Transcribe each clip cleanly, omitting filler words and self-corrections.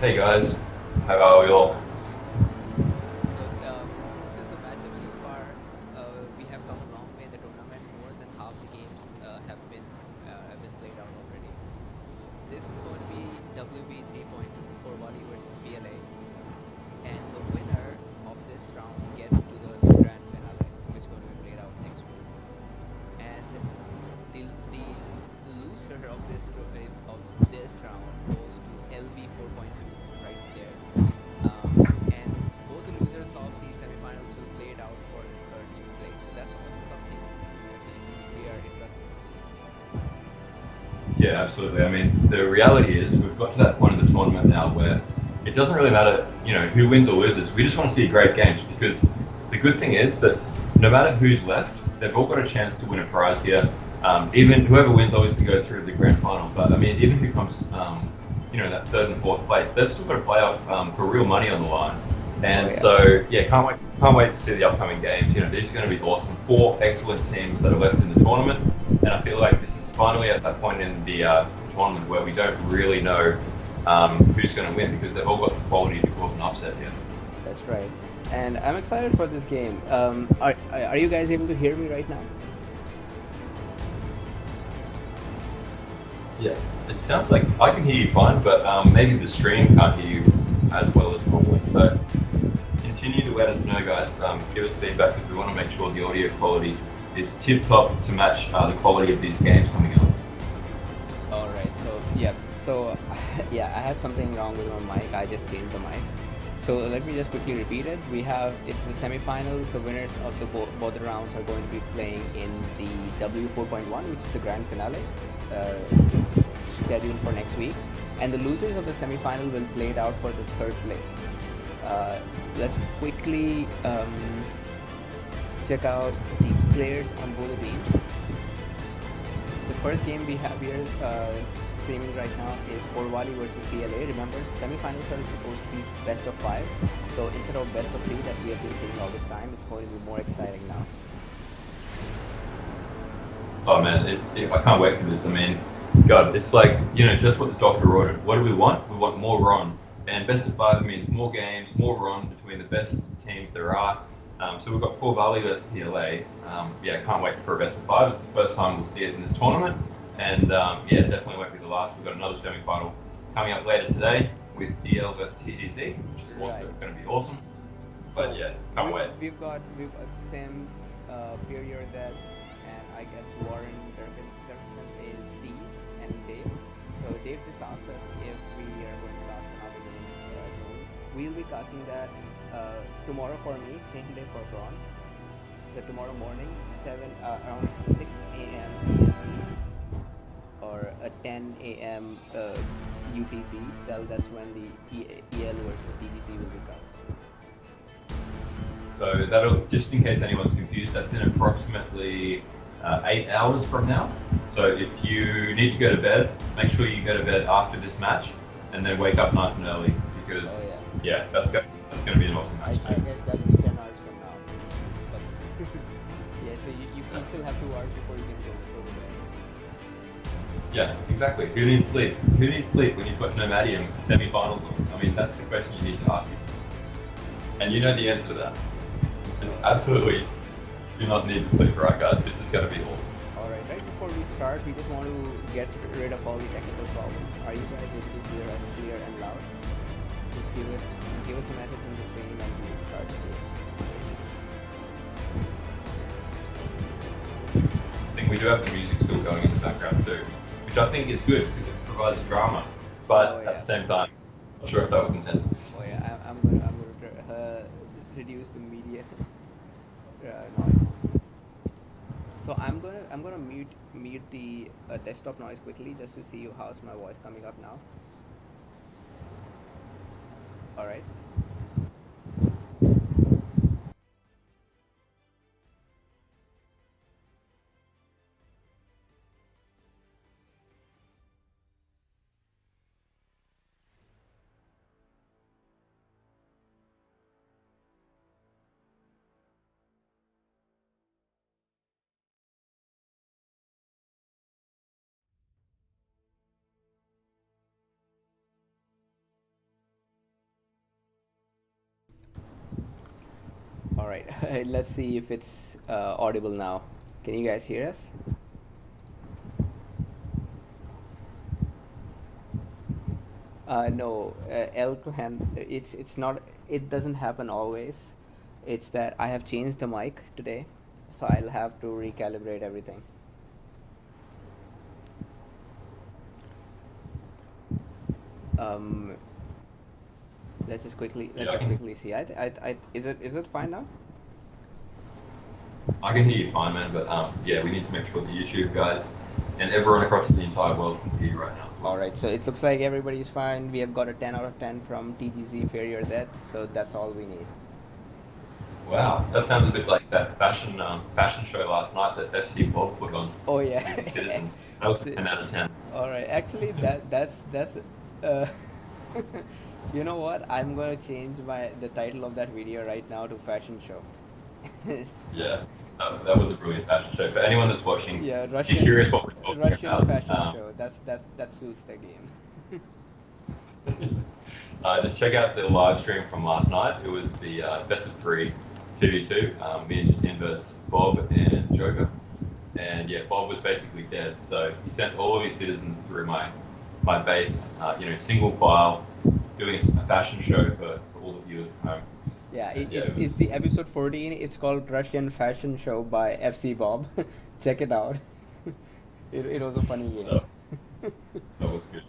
Hey guys, how are we all? This is the matchup so far. We have come a long way in the tournament. More than half the games have been played out already. This is going to be WB 3.2 for Wally versus PLA, and the winner of this round gets to the grand finale, which is going to be played out next week. And the loser of this round goes to LB 4.2 right there. And both the losers of the semifinals will play it out for the third place. So that's also something we are interested to see. Yeah, absolutely. I mean, the reality is we've got to that point of the tournament now where it doesn't really matter, who wins or loses. We just want to see great games because the good thing is that no matter who's left, they've all got a chance to win a prize here. Even whoever wins obviously goes through to the grand final. But I mean, even who comes, that third and fourth place, they've still got to play off for real money on the line. Oh And yeah. so, yeah, can't wait to see the upcoming games. These are going to be awesome. Four excellent teams that are left in the tournament, and I feel like this is finally at that point in the tournament where we don't really know who's going to win because they've all got the quality to cause an upset here. That's right. And I'm excited for this game. Are you guys able to hear me right now? Yeah, it sounds like I can hear you fine, but maybe the stream can't hear you as well as normally. So continue to let us know, guys. Give us feedback because we want to make sure the audio quality is tip top to match the quality of these games coming up. All right. So yeah. So yeah, I had something wrong with my mic. I just changed the mic. So let me just quickly repeat it. It's the semifinals. The winners of both the rounds are going to be playing in the W4.1, which is the grand finale, uh, scheduled for next week. And the losers of the semifinal will play it out for the third place. Let's quickly check out the players on both the teams. The first game we have here streaming right now is Forwali versus PLA. Remember, semifinals are supposed to be best of five. So instead of best of three that we have been seeing all this time, it's going to be more exciting now. Oh man, I can't wait for this. I mean, God, it's like, just what the doctor ordered. What do we want? We want more Ron. And best of five means more games, more Ron between the best teams there are. So we've got four Valley versus PLA. Yeah, can't wait for a best of five. It's the first time we'll see it in this tournament. And yeah, definitely won't be the last. We've got another semi-final coming up later today with DL versus TGZ, which is also Right. going to be awesome. But So yeah, can't wait. we've got Sims, Fear Your Death, and I guess Warren Dirksen is Steez and Dave. So Dave just asked us if we are going to cast another game soon. We'll be casting that tomorrow for me, same day for Braun. So tomorrow morning, around 6 a.m. EST or 10 a.m. UTC. That's when the EL versus DDC will be cast. So that'll, just in case anyone's confused, that's in approximately 8 hours from now. So if you need to go to bed, make sure you go to bed after this match, and then wake up nice and early Oh because yeah. yeah, that's going to be an awesome match I too. guess that'll be 10 hours from now. But yeah, so you still have 2 hours before you can go to bed. Yeah, exactly. Who needs sleep? Who needs sleep when you've got Nomadium semi-finals on? I mean, that's the question you need to ask yourself, and you know the answer to that. It's All right. absolutely do not need to sleep, right, guys? This is going to be awesome. All right. Right before we start, we just want to get rid of all the technical problems. Are you guys able to hear us clear and loud? Just give us a message in the stream and we'll start the game. I think we do have the music still going in the background too, which I think is good because it provides drama. Oh But at yeah. the same time, not sure if that was intended. Oh yeah. I'm gonna reduce the media noise. So I'm gonna mute the desktop noise quickly just to see how's my voice coming up now. All right. right. Let's see if it's audible now. Can you guys hear us? No, L clan. It's not. It doesn't happen always. It's that I have changed the mic today, so I'll have to recalibrate everything. Um, let's just quickly see. Is it fine now? I can hear you fine, man. But yeah, we need to make sure the YouTube guys and everyone across the entire world can hear you right now as well. All right. So it looks like everybody's fine. We have got a 10 out of 10 from TGZ Fear Your Death. So that's all we need. Wow, that sounds a bit like that fashion show last night that FC Bob put on. Oh yeah. With the Citizens. That was a 10 out of 10. All right. Actually, that's you know what? I'm gonna change the title of that video right now to fashion show. Yeah, that was a brilliant fashion show. For anyone that's watching, Yeah, if you're curious what we're talking Russian about, fashion show. That suits the game. just check out the live stream from last night. It was the best of 3, 2v2, me and Jatin versus Bob and Joker. And yeah, Bob was basically dead, so he sent all of his citizens through my base, single file, doing a fashion show for all the viewers at home. Yeah, And, it's the episode 14. It's called Russian Fashion Show by FC Bob. Check it out. It was a funny game. That was good.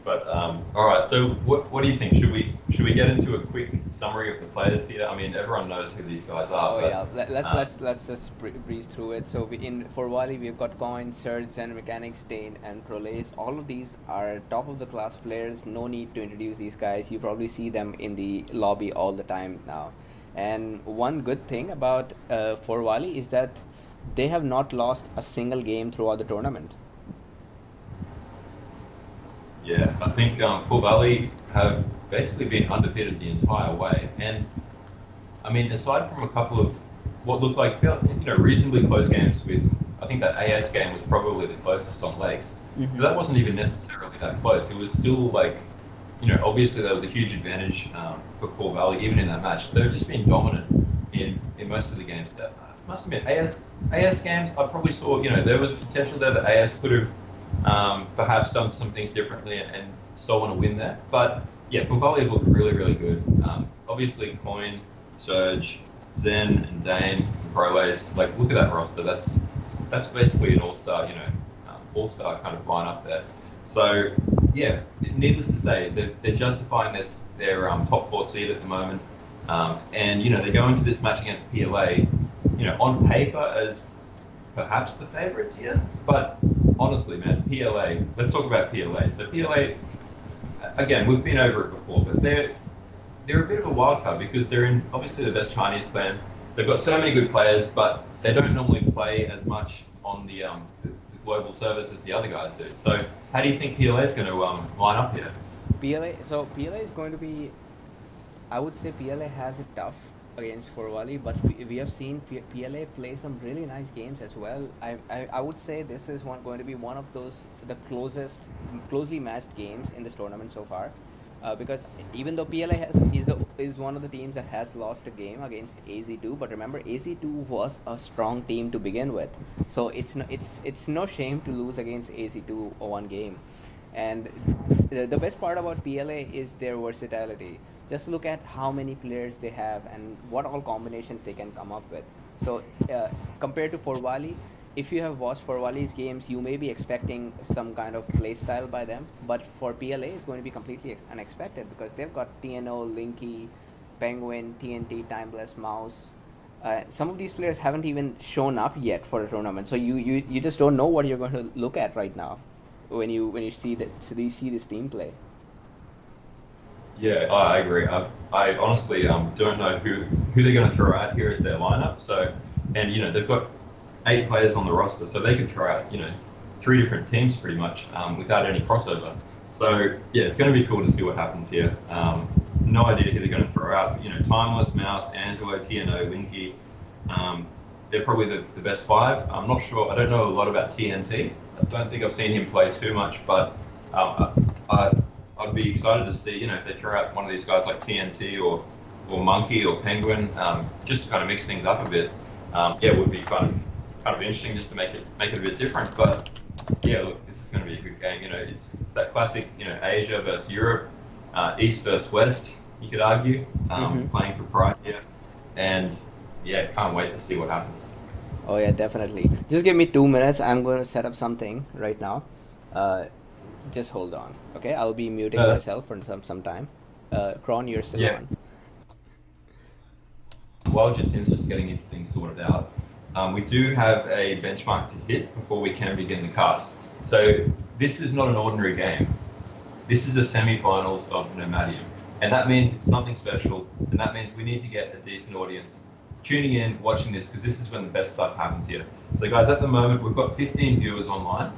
But all right. So what do you think? Should we get into a quick summary of the players here? I mean, everyone knows who these guys are. Oh but, yeah, let's just breeze through it. So for Wally, we've got Coin, Surge, Zen Mechanics, Stain, and Prolace. All of these are top of the class players. No need to introduce these guys. You probably see them in the lobby all the time now. And one good thing about for Wally is that they have not lost a single game throughout the tournament. Yeah, I think Full Valley have basically been undefeated the entire way. And I mean, aside from a couple of what looked like reasonably close games with, I think that AS game was probably the closest on legs. Mm-hmm. But that wasn't even necessarily that close. It was still like, obviously there was a huge advantage for Full Valley even in that match. They've just been dominant in most of the games. That must admit, AS games, I probably saw, there was potential there that AS could have perhaps done some things differently and stolen a win there. But yeah, Full Valley looked really, really good. Obviously, Coin, Surge, Zen, and Dane, and Prolace. Like, look at that roster. That's basically an all-star, all-star kind of lineup there. So yeah, needless to say, they're justifying their top 4 seed at the moment. And they go into this match against PLA, on paper as perhaps the favourites here, but honestly, man, PLA. Let's talk about PLA. So PLA, again, we've been over it before, but they're a bit of a wild card because they're in obviously the best Chinese clan. They've got so many good players, but they don't normally play as much on the global service as the other guys do. So how do you think PLA is going to line up here? PLA is going to be, I would say PLA has it tough against Forwali, but we have seen PLA play some really nice games as well. I would say this is going to be one of the closely matched games in this tournament so far, because even though PLA is one of the teams that has lost a game against AZ2, but remember AZ2 was a strong team to begin with, so it's no shame to lose against AZ2 one game. And the best part about PLA is their versatility. Just look at how many players they have and what all combinations they can come up with. So compared to Forwali, if you have watched Forwali's games, you may be expecting some kind of play style by them, but for PLA it's going to be completely unexpected because they've got TNO, Linky, Penguin, TNT, Timeless, Mouse. Some of these players haven't even shown up yet for a tournament, so you just don't know what you're going to look at right now when you see this team play. Yeah, I agree. I honestly don't know who they're going to throw out here as their lineup. So, and they've got 8 players on the roster, so they could throw out 3 different teams pretty much without any crossover. So yeah, it's going to be cool to see what happens here. No idea who they're going to throw out. Timeless, Mouse, Angelo, TNO, Winky. They're probably the best 5. I'm not sure. I don't know a lot about TNT. I don't think I've seen him play too much, but I'd be excited to see, if they throw out one of these guys like TNT or or monkey or penguin, just to kind of mix things up a bit. Yeah, it would be kind of interesting just to make it a bit different. But yeah, look, this is going to be a good game. It's that classic, Asia versus Europe, East versus West. You could argue, playing for pride here, and yeah, can't wait to see what happens. Oh yeah, definitely. Just give me 2 minutes. I'm going to set up something right now. Just hold on. Okay, I'll be muting myself for some time. Kron, you're still on. While Jatin's just getting his things sorted out, we do have a benchmark to hit before we can begin the cast. So this is not an ordinary game. This is a semi-finals of Nomadium. And that means it's something special, and that means we need to get a decent audience tuning in, watching this, because this is when the best stuff happens here. So guys, at the moment, we've got 15 viewers online,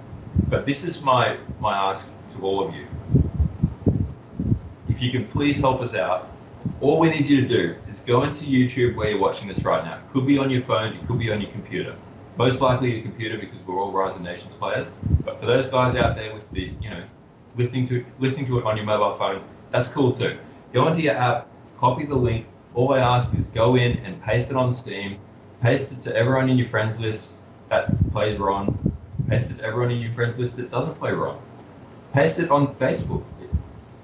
but this is my ask to all of you. If you can please help us out, all we need you to do is go into YouTube where you're watching this right now. It could be on your phone, it could be on your computer. Most likely your computer, because we're all Rise of Nations players. But for those guys out there with the, listening to it on your mobile phone, that's cool too. Go into your app, copy the link. All I ask is go in and paste it on Steam, paste it to everyone in your friends list that plays Ron, paste it to everyone in your friends list that doesn't play Ron. Paste it on Facebook.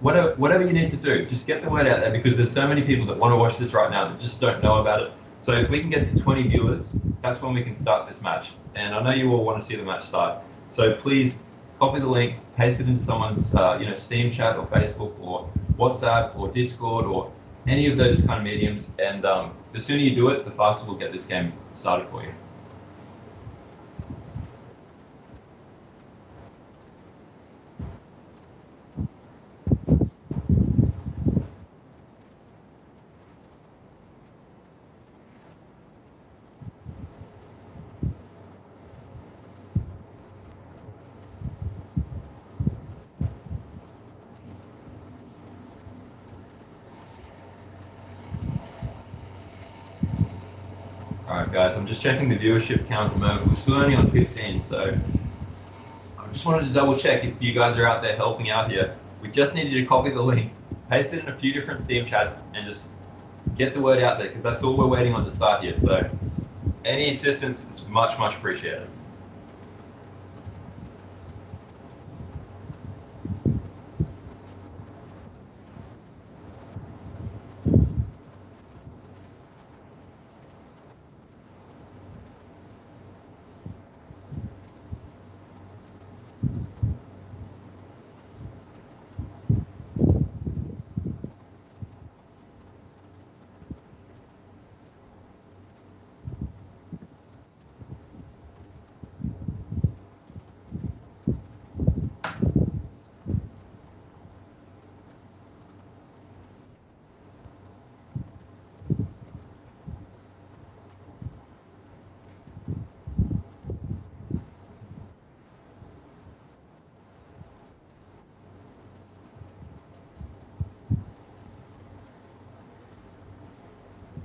Whatever you need to do, just get the word out there, because there's so many people that want to watch this right now that just don't know about it. So if we can get to 20 viewers, that's when we can start this match. And I know you all want to see the match start. So please copy the link, paste it into someone's Steam chat or Facebook or WhatsApp or Discord or any of those kind of mediums. And the sooner you do it, the faster we'll get this game started for you. Alright guys, I'm just checking the viewership count at the moment. We're still only on 15, so I just wanted to double check if you guys are out there helping out here. We just need you to copy the link, paste it in a few different Steam chats, and just get the word out there, because that's all we're waiting on to start here. So any assistance is much, much appreciated.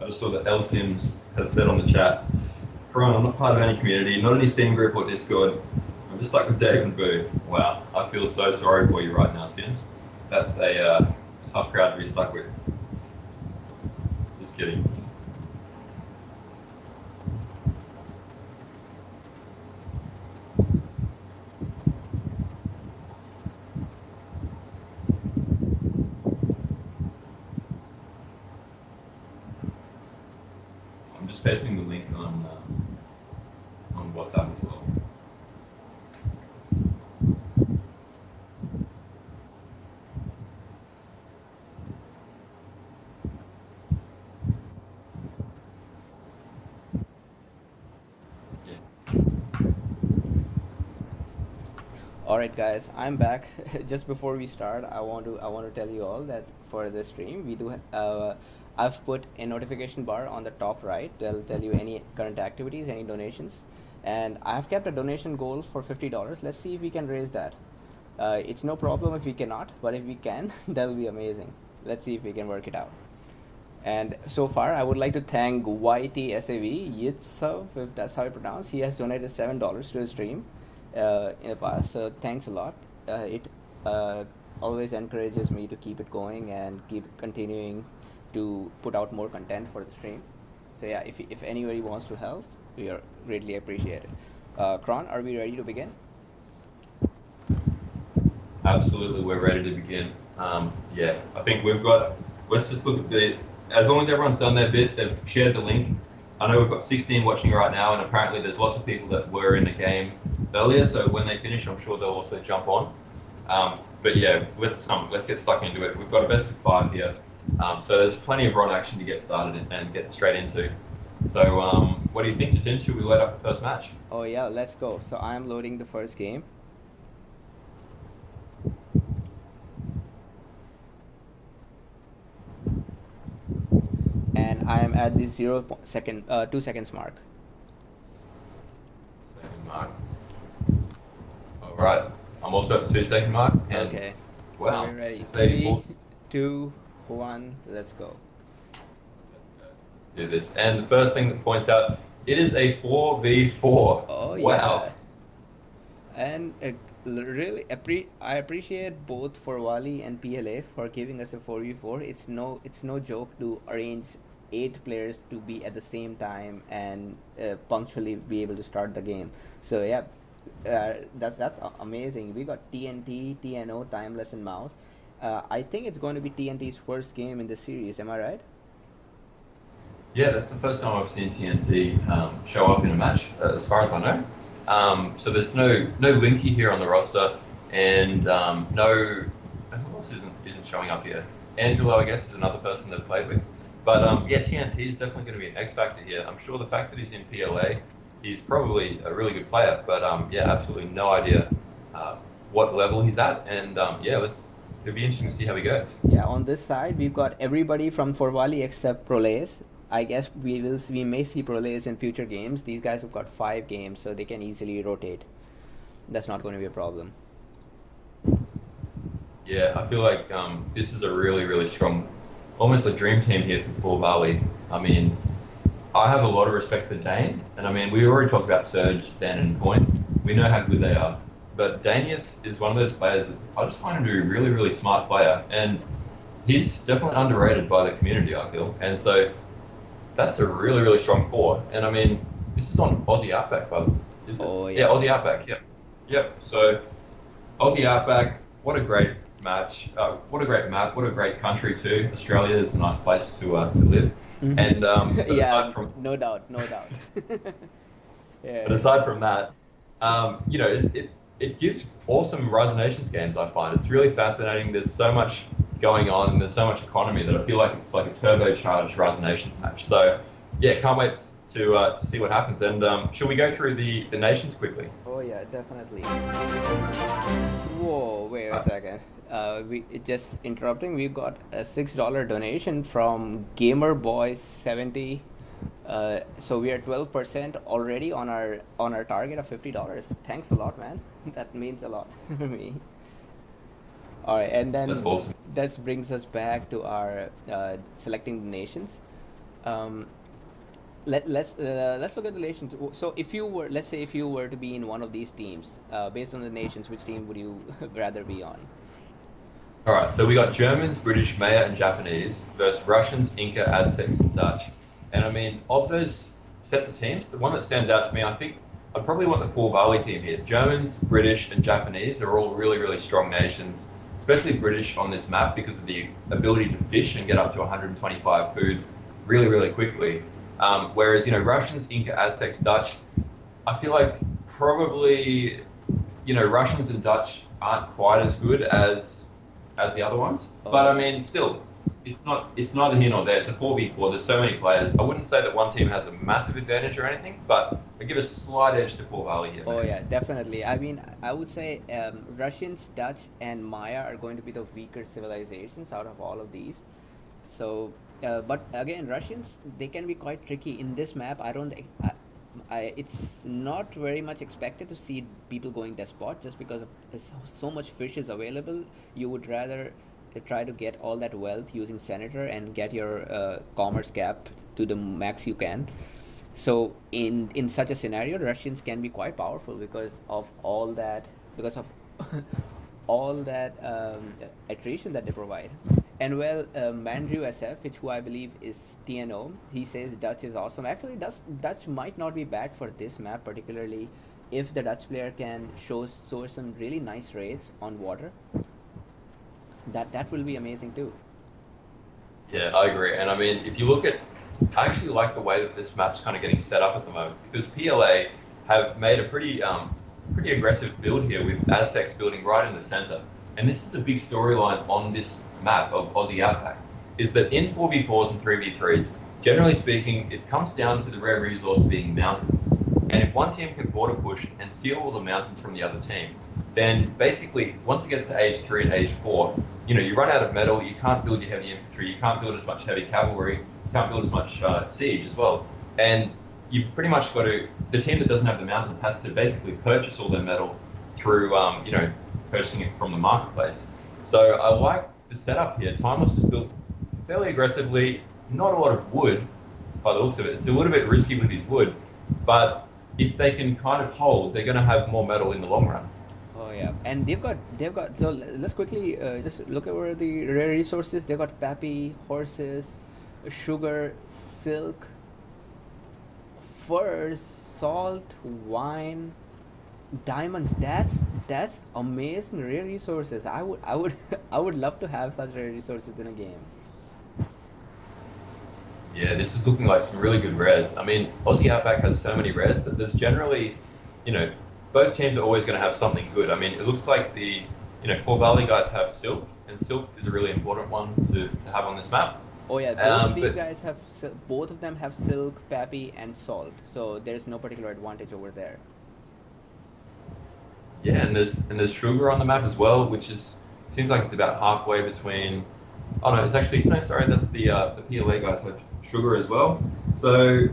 I just saw that L Sims has said on the chat, Ron, I'm not part of any community, not any Steam group or Discord. I'm just stuck with Dave and Boo. Wow, I feel so sorry for you right now, Sims. That's a tough crowd to be stuck with. Just kidding. I'm just pasting the link on WhatsApp as well. Alright guys, I'm back. Just before we start, I want to tell you all that for this stream we do I've put a notification bar on the top right. They'll tell you any current activities, any donations, and I've kept a donation goal for $50. Let's see if we can raise that. It's no problem if we cannot, but if we can, that'll be amazing. Let's see if we can work it out. And so far, I would like to thank YTSAV Yitsav, if that's how you pronounce. He has donated $7 to the stream in the past, so thanks a lot. It always encourages me to keep it going and keep continuing to put out more content for the stream. So yeah, if anybody wants to help, we are greatly appreciated. Kron, are we ready to begin? Absolutely, we're ready to begin. Yeah, I think let's just look at as long as everyone's done their bit, they've shared the link. I know we've got 16 watching right now, and apparently there's lots of people that were in the game earlier, so when they finish, I'm sure they'll also jump on. But yeah, let's get stuck into it. We've got a best of 5 here, so there's plenty of run action to get started and get straight into. So what do you think, Jatin? Should we load up the first match? Oh yeah, let's go. So I'm loading the first game. And I am at the 2 seconds mark. Second mark. All right. I'm also at the 2 second mark. And Okay. wow. So we're ready. It's 3, 2, 1. Let's go. Do this. And the first thing that points out, it is a 4v4. Oh yeah. Wow. And really, I appreciate both Forwali and PLA for giving us a 4v4. It's no joke to arrange 8 players to be at the same time and punctually be able to start the game. So yeah, that's amazing. We got TNT, TNO, Timeless, and Mouse. I think it's going to be TNT's first game in the series. Am I right? Yeah, that's the first time I've seen TNT show up in a match, as far as I know. So there's no Linky here on the roster, and no, who else isn't showing up here? Angelo, I guess, is another person they've played with. But yeah, TNT is definitely going to be an X factor here. I'm sure the fact that he's in PLA, he's probably a really good player. But yeah, absolutely no idea what level he's at, and yeah, it'll be interesting to see how he goes. Yeah, on this side we've got everybody from Forwali except Prolays. I guess we may see Prolays in future games. These guys have got 5 games, so they can easily rotate. That's not going to be a problem. Yeah, I feel like this is a really, really strong, almost a dream team here for Forwali. I mean, I have a lot of respect for Dane, and I mean, we already talked about Surge, Stan, and Point. We know how good they are. But Danius is one of those players that I just find him to be a really, really smart player, and he's definitely underrated by the community, I feel. And so that's a really, really strong 4. And I mean, this is on Aussie Outback, by the way, isn't it? Oh, yeah. Yeah, Aussie Outback, yep. Yep, so Aussie Outback, what a great match. What a great map, what a great country too. Australia is a nice place to live. Mm-hmm. And but yeah, aside from, no doubt. Yeah. but aside from that, you know, it gives awesome Rise of Nations games, I find. It's really fascinating. There's so much going on, and there's so much economy that I feel like it's like a turbocharged Rise of Nations match. So yeah, can't wait to see what happens. And should we go through the nations quickly? Oh yeah, definitely. Whoa, wait a second. We just interrupting. We got a $6 donation from GamerBoy70. So we are 12% already on our target of $50. Thanks a lot, man. That means a lot for me. All right, and then That's awesome. That brings us back to our selecting the nations. Let's look at the nations. So let's say if you were to be in one of these teams, based on the nations, which team would you rather be on? All right, so we got Germans, British, Maya, and Japanese versus Russians, Inca, Aztecs, and Dutch. And I mean, of those sets of teams, the one that stands out to me, I think I'd probably want the Forwali team here. Germans, British, and Japanese are all really, really strong nations, especially British on this map because of the ability to fish and get up to 125 food really, really quickly. Whereas, you know, Russians, Inca, Aztecs, Dutch, I feel like probably, you know, Russians and Dutch aren't quite as good as the other ones. But I mean, still, it's neither here nor there. It's a 4v4. There's so many players. I wouldn't say that one team has a massive advantage or anything, but I give a slight edge to Forwali here. Oh yeah, definitely. I mean, I would say Russians, Dutch, and Maya are going to be the weaker civilizations out of all of these. So, but again, Russians, they can be quite tricky in this map. It's not very much expected to see people going despot just because of so much fish is available. You would rather try to get all that wealth using Senator and get your commerce cap to the max you can. So in such a scenario, Russians can be quite powerful because of all that attrition that they provide. And well, Mandrew SF, which who I believe is TNO, he says Dutch is awesome. Actually, Dutch might not be bad for this map, particularly if the Dutch player can show some really nice raids on water. That will be amazing too. Yeah, I agree. And I mean, if you look at, I actually like the way that this map's kind of getting set up at the moment because PLA have made a pretty aggressive build here with Aztecs building right in the center. And this is a big storyline on this map of Aussie Outback, is that in 4v4s and 3v3s, generally speaking, it comes down to the rare resource being mountains. And if one team can border push and steal all the mountains from the other team, then basically, once it gets to age 3 and age 4, you run out of metal, you can't build your heavy infantry, you can't build as much heavy cavalry, you can't build as much siege as well. And you've pretty much got to, the team that doesn't have the mountains has to basically purchase all their metal through, purchasing it from the marketplace. So I like the setup here. Timeless is built fairly aggressively, not a lot of wood by the looks of it. It's a little bit risky with his wood, but if they can kind of hold, they're going to have more metal in the long run. Oh yeah, and they've got. So let's quickly just look over the rare resources. They've got pappy, horses, sugar, silk, furs, salt, wine, diamonds. That's amazing rare resources. I would love to have such rare resources in a game. Yeah, this is looking like some really good rares. I mean, Aussie Outback has so many rares that there's generally, both teams are always going to have something good. I mean, it looks like the, Four Valley guys have Silk, and Silk is a really important one to have on this map. Oh yeah, both of these guys have, both of them have silk, pappy, and salt. So there's no particular advantage over there. Yeah, and there's sugar on the map as well, which seems like it's about halfway between. Oh no, it's actually no, sorry, that's the PLA guys have sugar as well. So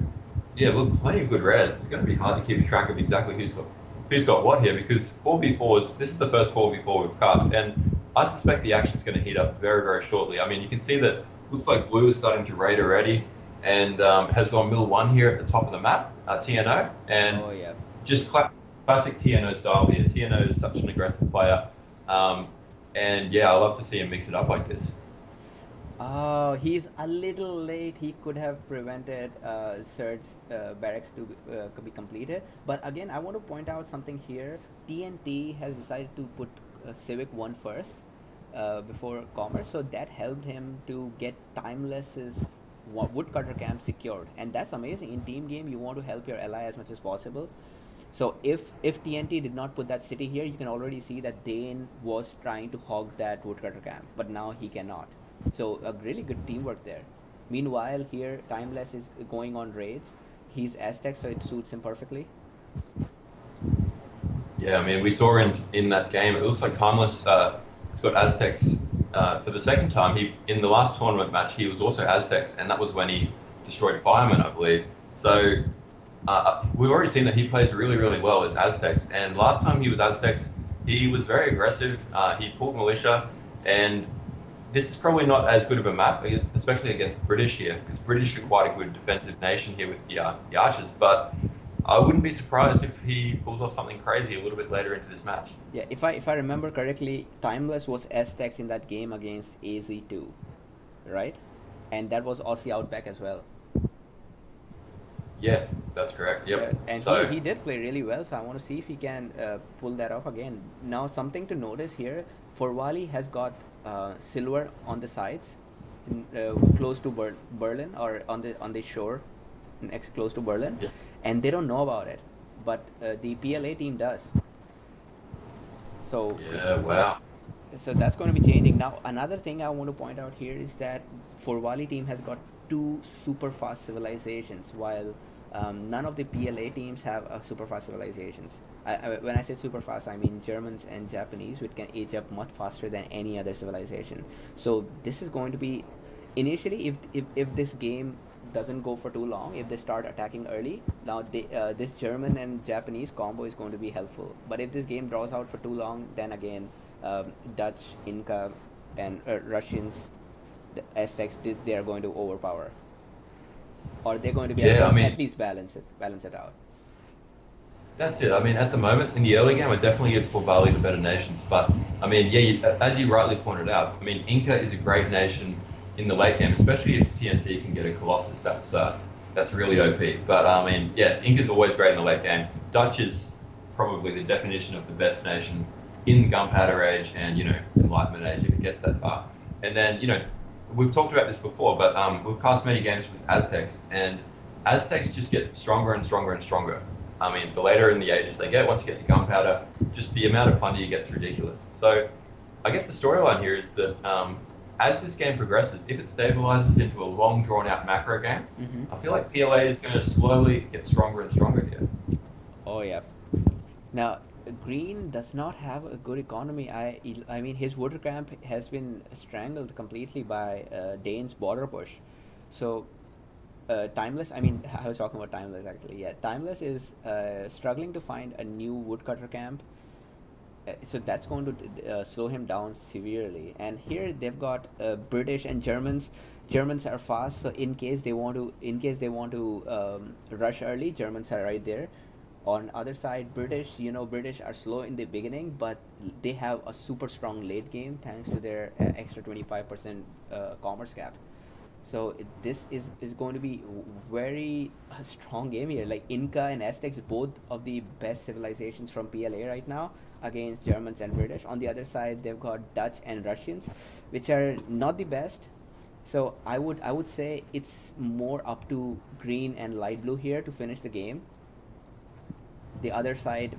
yeah, look, plenty of good rares. It's going to be hard to keep track of exactly who's got what here because 4v4s. This is the first 4v4 we've cast, and I suspect the action's going to heat up very very shortly. I mean, you can see that looks like blue is starting to raid already, and has gone middle one here at the top of the map, TNO, and oh yeah, just classic TNO style here. TNO is such an aggressive player, and yeah, I love to see him mix it up like this. Oh, he's a little late. He could have prevented Surge's barracks to be completed. But again, I want to point out something here. TNT has decided to put Civic 1 first before Commerce, so that helped him to get Timeless's woodcutter camp secured, and that's amazing. In team game, you want to help your ally as much as possible. So if TNT did not put that city here, you can already see that Dane was trying to hog that woodcutter camp, but now he cannot. So a really good teamwork there. Meanwhile, here Timeless is going on raids. He's Aztec, so it suits him perfectly. Yeah, I mean, we saw in that game, it looks like Timeless has got Aztecs for the second time. In the last tournament match, he was also Aztecs, and that was when he destroyed Fireman, I believe. So we've already seen that he plays really, really well as Aztecs. And last time he was Aztecs, he was very aggressive. He pulled Militia, and this is probably not as good of a map, especially against British here, because British are quite a good defensive nation here with the Archers. But I wouldn't be surprised if he pulls off something crazy a little bit later into this match. Yeah, if I remember correctly, Timeless was Aztecs in that game against AZ2, right? And that was Aussie Outback as well. Yeah, that's correct. Yep. Yeah, and so he did play really well, so I want to see if he can pull that off again. Now, something to notice here, Forwali has got silver on the sides, close to Berlin, or on the shore, next close to Berlin, yeah. And they don't know about it, but the PLA team does. So yeah, wow. So that's going to be changing. Now, another thing I want to point out here is that Forwali team has got 2 super fast civilizations, while none of the PLA teams have super fast civilizations. When I say super fast, I mean Germans and Japanese, which can age up much faster than any other civilization. So this is going to be, initially, if this game doesn't go for too long, if they start attacking early, now this German and Japanese combo is going to be helpful. But if this game draws out for too long, then again, Dutch, Inca, and Russians, the Aztecs, they are going to overpower, or they're going to be at least balance it out. That's it. I mean, at the moment, in the early game, I definitely give Bali the better nations. But, I mean, yeah, as you rightly pointed out, I mean, Inca is a great nation in the late game, especially if TNT can get a Colossus. That's really OP. But, I mean, yeah, Inca's always great in the late game. Dutch is probably the definition of the best nation in Gunpowder Age and, Enlightenment Age, if it gets that far. And then, we've talked about this before, but we've cast many games with Aztecs, and Aztecs just get stronger and stronger and stronger. I mean, the later in the ages they get, once you get your gunpowder, just the amount of plunder you get is ridiculous. So I guess the storyline here is that as this game progresses, if it stabilizes into a long, drawn-out macro game, I feel like PLA is going to slowly get stronger and stronger here. Oh, yeah. Now, Green does not have a good economy. I mean, his water camp has been strangled completely by Dane's border push. So Timeless, I mean, I was talking about Timeless actually. Yeah, Timeless is struggling to find a new woodcutter camp. So that's going to slow him down severely. And here they've got British and Germans. Germans are fast, so in case they want to rush early, Germans are right there. On other side, British are slow in the beginning, but they have a super strong late game thanks to their extra 25% commerce cap. So this is going to be very strong game here. Like Inca and Aztecs, both of the best civilizations from PLA right now against Germans and British. On the other side, they've got Dutch and Russians, which are not the best. So I would say it's more up to green and light blue here to finish the game. The other side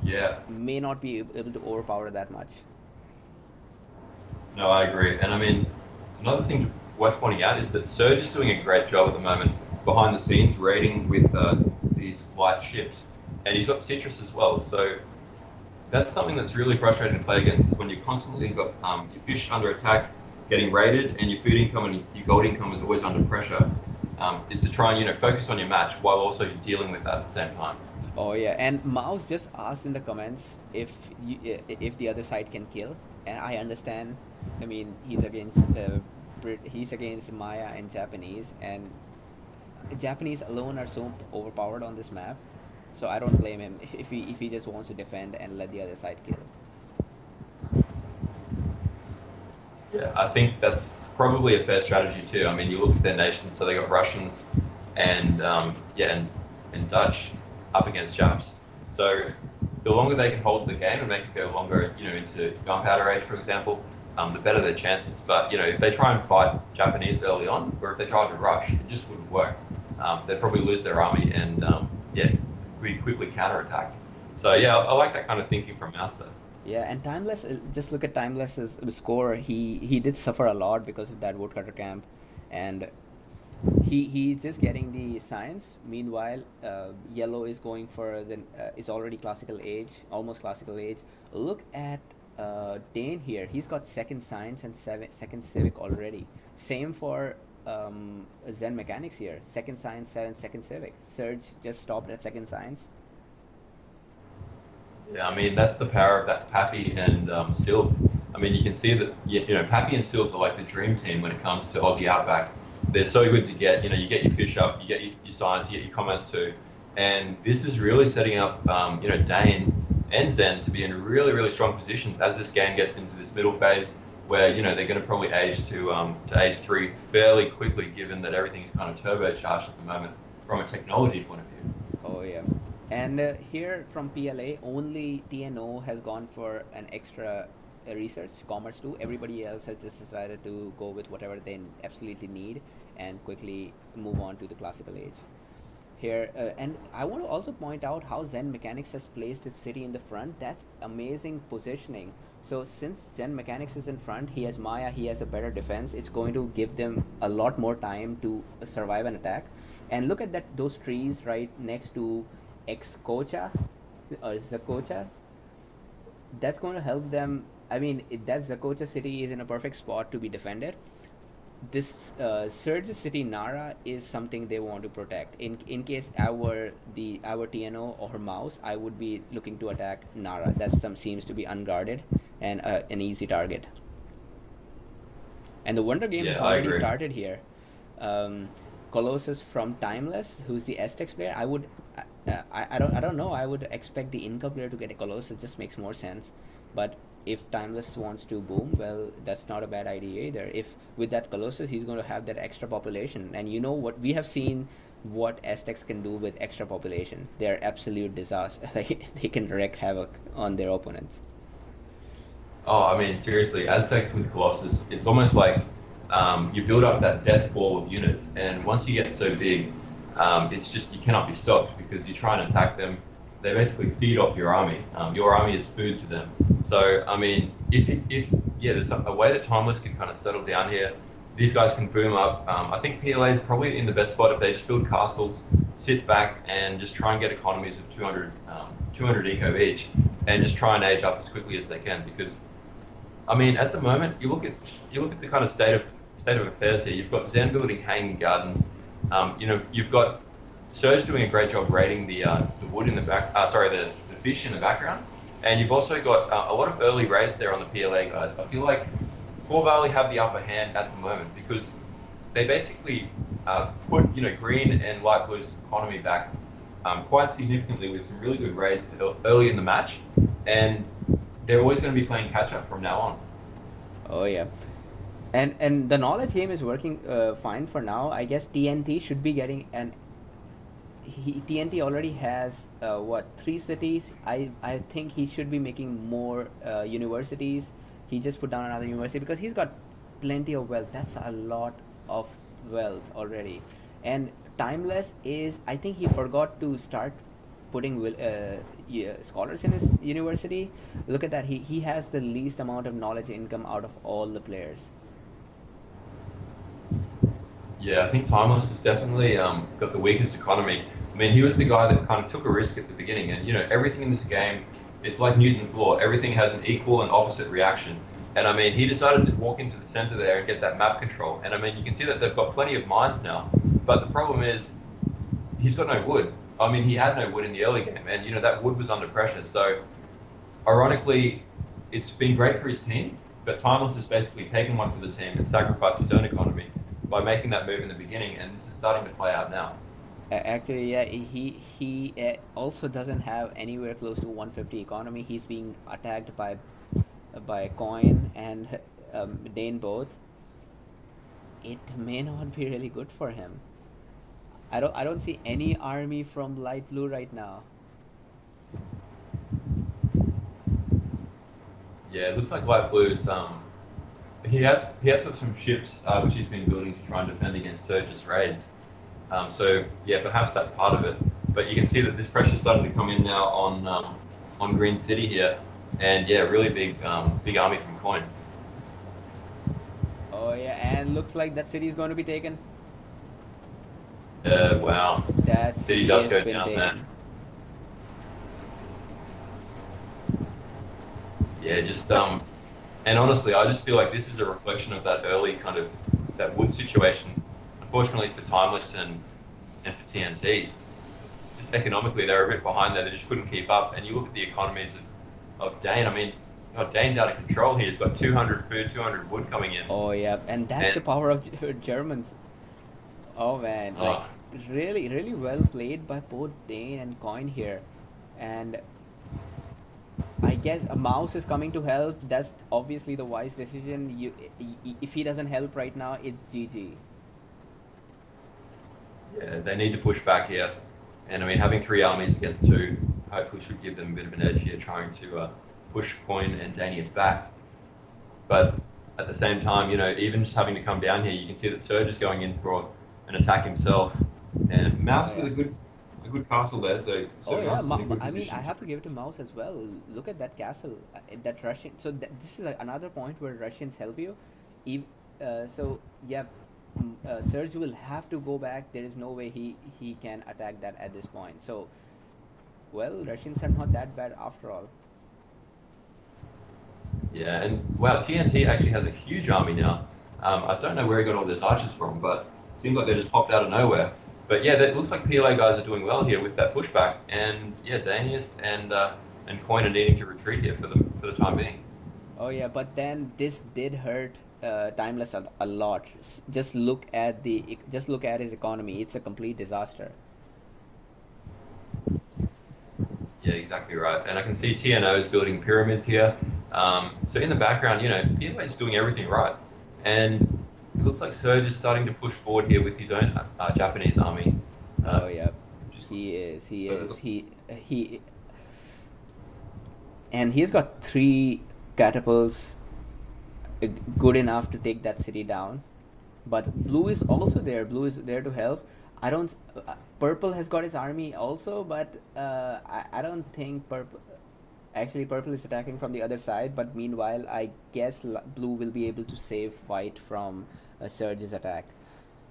may not be able to overpower that much. No, I agree. And I mean, another thing worth pointing out is that Surge is doing a great job at the moment behind the scenes raiding with these light ships. And he's got Citrus as well. So that's something that's really frustrating to play against, is when you constantly got your fish under attack, getting raided, and your food income and your gold income is always under pressure, is to try and focus on your match while also dealing with that at the same time. Oh yeah, and Mouse just asked in the comments if the other side can kill, and I understand. I mean, he's against Maya and Japanese, and Japanese alone are so overpowered on this map. So I don't blame him if he just wants to defend and let the other side kill. Yeah, I think that's probably a fair strategy too. I mean, you look at their nations, so they got Russians and and Dutch up against Japs. So the longer they can hold the game and make it go longer, into Gunpowder Age, for example, the better their chances. But if they try and fight Japanese early on, or if they try to rush, it just wouldn't work. They'd probably lose their army and be quickly counterattacked. So yeah, I like that kind of thinking from Mouse there. Yeah, and Timeless, just look at Timeless's score. He did suffer a lot because of that woodcutter camp, and he's just getting the science. Meanwhile, Yellow is going for it's already classical age, almost classical age. Look at Dane here. He's got second science and second civic already. Same for Zen Mechanics here. Second science, second civic. Surge just stopped at second science. Yeah, I mean, that's the power of that Pappy and Sylve. I mean, you can see that Pappy and Sylve are like the dream team when it comes to Aussie Outback. They're so good to get. You get your fish up, you get your science, you get your commerce too, and this is really setting up Dane and Zen to be in really, really strong positions as this game gets into this middle phase, where they're going to probably age to age 3 fairly quickly, given that everything is kind of turbocharged at the moment from a technology point of view. Oh yeah, and here from PLA, only TNO has gone for an extra research commerce too. Everybody else has just decided to go with whatever they absolutely need and quickly move on to the classical age. Here and I want to also point out how Zen Mechanics has placed his city in the front. That's amazing positioning. So since Zen Mechanics is in front, he has Maya, he has a better defense. It's going to give them a lot more time to survive an attack. And look at those trees right next to Xcocha or Zacocha. That's going to help them. I mean, that Zacocha city is in a perfect spot to be defended. This Surge city Nara is something they want to protect. In case our TNO or Mouse, I would be looking to attack Nara. That seems to be unguarded and an easy target. And the Wonder Game has already started here. Colossus from Timeless, who's the Aztecs player, I don't know. I would expect the Inca player to get a Colossus. It just makes more sense. But if Timeless wants to boom, well, that's not a bad idea either. If with that Colossus, he's going to have that extra population, and you know what we have seen, what Aztecs can do with extra population. They're absolute disaster. Like they can wreak havoc on their opponents. Oh, I mean, seriously, Aztecs with Colossus, it's almost like you build up that death ball of units, and once you get so big, it's just you cannot be stopped because you try and attack them. They basically feed off your army. Your army is food to them. So, I mean, if yeah, there's a way that Timeless can kind of settle down here. These guys can boom up. I think PLA is probably in the best spot if they just build castles, sit back, and just try and get economies of 200 eco each, and just try and age up as quickly as they can because I mean, at the moment, you look at the kind of state of affairs here. You've got Zen building hanging gardens. You've got Surge doing a great job raiding the wood in the back. The fish in the background, and you've also got a lot of early raids there on the PLA guys. I feel like Four Valley have the upper hand at the moment because they basically put green and light blue's economy back quite significantly with some really good raids early in the match, and they're always going to be playing catch up from now on. Oh yeah, and the knowledge game is working fine for now. I guess TNT should be getting an. TNT already has what 3 cities. I think he should be making more universities. He just put down another university because he's got plenty of wealth. That's a lot of wealth already. And Timeless is, I think he forgot to start putting scholars in his university. Look at that. He has the least amount of knowledge income out of all the players. Yeah, I think Timeless has definitely got the weakest economy. I mean, he was the guy that kind of took a risk at the beginning, and everything in this game, it's like Newton's law. Everything has an equal and opposite reaction. And I mean, he decided to walk into the center there and get that map control. And I mean, you can see that they've got plenty of mines now, but the problem is he's got no wood. I mean, he had no wood in the early game, and that wood was under pressure. So, ironically, it's been great for his team, but Timeless has basically taken one for the team and sacrificed his own economy by making that move in the beginning, and this is starting to play out now. Actually, yeah, he also doesn't have anywhere close to 150 economy. He's being attacked by Coin and Dane both. It may not be really good for him. I don't see any army from light blue right now. Yeah, it looks like Light Blue's he has got some ships which he's been building to try and defend against Surge's raids. So yeah, perhaps that's part of it. But you can see that this pressure's starting to come in now on Green City here, and yeah, really big army from Coin. Oh yeah, and looks like that city is going to be taken. Wow. That City city does has go been down taken. there. Yeah, just and honestly, I just feel like this is a reflection of that early kind of that wood situation. Unfortunately for Timeless and for TNT, just economically they're a bit behind there. They just couldn't keep up. And you look at the economies of Dane. I mean, God, Dane's out of control here. He's got 200 food, 200 wood coming in. Oh yeah, and that's the And power of Germans. Oh man, like uh, really, really well played by both Dane and Coin here, and I guess a mouse is coming to help. That's obviously the wise decision. If he doesn't help right now, it's GG. yeah, they need to push back here. And I mean, having 3 armies against 2 hopefully should give them a bit of an edge here, trying to push Coin and Danius back. But at the same time, even just having to come down here, you can see that Surge is going in for an attack himself, and Oh Mouse with yeah. a good castle there. So Oh yeah. Mouse is in a good I mean, I position. have to give it to Mouse as well. Look at that castle, that Russian. So this is another point where Russians help you. Ev- so yeah, Serge will have to go back. There is no way he can attack that at this point. So well, Russians are not that bad after all. Yeah, and wow, TNT actually has a huge army now. I don't know where he got all those archers from, but it seems like they just popped out of nowhere. But yeah, it looks like PLA guys are doing well here with that pushback, and yeah, Danius and Coin are needing to retreat here for the time being. Oh yeah, but then this did hurt Timeless a lot. Just look at his economy. It's a complete disaster. Yeah, exactly right. And I can see TNO is building pyramids here. So in the background, PLA is doing everything right. And it looks like Surge is starting to push forward here with his own Japanese army. Oh Uh, yeah, just, he is. He is. uh, He and he's got 3 catapults good enough to take that city down. But blue is also there. Blue is there to help. I don't. Purple has got his army also, but I don't think purple. Actually, purple is attacking from the other side. But meanwhile, I guess blue will be able to save white from Surge's attack.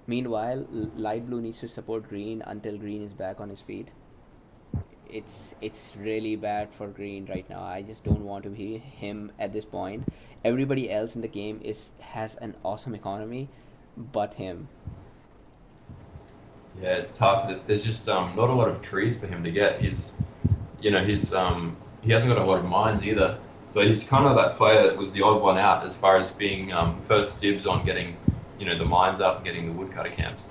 Meanwhile, light blue needs to support green until green is back on his feet. It's really bad for green right now. I just don't want to be him at this point. Everybody else in the game has an awesome economy, but him. yeah, it's tough. There's just not a lot of trees for him to get. He hasn't got a lot of mines either. So he's kind of that player that was the odd one out as far as being first dibs on getting, the mines up and getting the woodcutter camps.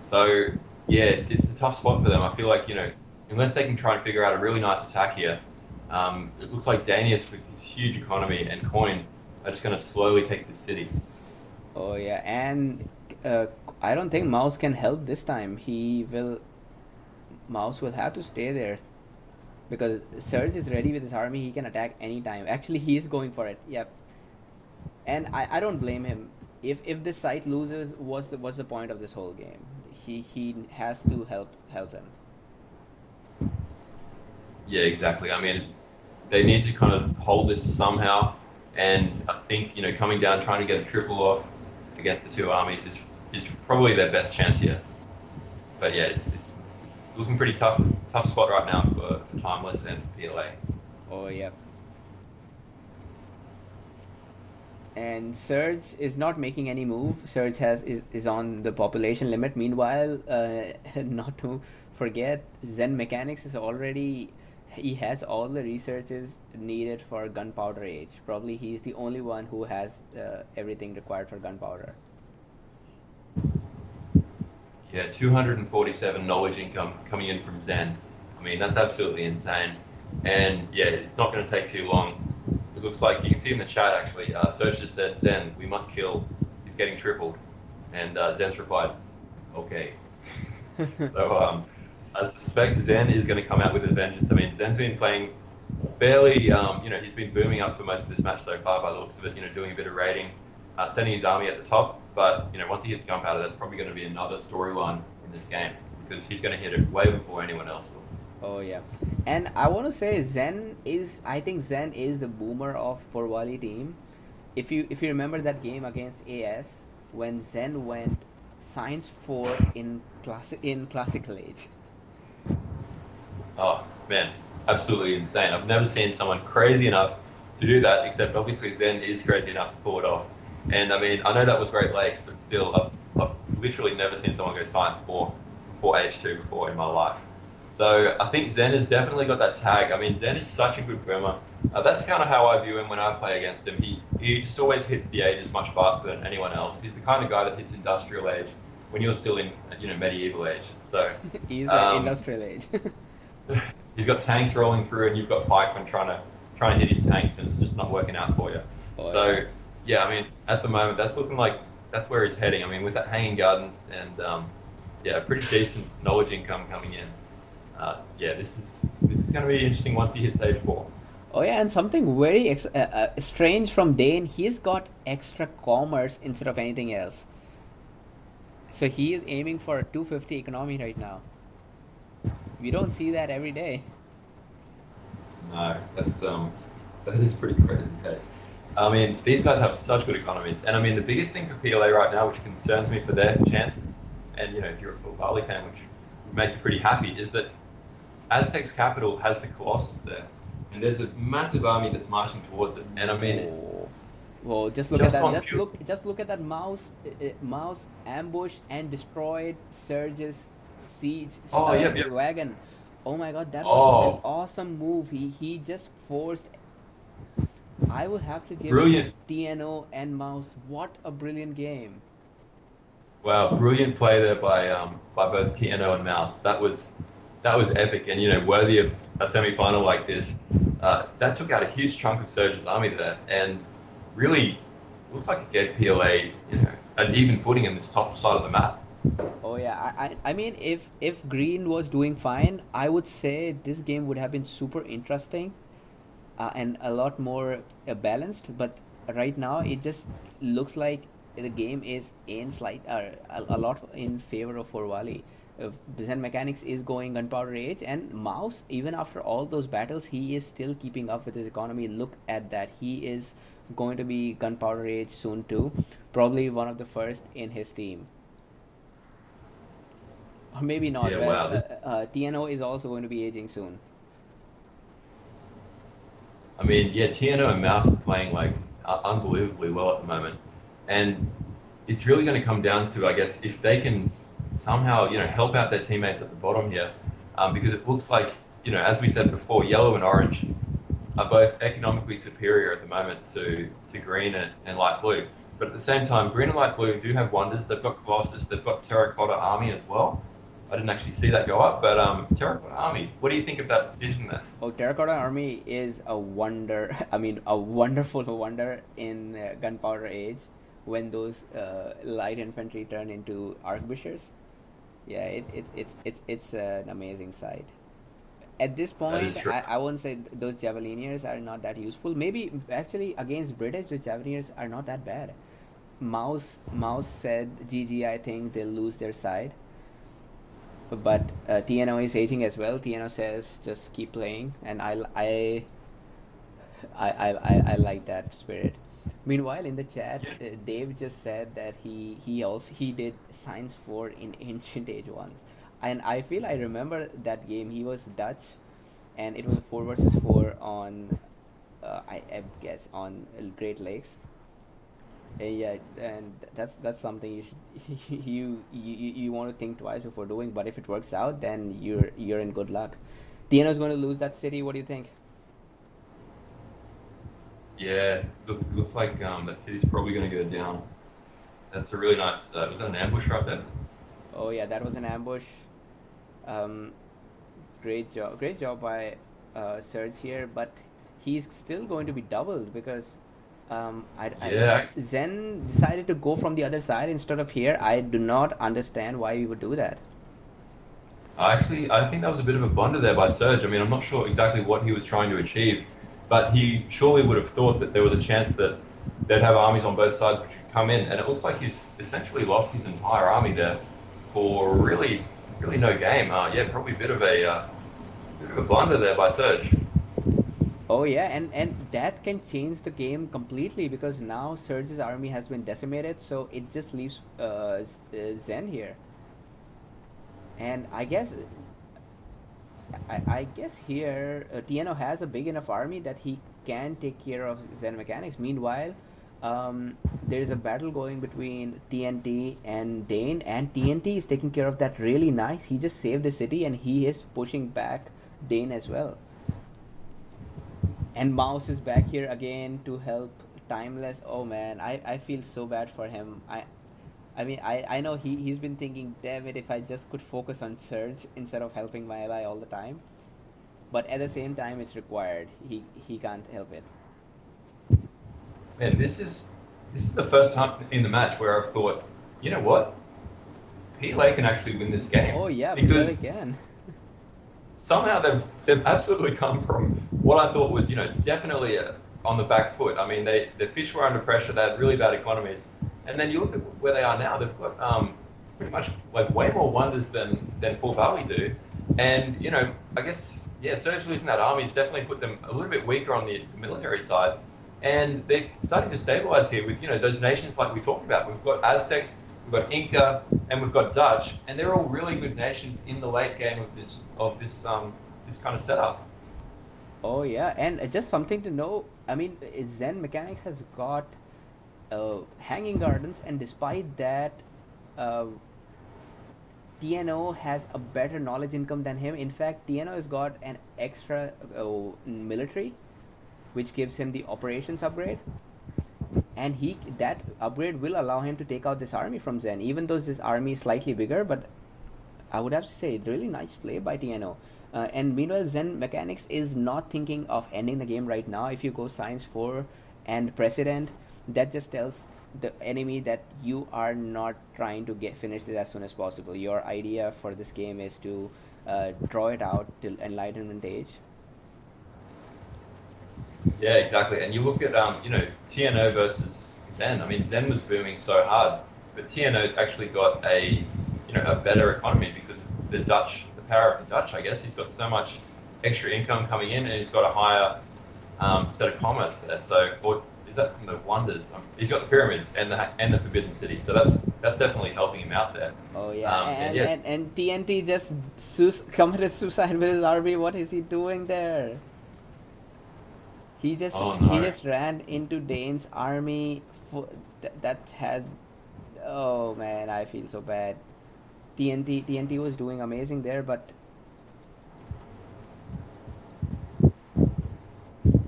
So yeah, it's a tough spot for them. I feel like, unless they can try and figure out a really nice attack here, it looks like Danius with his huge economy and coin are just going to slowly take the city. Oh yeah, and I don't think Mouse can help this time. Mouse will have to stay there because Surge is ready with his army. He can attack anytime. Actually, he is going for it. Yep. And I don't blame him. If this site loses, what's the point of this whole game? He has to help them. Yeah, exactly. I mean, they need to kind of hold this somehow. And I think, coming down, trying to get a triple off against the two armies is probably their best chance here. But yeah, it's looking pretty tough spot right now for Timeless and PLA. Oh yeah. And Surge is not making any move. Surge is on the population limit. Meanwhile, not to forget, Zen Mechanics is already. He has all the researches needed for gunpowder age. Probably he's the only one who has everything required for gunpowder. Yeah, 247 knowledge income coming in from Zen. I mean, that's absolutely insane. And yeah, it's not going to take too long. It looks like you can see in the chat actually, Search just said, Zen, we must kill. He's getting tripled. And Zen's replied, okay. So I suspect Zen is going to come out with a vengeance. I mean, Zen's been playing fairly, he's been booming up for most of this match so far by the looks of it, doing a bit of raiding, sending his army at the top. But, once he hits gunpowder, that's probably going to be another storyline in this game because he's going to hit it way before anyone else will. Oh yeah, and I want to say I think Zen is the boomer of Forwali team. If you remember that game against AS when Zen went Science 4 in classical age. Oh man, absolutely insane. I've never seen someone crazy enough to do that, except obviously Zen is crazy enough to pull it off. And I mean, I know that was Great Lakes, but still, I've literally never seen someone go Science 4 before H2 before in my life. So I think Zen has definitely got that tag. I mean, Zen is such a good boomer. That's kind of how I view him when I play against him. He just always hits the ages much faster than anyone else. He's the kind of guy that hits industrial age when you're still in, medieval age. So he's industrial age. He's got tanks rolling through, and you've got pikemen trying to hit his tanks, and it's just not working out for you. Oh, so yeah, I mean, at the moment, that's looking like that's where he's heading. I mean, with that hanging gardens and pretty decent knowledge income coming in. This is going to be interesting once he hits age 4. Oh yeah, and something very strange from Dane, he's got extra commerce instead of anything else. So he is aiming for a 250 economy right now. We don't see that every day. No, that is pretty crazy. Okay. I mean, these guys have such good economies, and I mean, the biggest thing for PLA right now, which concerns me for their chances, and if you're a full Bali fan, which would make you pretty happy, is that Aztec's capital has the Colossus there, and there's a massive army that's marching towards it. And I mean, it's well, just look at that. Just look at that mouse ambushed and destroyed Surge's siege wagon. Oh my God, that was an awesome move. He just forced. I will have to give TNO and Mouse. What a brilliant game! Wow, brilliant play there by both TNO and Mouse. That was that was epic and worthy of a semi-final like this. That took out a huge chunk of Surge's army there, and really looks like it gave PLA an even footing in this top side of the map. Oh yeah, I mean, if Green was doing fine, I would say this game would have been super interesting, and a lot more balanced. But right now, it just looks like the game is in a lot in favor of Forwali. Zen Mechanics is going Gunpowder Age, and Mouse, even after all those battles, he is still keeping up with his economy. Look at that, he is going to be Gunpowder Age soon too, probably one of the first in his team. Or maybe not. Yeah, wow. TNO is also going to be aging soon. I mean, yeah, TNO and Mouse are playing like unbelievably well at the moment, and it's really going to come down to, I guess, if they can somehow help out their teammates at the bottom here, because it looks like as we said before, yellow and orange are both economically superior at the moment to green and light blue. But at the same time, green and light blue do have wonders. They've got Colossus, they've got Terracotta Army as well. I didn't actually see that go up, but Terracotta Army, what do you think of that decision there? Oh, Terracotta Army is a wonder. I mean, a wonderful wonder in Gunpowder Age, when those light infantry turn into arquebusiers. Yeah, it's an amazing sight. At this point, I won't say those Javelineers are not that useful. Maybe actually against British, the Javelineers are not that bad. Mouse said GG. I think they'll lose their side. But TNO is aging as well. TNO says just keep playing, and I like that spirit. Meanwhile, in the chat, Dave just said that he did Science 4 in Ancient Age once, and I feel I remember that game. He was Dutch, and it was 4 versus 4 on I guess on Great Lakes. Yeah, and that's something you should you want to think twice before doing. But if it works out, then you're in good luck. TNO is going to lose that city. What do you think? Yeah, looks like that city's probably going to go down. That's a really nice. Was that an ambush right there? Oh yeah, that was an ambush. Great job by Surge here, but he's still going to be doubled because Zen decided to go from the other side instead of here. I do not understand why he would do that. I think that was a bit of a blunder there by Surge. I mean, I'm not sure exactly what he was trying to achieve, but he surely would have thought that there was a chance that they'd have armies on both sides which would come in, and it looks like he's essentially lost his entire army there for really no game. Yeah, probably a bit of a blunder there by Surge. Oh yeah, and that can change the game completely, because now Surge's army has been decimated, so it just leaves Zen here. And I guess here TNO has a big enough army that he can take care of Zen Mechanics. Meanwhile, there is a battle going between TNT and Dane, and TNT is taking care of that really nice. He just saved the city, and he is pushing back Dane as well. And Mouse is back here again to help Timeless. Oh man, I feel so bad for him. I mean, I know he's been thinking, damn it, if I just could focus on Surge instead of helping my ally all the time. But at the same time, it's required. He can't help it. Man, this is the first time in the match where I've thought, you know what, PLA can actually win this game. Oh yeah, because PLA can. Somehow they've absolutely come from what I thought was definitely on the back foot. I mean, the fish were under pressure. They had really bad economies, and then you look at where they are now. They've got pretty much like way more wonders than Full Valley do, and I guess Surge losing that army has definitely put them a little bit weaker on the military side, and they're starting to stabilize here with those nations like we talked about. We've got Aztecs, we've got Inca, and we've got Dutch, and they're all really good nations in the late game of this kind of setup. Oh yeah, and just something to know. I mean, Zen Mechanics has got Hanging Gardens, and despite that, TNO has a better knowledge income than him. In fact, TNO has got an extra military, which gives him the operations upgrade. And that upgrade will allow him to take out this army from Zen, even though this army is slightly bigger. But I would have to say, really nice play by TNO. And meanwhile, Zen Mechanics is not thinking of ending the game right now. If you go Science 4 and President, that just tells the enemy that you are not trying to get finish this as soon as possible. Your idea for this game is to draw it out till Enlightenment Age. Yeah, exactly. And you look at TNO versus Zen. I mean, Zen was booming so hard, but TNO's actually got a better economy because the power of the Dutch. I guess he's got so much extra income coming in, and he's got a higher set of commerce there. So, or is that from the wonders? He's got the pyramids and the Forbidden City. So that's definitely helping him out there. Oh yeah, And yes, and TNT just committed suicide with his army. What is he doing there? He just oh he no. just ran into Dane's army. That had. Oh man, I feel so bad. TNT was doing amazing there, but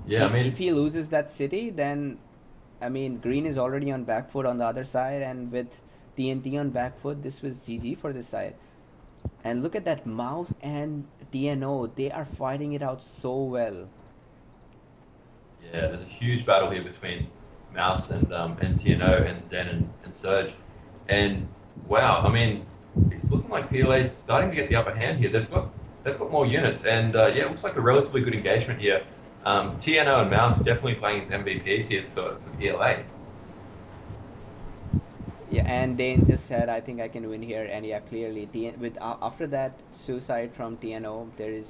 Yeah, I if mean, he loses that city, then I mean Green is already on back foot on the other side, and with TNT on back foot, this was GG for this side. And look at that, Mouse and TNO, they are fighting it out so well. yeah, there's a huge battle here between Mouse and TNO and Zen and Surge. And wow, I mean, it's looking like PLA's starting to get the upper hand here. They've got more units, and yeah, it looks like a relatively good engagement here. TNO and Mouse definitely playing as MVPs here for PLA. Yeah, and Dane just said, "I think I can win here." And yeah, clearly, with after that suicide from TNO, there is,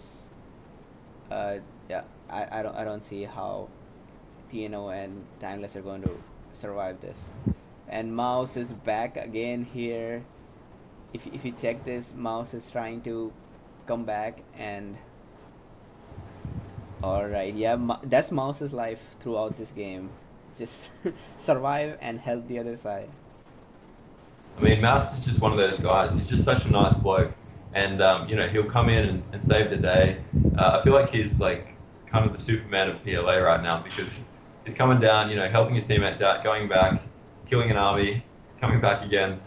yeah, I don't see how TNO and Timeless are going to survive this. And Mouse is back again here. If you check this, Mouse is trying to come back, and all right, yeah, that's Mouse's life throughout this game. Just survive and help the other side. I mean, Mouse is just one of those guys. He's just such a nice bloke, and he'll come in and save the day. I feel like he's like kind of the Superman of PLA right now because he's coming down, helping his teammates out, going back, killing an army, coming back again.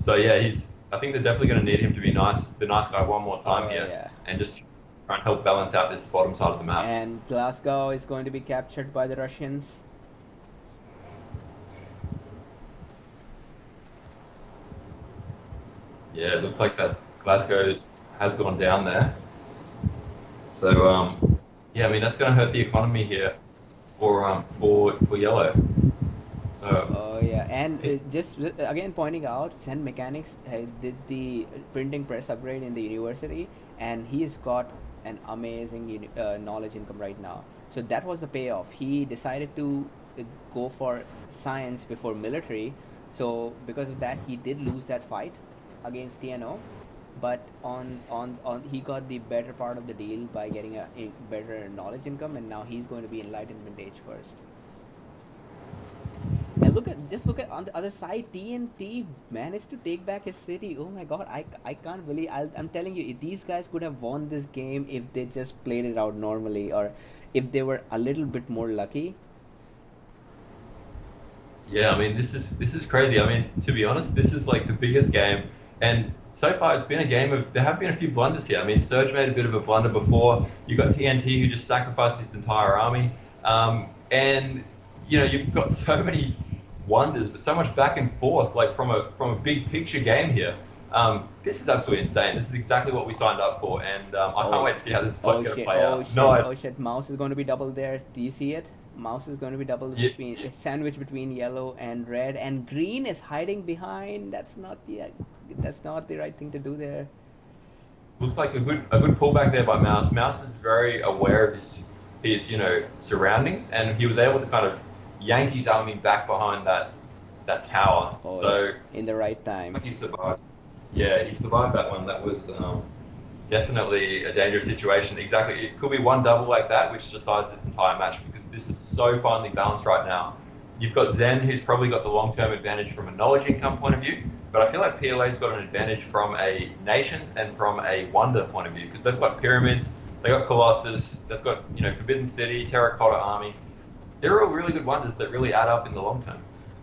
So yeah, I think they're definitely going to need him to be the nice guy one more time Oh here, yeah. and just try and help balance out this bottom side of the map. And Glasgow is going to be captured by the Russians. Yeah, it looks like that Glasgow has gone down there. So yeah, I mean that's going to hurt the economy here for yellow. So Oh yeah, and it's, just again pointing out, Zen Mechanics did the printing press upgrade in the university, and he's got an amazing knowledge income right now. So that was the payoff. He decided to go for science before military. So because of that, he did lose that fight against TNO. But on he got the better part of the deal by getting a better knowledge income, and now he's going to be Enlightenment Age first. And look at on the other side, TNT managed to take back his city. Oh my god, I can't believe, I'm telling you, if these guys could have won this game if they just played it out normally, or if they were a little bit more lucky. yeah, I mean this is crazy. I mean, to be honest, this is like the biggest game, and so far it's been a game of there have been a few blunders here. I mean, Surge made a bit of a blunder before. You got TNT who just sacrificed his entire army, and you've got so many wonders, but so much back and forth, like from a big picture game here. This is absolutely insane. This is exactly what we signed up for, and I can't wait to see how this is going to play Oh out. shit, No, oh shit, Mouse is going to be double there. Do you see it? Mouse is going to be double yeah, between, sandwich between yellow and red, and green is hiding behind. That's not the right thing to do there. looks like a good pullback there by Mouse. Mouse is very aware of his surroundings, and he was able to kind of yank his army back behind that tower. Oh yeah, So in the right time. like he survived. Yeah, he survived that one. That was definitely a dangerous situation. Exactly. It could be one double like that, which decides this entire match because this is so finely balanced right now. You've got Zen, who's probably got the long-term advantage from a knowledge income point of view, but I feel like PLA's got an advantage from a nations and from a wonder point of view because they've got pyramids, they've got Colossus, they've got Forbidden City, Terracotta Army. They're all really good wonders that really add up in the long term.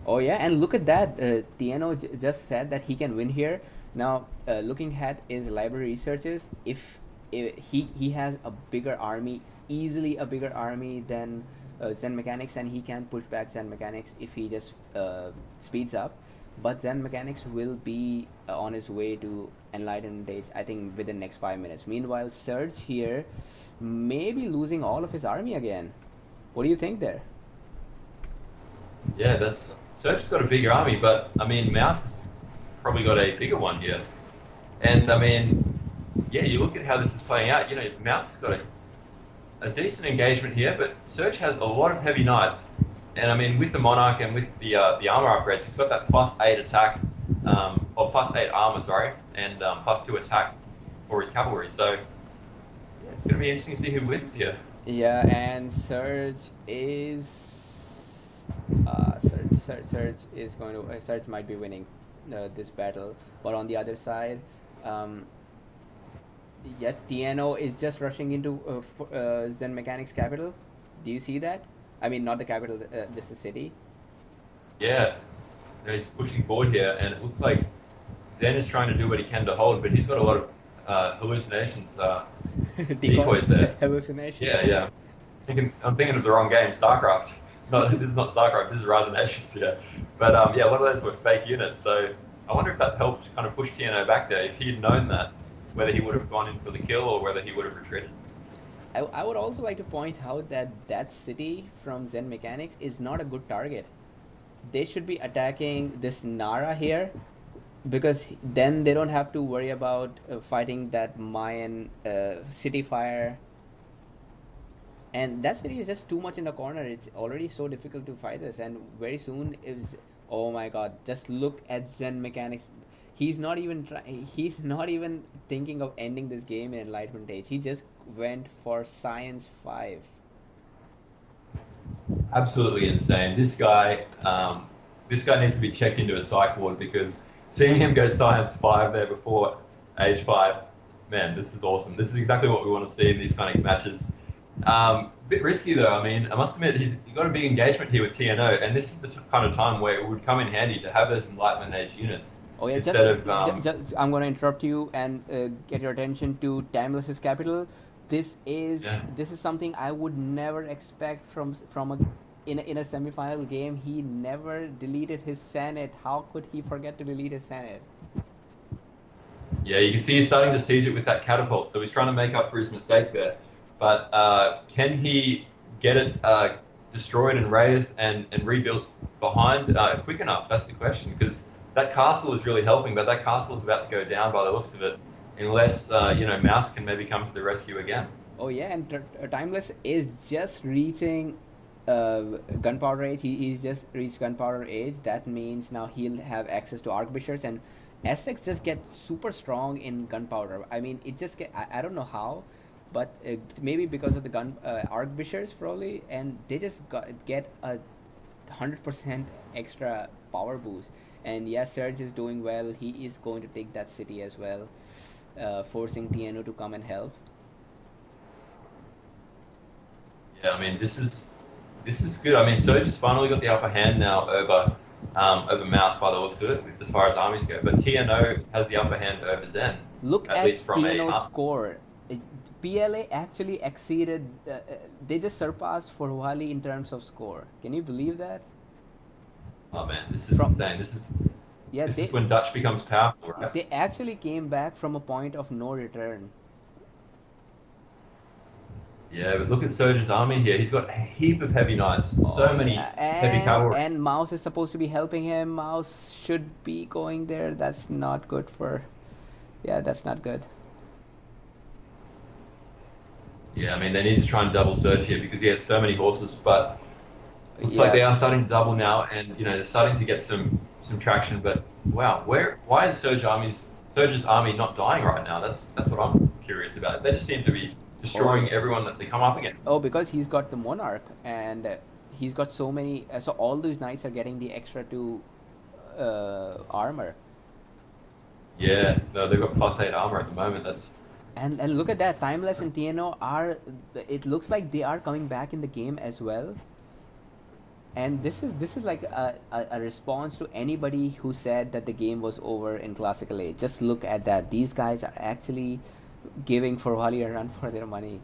Oh yeah, and look at that. TNO just said that he can win here. Now, looking at his library researches, if he has a bigger army, easily a bigger army than Zen Mechanics, and he can push back Zen Mechanics if he just speeds up. But Zen Mechanics will be on his way to Enlightenment Age, I think, within next 5 minutes. Meanwhile, Surge here may be losing all of his army again. What do you think there? Yeah, that's Surge's got a bigger army, but I mean, Mouse has probably got a bigger one here. And I mean, yeah, you look at how this is playing out. You know, Mouse has got a decent engagement here, but Surge has a lot of heavy knights. And I mean, with the Monarch and with the armor upgrades, he's got that +8 attack, or +8 armor, sorry, and +2 attack for his cavalry. So yeah, it's going to be interesting to see who wins here. Yeah, and Surge is Surge is going to Surge might be winning this battle, but on the other side, yeah, TNO is just rushing into Zen Mechanics capital. Do you see that? I mean, not the capital, just the city. Yeah, you know, he's pushing forward here, and it looks like Zen is trying to do what he can to hold, but he's got a lot of hallucinations, decoys there. Hallucinations. Yeah. I'm thinking of the wrong game, StarCraft. No, this is not StarCraft, this is Rise of Nations, yeah. But yeah, one of those were fake units, so I wonder if that helped kind of push TNO back there. If he'd known that, whether he would have gone in for the kill or whether he would have retreated. I would also like to point out that that city from Zen Mechanics is not a good target. They should be attacking this Nara here, because then they don't have to worry about fighting that Mayan city fire. And that city is just too much in the corner. It's already so difficult to fight this, and very soon is. Oh my God! Just look at Zen Mechanics. He's not even he's not even thinking of ending this game in Enlightenment Age. He just went for Science 5. Absolutely insane. This guy needs to be checked into a psych ward, because seeing him go Science 5 there before Age 5, man, this is awesome. This is exactly what we want to see in these kind of matches. Bit risky though. I mean, I must admit, he's got a big engagement here with TNO, and this is the kind of time where it would come in handy to have those Enlightenment Age units. Oh yeah, I'm going to interrupt you and get your attention to Timeless's capital. This is something I would never expect from in a semifinal game. He never deleted his Senate. How could he forget to delete his Senate? Yeah, you can see he's starting to siege it with that catapult, so he's trying to make up for his mistake there. But can he get it destroyed and razed and rebuilt behind quick enough? That's the question, because that castle is really helping, but that castle is about to go down by the looks of it, unless Mouse can maybe come to the rescue again. Oh yeah, and Timeless is just reaching Gunpowder Age. He's just reached Gunpowder Age. That means now he'll have access to Archbishers, and Essex just gets super strong in Gunpowder. I mean, it just I don't know how, but maybe because of the Archbishers probably, and they just get a 100% extra power boost. And yes, Surge is doing well. He is going to take that city as well, forcing TNO to come and help. Yeah, I mean, this is good. I mean, Surge has finally got the upper hand now over Mouse by the looks of it, as far as armies go. But TNO has the upper hand over Zen. Look at least from TNO's score. PLA actually exceeded. They just surpassed Forwali in terms of score. Can you believe that? Oh man, this is insane. This is when Dutch becomes powerful, right? They actually came back from a point of no return. Yeah, but look at Surge's army here. He's got a heap of heavy knights, heavy cavalry. And Mouse is supposed to be helping him. Mouse should be going there. That's not good for... Yeah, that's not good. Yeah, I mean, they need to try and double Surge here because he has so many horses, but looks like they are starting to double now, and they're starting to get some traction. But wow, why is Surge's army not dying right now? That's what I'm curious about. They just seem to be destroying everyone that they come up against. Oh, because he's got the Monarch, and he's got so many. So all those knights are getting the extra 2 armor. Yeah, no, they've got +8 armor at the moment. That's. And look at that, Timeless and TNO are. It looks like they are coming back in the game as well. And this is like a response to anybody who said that the game was over in Classical Age. Just look at that. These guys are actually giving Forwali a run for their money.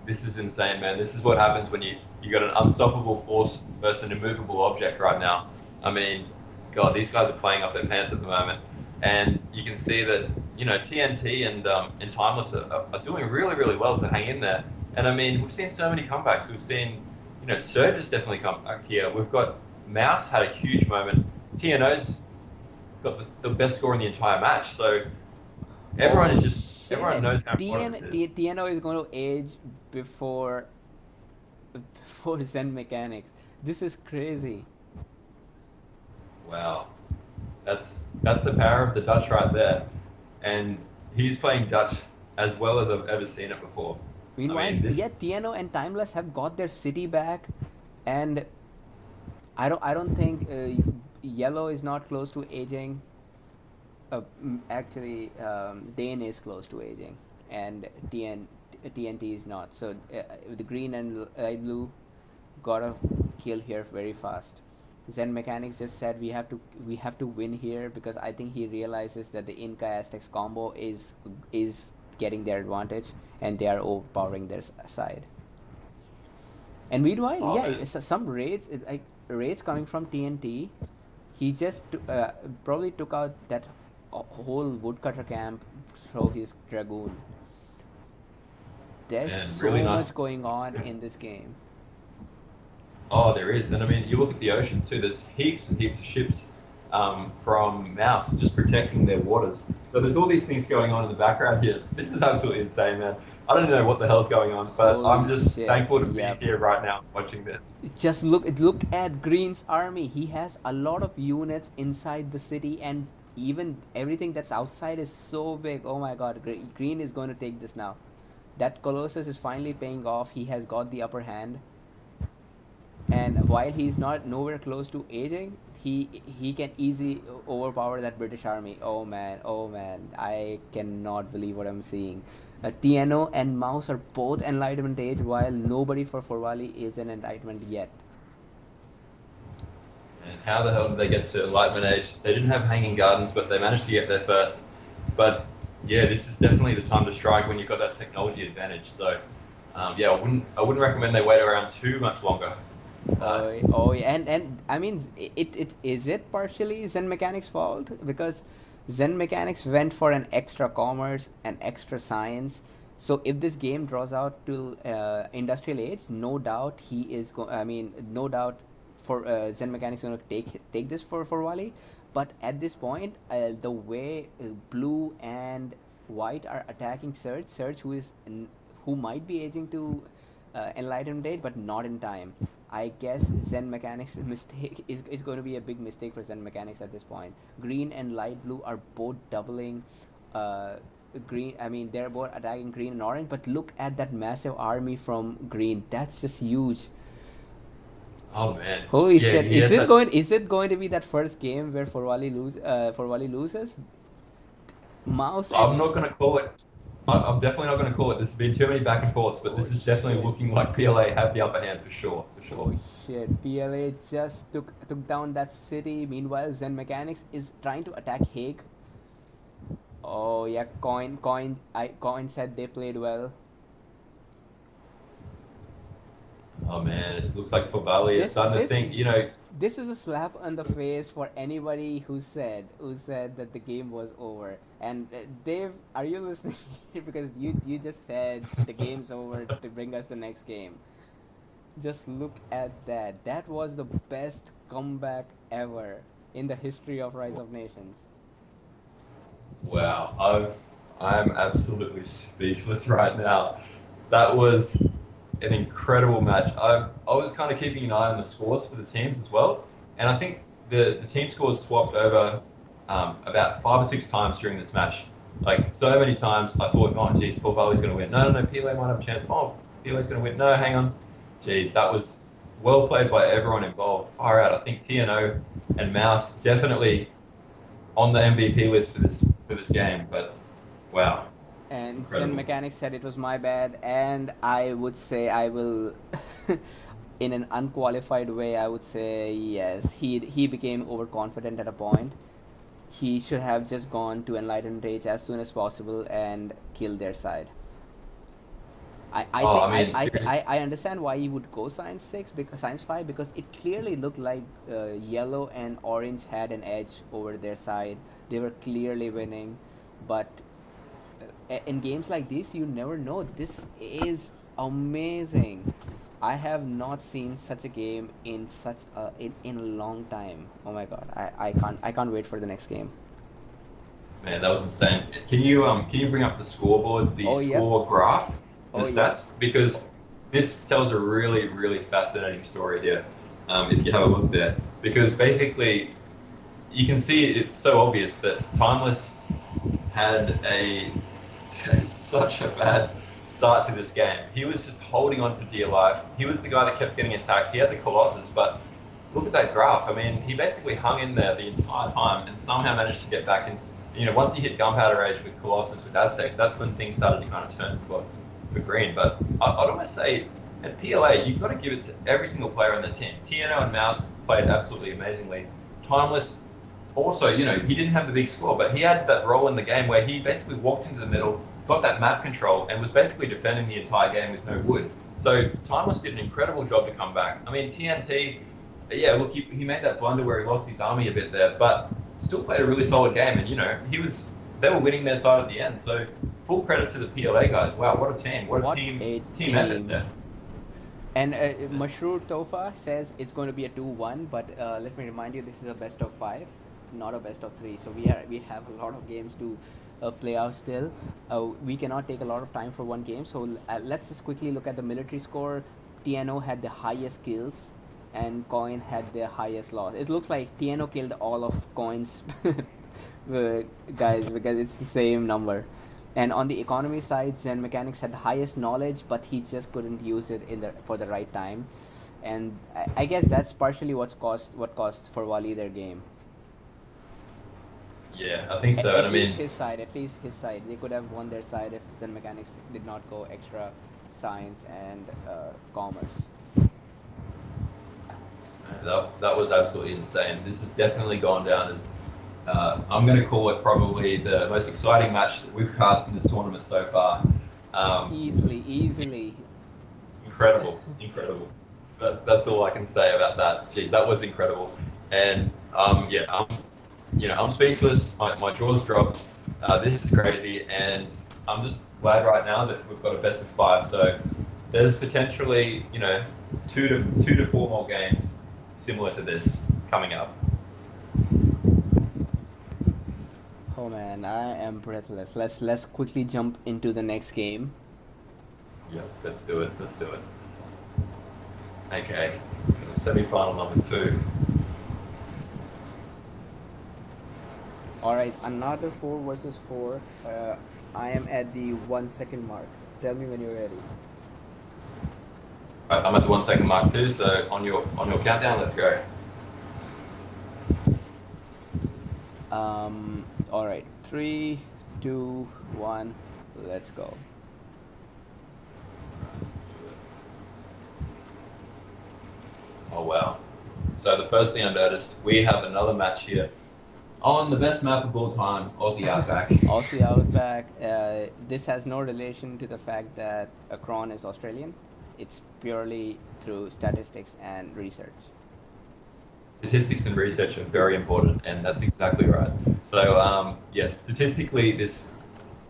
This is insane, man. This is what happens when you got an unstoppable force versus an immovable object right now. I mean, God, these guys are playing off their pants at the moment, and you can see that TNT and Timeless are doing really really well to hang in there. And I mean, we've seen so many comebacks. We've seen Surge has definitely come back here. We've got Mouse had a huge moment. TNO's got the best score in the entire match. So everyone is just everyone knows how important it is. TNO is going to age before Zen Mechanics. This is crazy. Wow, that's the power of the Dutch right there, and he's playing Dutch as well as I've ever seen it before. Meanwhile, TNO and Timeless have got their city back, and I don't think Yellow is not close to aging. Actually, Dane is close to aging, and TNT is not. So the green and light blue got a kill here very fast. Zen Mechanics just said we have to win here, because I think he realizes that the Inca Aztecs combo is getting their advantage, and they are overpowering their side. And meanwhile, some raids, like raids coming from TNT. He just probably took out that whole woodcutter camp through his dragoon. There's really much going on in this game. Oh, there is. And I mean, you look at the ocean too, there's heaps and heaps of ships from Mouse just protecting their waters. So there's all these things going on in the background here. This is absolutely insane, man. I don't know what the hell's going on, but I'm just thankful to be here right now watching this. Just look at Green's army. He has a lot of units inside the city, and even everything that's outside is so big. Oh my god, Green is going to take this now. That Colossus is finally paying off. He has got the upper hand. And while he's nowhere close to aging, he can easily overpower that British army. Oh man, I cannot believe what I'm seeing. TNO and Mouse are both Enlightenment age, while nobody for Forwali is in Enlightenment yet. And how the hell did they get to Enlightenment age? They didn't have Hanging Gardens, but they managed to get there first. But yeah, this is definitely the time to strike when you've got that technology advantage. So yeah, I wouldn't recommend they wait around too much longer. And I mean, it is it partially Zen Mechanics' fault, because Zen Mechanics went for an extra commerce and extra science. So if this game draws out to Industrial Age, no doubt no doubt for Zen Mechanics going to take this for Wally. But at this point, the way blue and white are attacking Surge, who might be aging to Enlightenment Age, but not in time. I guess Zen Mechanics' mistake is going to be a big mistake for Zen Mechanics at this point. Green and light blue are both doubling green. I mean, they're both attacking green and orange, but look at that massive army from green. That's just huge. Oh man! Holy shit! Is it going to be that first game where Forwali loses? Mouse. I'm not going to call it. I'm definitely not going to call it. There's been too many back and forths, but this is definitely looking like PLA have the upper hand for sure. Oh shit! PLA just took down that city. Meanwhile, Zen Mechanics is trying to attack Hague. Oh yeah, Coin said they played well. Oh man, it looks like Forwali is starting to think. This is a slap on the face for anybody who said that the game was over. And Dave, are you listening? Because you just said the game's over to bring us the next game. Just look at that. That was the best comeback ever in the history of Rise of Nations. Wow, I'm absolutely speechless right now. That was an incredible match. I was kind of keeping an eye on the scores for the teams as well, and I think the team scores swapped over about 5 or 6 times during this match. Like, so many times I thought, oh geez, Forwali's going to win. No, PLA might have a chance. Oh, PLA's going to win. No, hang on. Geez, that was well played by everyone involved. Far out. I think TNO and Mouse definitely on the MVP list for this game. But wow. And Zen Mechanics said it was my bad, and I would say I will in an unqualified way, I would say yes. He became overconfident at a point. He should have just gone to Enlightened Rage as soon as possible and killed their side. I Oh, think I mean, seriously. I understand why he would go Science 5 because it clearly looked like yellow and orange had an edge over their side. They were clearly winning, but in games like this, you never know. This is amazing. I have not seen such a game in such in a long time. Oh my god, I can't wait for the next game. Man, that was insane. Can you bring up the scoreboard, the Oh yep. score graph, the Oh yep. stats? Because this tells a really, really fascinating story here. If you have a look there, because basically you can see it's so obvious that Timeless had such a bad start to this game. He was just holding on for dear life. He was the guy that kept getting attacked. He had the Colossus, but look at that graph. I mean, he basically hung in there the entire time and somehow managed to get back into, once he hit Gunpowder Age with Colossus, with Aztecs, that's when things started to kind of turn for green. But I'd almost say at PLA, you've got to give it to every single player on the team. TNO and Mouse played absolutely amazingly. Timeless, also, he didn't have the big score, but he had that role in the game where he basically walked into the middle, got that map control, and was basically defending the entire game with no wood. So Timeless did an incredible job to come back. I mean, TNT, yeah, look, he made that blunder where he lost his army a bit there, but still played a really solid game, and they were winning their side at the end. So full credit to the PLA guys. Wow, what a team! What a team effort there. And Mashroor Tofa says it's going to be a 2-1, but let me remind you, this is a best of 5, not a best of 3. So we have a lot of games to play out still. We cannot take a lot of time for one game. So let's just quickly look at the military score. TNO had the highest kills, and Coin had the highest loss. It looks like TNO killed all of Coin's guys because it's the same number. And on the economy side, Zen Mechanics had the highest knowledge, but he just couldn't use it for the right time. And I guess that's partially what cost for Wally their game. Yeah, I think so. At least his side. They could have won their side if Zen Mechanics did not go extra science and commerce. That was absolutely insane. This has definitely gone down as, I'm going to call it probably the most exciting match that we've cast in this tournament so far. Easily. Incredible. That's all I can say about that. Geez, that was incredible. And I'm speechless. My jaw's dropped. This is crazy, and I'm just glad right now that we've got a best of 5. So there's potentially 2 to 4 more games similar to this coming up. Oh man, I am breathless. Let's quickly jump into the next game. Yeah, let's do it. Okay, so semi-final number 2. All right, another 4 versus 4. I am at the 1 second mark. Tell me when you're ready. Right, I'm at the 1 second mark too. So on your countdown, let's go. All right, 3, 2, 1, let's go. Oh wow! So the first thing I noticed, we have another match here on the best map of all time, Aussie Outback. Aussie Outback. This has no relation to the fact that Akron is Australian. It's purely through statistics and research. Statistics and research are very important, and that's exactly right. So, yes, statistically, this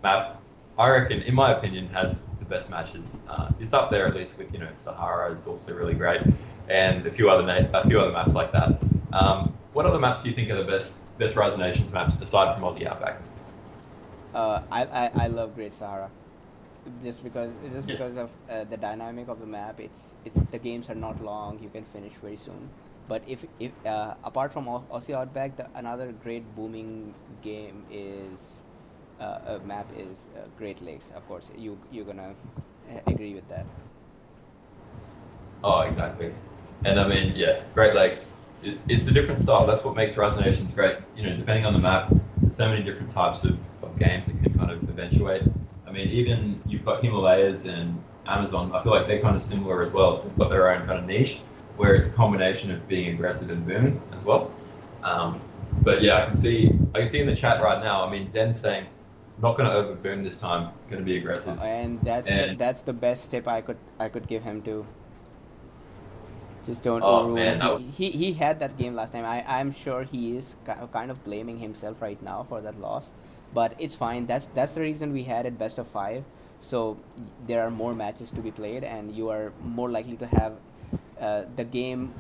map, I reckon, in my opinion, has the best matches. It's up there at least with, Sahara is also really great, and a few other maps like that. What other maps do you think are the best Rise of Nations maps aside from Aussie Outback? I love Great Sahara. Just because of the dynamic of the map. It's the games are not long. You can finish very soon. But if apart from Aussie Outback, another great booming game is map is Great Lakes. Of course, you're gonna agree with that. Oh, exactly. And I mean, yeah, Great Lakes. It's a different style. That's what makes Rise of Nations great. Depending on the map, there's so many different types of games that can kind of eventuate. I mean, even you've got Himalayas and Amazon, I feel like they're kind of similar as well. They've got their own kind of niche where it's a combination of being aggressive and booming as well. But yeah, I can see in the chat right now. I mean, Zen's saying, not going to over boom this time. Going to be aggressive. And that's the best tip I could give him too. Just don't overrule. Man, He had that game last time. I'm sure he is kind of blaming himself right now for that loss, but it's fine. That's the reason we had it best of 5. So there are more matches to be played, and you are more likely to have the game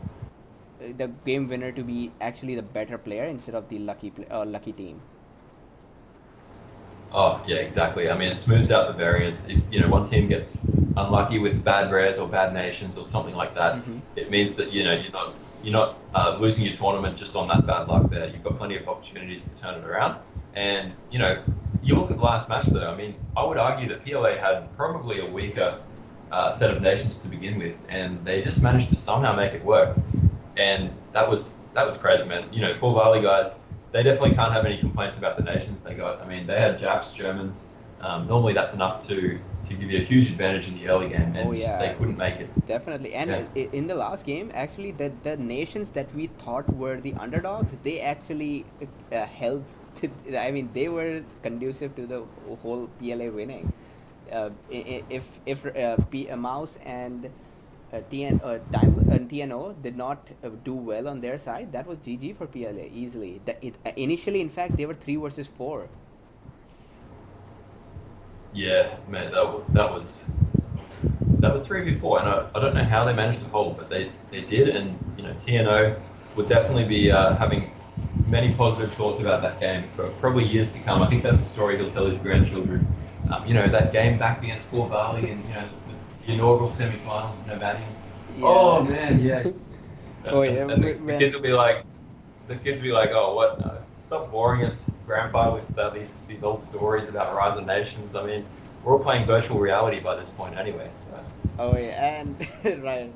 winner to be actually the better player instead of the lucky team. Oh yeah, exactly. I mean, it smooths out the variance. If one team gets unlucky with bad rares or bad nations or something like that, it means that you're not losing your tournament just on that bad luck there. You've got plenty of opportunities to turn it around. And you look at the last match though. I mean, I would argue that PLA had probably a weaker set of nations to begin with, and they just managed to somehow make it work. And that was crazy, man. For Valley guys, they definitely can't have any complaints about the nations they got. I mean, they had Japs, Germans. Normally, that's enough to give you a huge advantage in the early game, and they couldn't make it. Definitely. And in the last game, actually, the nations that we thought were the underdogs, they actually helped. I mean, they were conducive to the whole PLA winning. If Mouse and TNO did not do well on their side, that was GG for PLA easily. Initially, in fact, they were 3 versus 4. Yeah, man, that was 3v4, and I don't know how they managed to hold, but they did, and TNO would definitely be having many positive thoughts about that game for probably years to come. I think that's a story he'll tell his grandchildren. That game back against Fort Valley and the inaugural semi-finals of Nomadium. Yeah. Oh man, yeah. And the kids will be like, oh, what? Stop boring us, Grandpa, with these old stories about Rise of Nations. I mean, we're all playing virtual reality by this point anyway. So. Oh yeah, and right.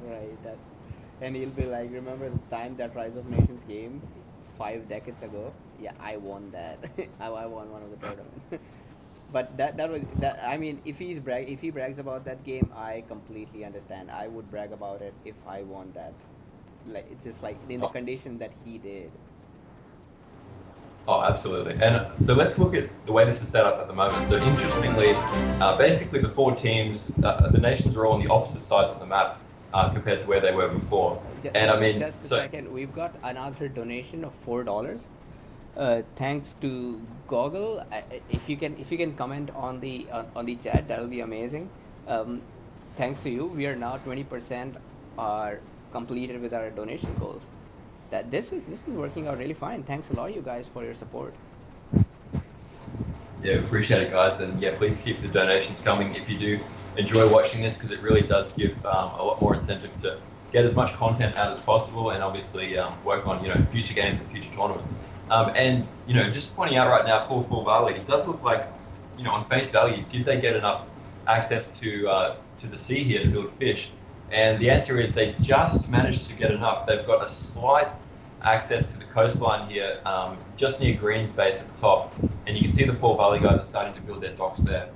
And he'll be like, remember the time that Rise of Nations game 5 decades ago? Yeah, I won that. I won one of the tournaments. But that was that. I mean, if he brags about that game, I completely understand. I would brag about it if I won that. Like, it's just like in the condition that he did. Oh, absolutely. And so let's look at the way this is set up at the moment. So interestingly, basically the 4 teams, the nations are all on the opposite sides of the map compared to where they were before. Just a second, we've got another donation of $4. Thanks to Goggle. If you can comment on the chat, that'll be amazing. Thanks to you, we are now 20% are completed with our donation goals. That this is working out really fine. Thanks a lot, you guys, for your support. Yeah, appreciate it, guys, and yeah, please keep the donations coming if you do enjoy watching this, because it really does give a lot more incentive to get as much content out as possible, and obviously work on future games and future tournaments. And just pointing out right now for Full Valley, it does look like on face value, did they get enough access to the sea here to build fish? And the answer is they just managed to get enough. They've got a slight access to the coastline here, just near Green's base at the top. And you can see the 4 Valley guys are starting to build their docks there.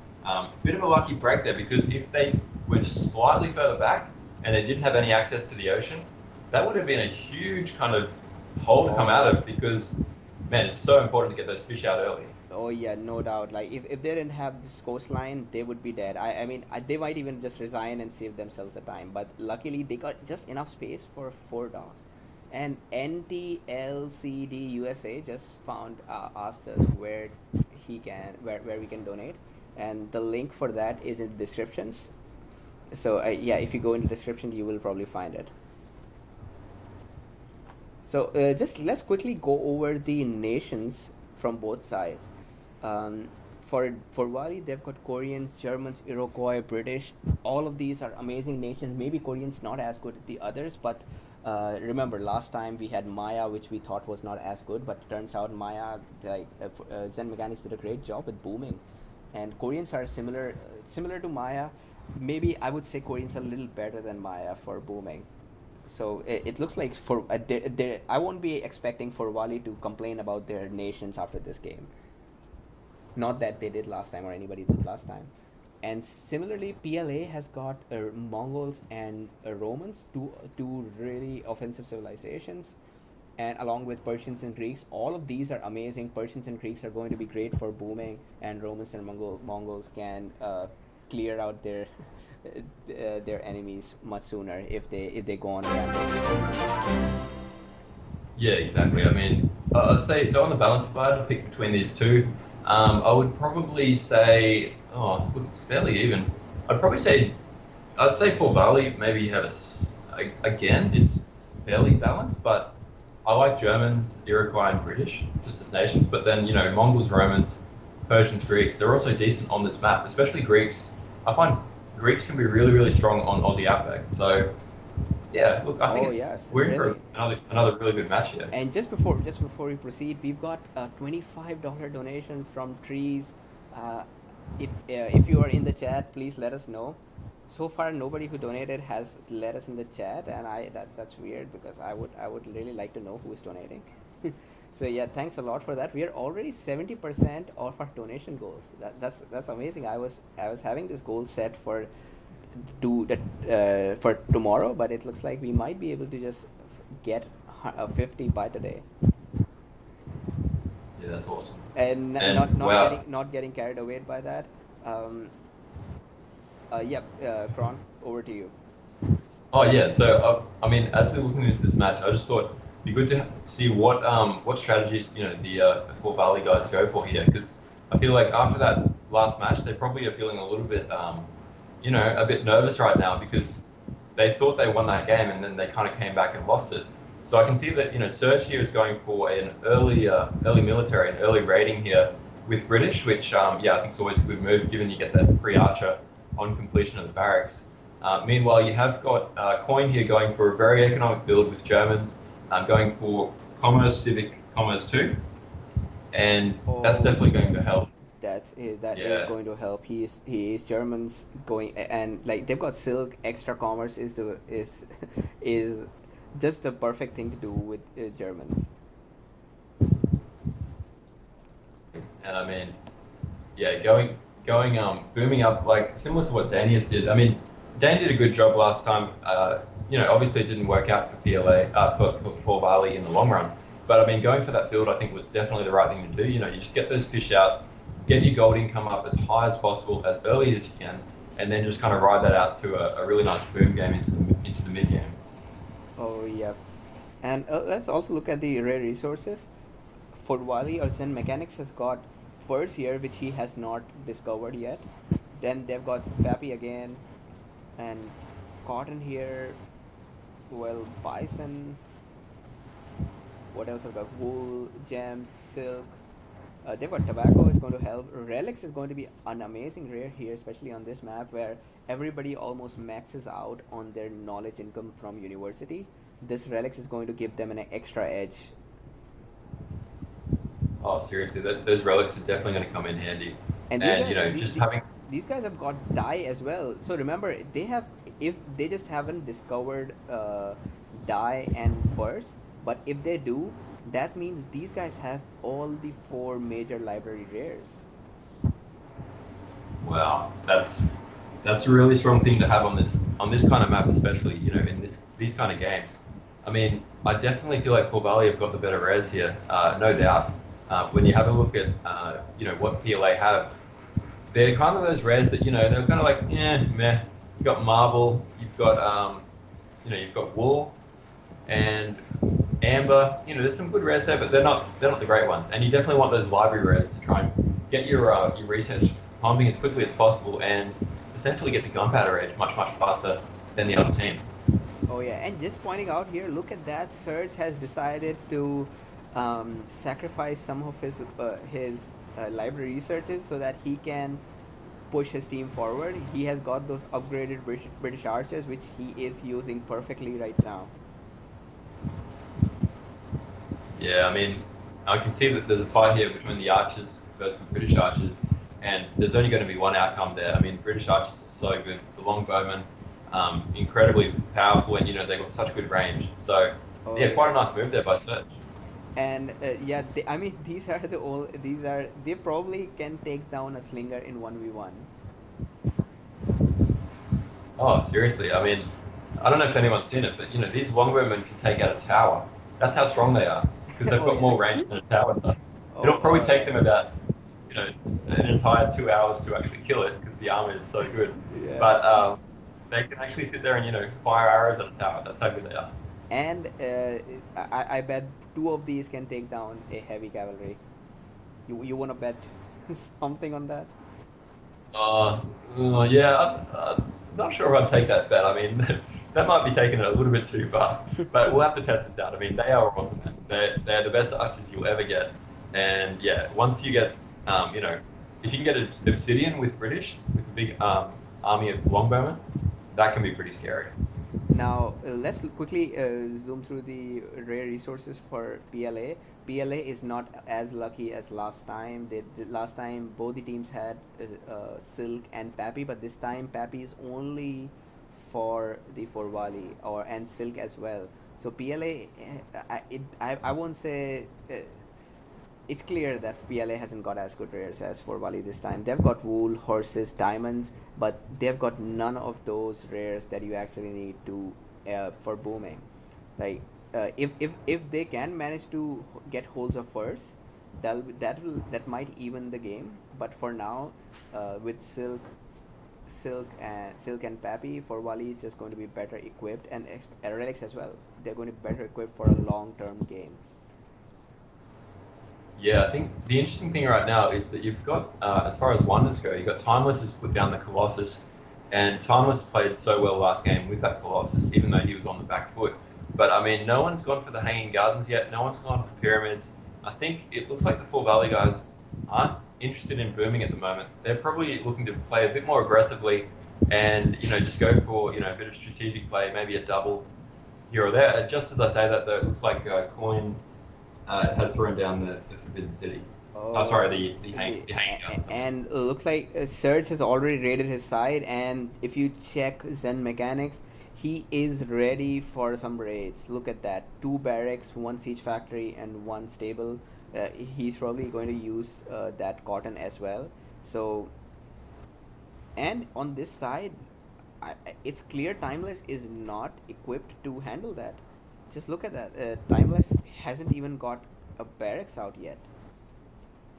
Bit of a lucky break there, because if they were just slightly further back and they didn't have any access to the ocean, that would have been a huge kind of hole to come out of, because, man, it's so important to get those fish out early. Oh yeah, no doubt. Like if they didn't have this coastline, they would be dead. I mean, they might even just resign and save themselves the time. But luckily, they got just enough space for 4 docks. And NTLCD USA just asked us where we can donate, and the link for that is in the descriptions. So yeah, if you go in the description, you will probably find it. So just let's quickly go over the nations from both sides. For Wali, they've got Koreans, Germans, Iroquois, British. All of these are amazing nations. Maybe Koreans not as good as the others, but remember last time we had Maya, which we thought was not as good, but turns out Maya, Zen Mechanics did a great job with booming. And Koreans are similar to Maya. Maybe I would say Koreans are a little better than Maya for booming. So it looks like I won't be expecting for Wali to complain about their nations after this game. Not that they did last time or anybody did last time. And similarly, PLA has got Mongols and Romans, two really offensive civilizations, and along with Persians and Greeks. All of these are amazing. Persians and Greeks are going to be great for booming, and Romans and Mongols can clear out their enemies much sooner if they go on rampage. Yeah, exactly. I mean, I'd say so on the balance side, I pick between these two. I would probably say, oh, look, it's fairly even. I'd probably say, I'd say for Bali, maybe you have again, it's fairly balanced, but I like Germans, Iroquois, and British just as nations. But then, Mongols, Romans, Persians, Greeks, they're also decent on this map, especially Greeks. I find Greeks can be really, really strong on Aussie Outback. So, yeah, look, I think Yes, we're in really. for another really good match here. And just before we proceed, we've got a $25 donation from Trees. Uh, if you are in the chat, please let us know. So far, nobody who donated has let us in the chat, and that's weird because I would really like to know who is donating. So yeah, thanks a lot for that. We are already 70% of our donation goals. That's amazing. I was having this goal set for tomorrow, but it looks like we might be able to just get 50 by today. Yeah, that's awesome. And wow. not getting carried away by that. Um, Kron, over to you. Oh yeah, so I mean, as we're looking into this match, I just thought it'd be good to see what strategies the Fort Valley guys go for here, because I feel like after that last match, they probably are feeling a little bit a bit nervous right now because they thought they won that game and then they kind of came back and lost it. So I can see that Surge here is going for an early military, an early raiding here with British, which I think is always a good move given you get that free archer on completion of the barracks. Meanwhile, you have got Coin here going for a very economic build with Germans, going for Commerce, Civic, Commerce 2, and that's definitely going to help. That is going to help. He is Germans going, and like they've got Silk. Extra commerce is just the perfect thing to do with Germans. And I mean, yeah, going booming up like similar to what Danius did. I mean, Dan did a good job last time. Obviously it didn't work out for PLA for Bali in the long run. But I mean, going for that build, I think was definitely the right thing to do. You just get those fish out, get your gold income up as high as possible, as early as you can, and then just kind of ride that out to a really nice boom game into the mid game. Oh yeah, and let's also look at the rare resources. Fort Wally or Zen Mechanics has got furs here, which he has not discovered yet. Then they've got Pappy again, and cotton here. Well, bison. What else have got? Wool, gems, silk. They've got tobacco is going to help. Relics is going to be an amazing rare here, especially on this map where everybody almost maxes out on their knowledge income from university. This relics is going to give them an extra edge. Oh, seriously, those relics are definitely going to come in handy. And having these guys have got dye as well. So remember, if they just haven't discovered dye and furs, but if they do, that means these guys have all the 4 major library rares. Wow, that's a really strong thing to have on this kind of map, especially in these kind of games. I mean, I definitely feel like Fort Valley have got the better rares here, no doubt. When you have a look at what PLA have, they're kind of those rares that they're kind of like meh. You've got marble, you've got you've got wool, and amber. There's some good rares there, but they're not the great ones. And you definitely want those library rares to try and get your research pumping as quickly as possible and essentially get to gunpowder edge much faster than the other team. Oh yeah, and just pointing out here, look at that. Surge has decided to sacrifice some of his library researches so that he can push his team forward. He has got those upgraded British archers, which he is using perfectly right now. Yeah, I mean, I can see that there's a fight here between the archers versus the British archers, and there's only going to be one outcome there. I mean, British archers are so good. The longbowmen, incredibly powerful, and they've got such good range. So, quite a nice move there by Surge. And they probably can take down a slinger in 1v1. Oh, seriously. I mean, I don't know if anyone's seen it, but these longbowmen can take out a tower. That's how strong they are because they've Oh got yeah. more range than a tower does. Oh, It'll probably all take them right. about you know an entire 2 hours to actually kill it because the armor is so good. Yeah. But they can actually sit there and fire arrows at a tower. That's how good they are. And I bet two of these can take down a heavy cavalry. You wanna bet something on that? Uh, yeah, I'm not sure if I'd take that bet. I mean, that might be taking it a little bit too far, but we'll have to test this out. I mean, they are awesome. Man. They're the best archers you'll ever get. And yeah, once you get, if you can get Obsidian with British, with a big army of longbowmen, that can be pretty scary. Now, let's quickly zoom through the rare resources for PLA. PLA is not as lucky as last time. Last time both the teams had Silk and Pappy, but this time Pappy is only for the Forwali or and Silk as well. So PLA, I won't say it's clear that PLA hasn't got as good rares as for Bali this time. They've got wool, horses, diamonds, but they've got none of those rares that you actually need to for booming. Like if they can manage to get holds of furs, that might even the game. But for now, with Silk and Pappy, for Wally is just going to be better equipped, and Relics as well. They're going to be better equipped for a long term game. Yeah, I think the interesting thing right now is that you've got, as far as wonders go, you've got Timeless has put down the Colossus, and Timeless played so well last game with that Colossus, even though he was on the back foot. But I mean, no one's gone for the Hanging Gardens yet. No one's gone for Pyramids. I think it looks like the Full Valley guys aren't interested in booming at the moment. They're probably looking to play a bit more aggressively, and just go for a bit of strategic play, maybe a double here or there. Just as I say that, though, it looks like Coin has thrown down the Forbidden City. Oh, sorry, the hanging gun. And looks like Surge has already raided his side, and if you check Zen Mechanics, he is ready for some raids. Look at that. 2 barracks, 1 siege factory, and 1 stable. He's probably going to use that cotton as well. So, and on this side, it's clear Timeless is not equipped to handle that. Just look at that. Timeless hasn't even got a barracks out yet.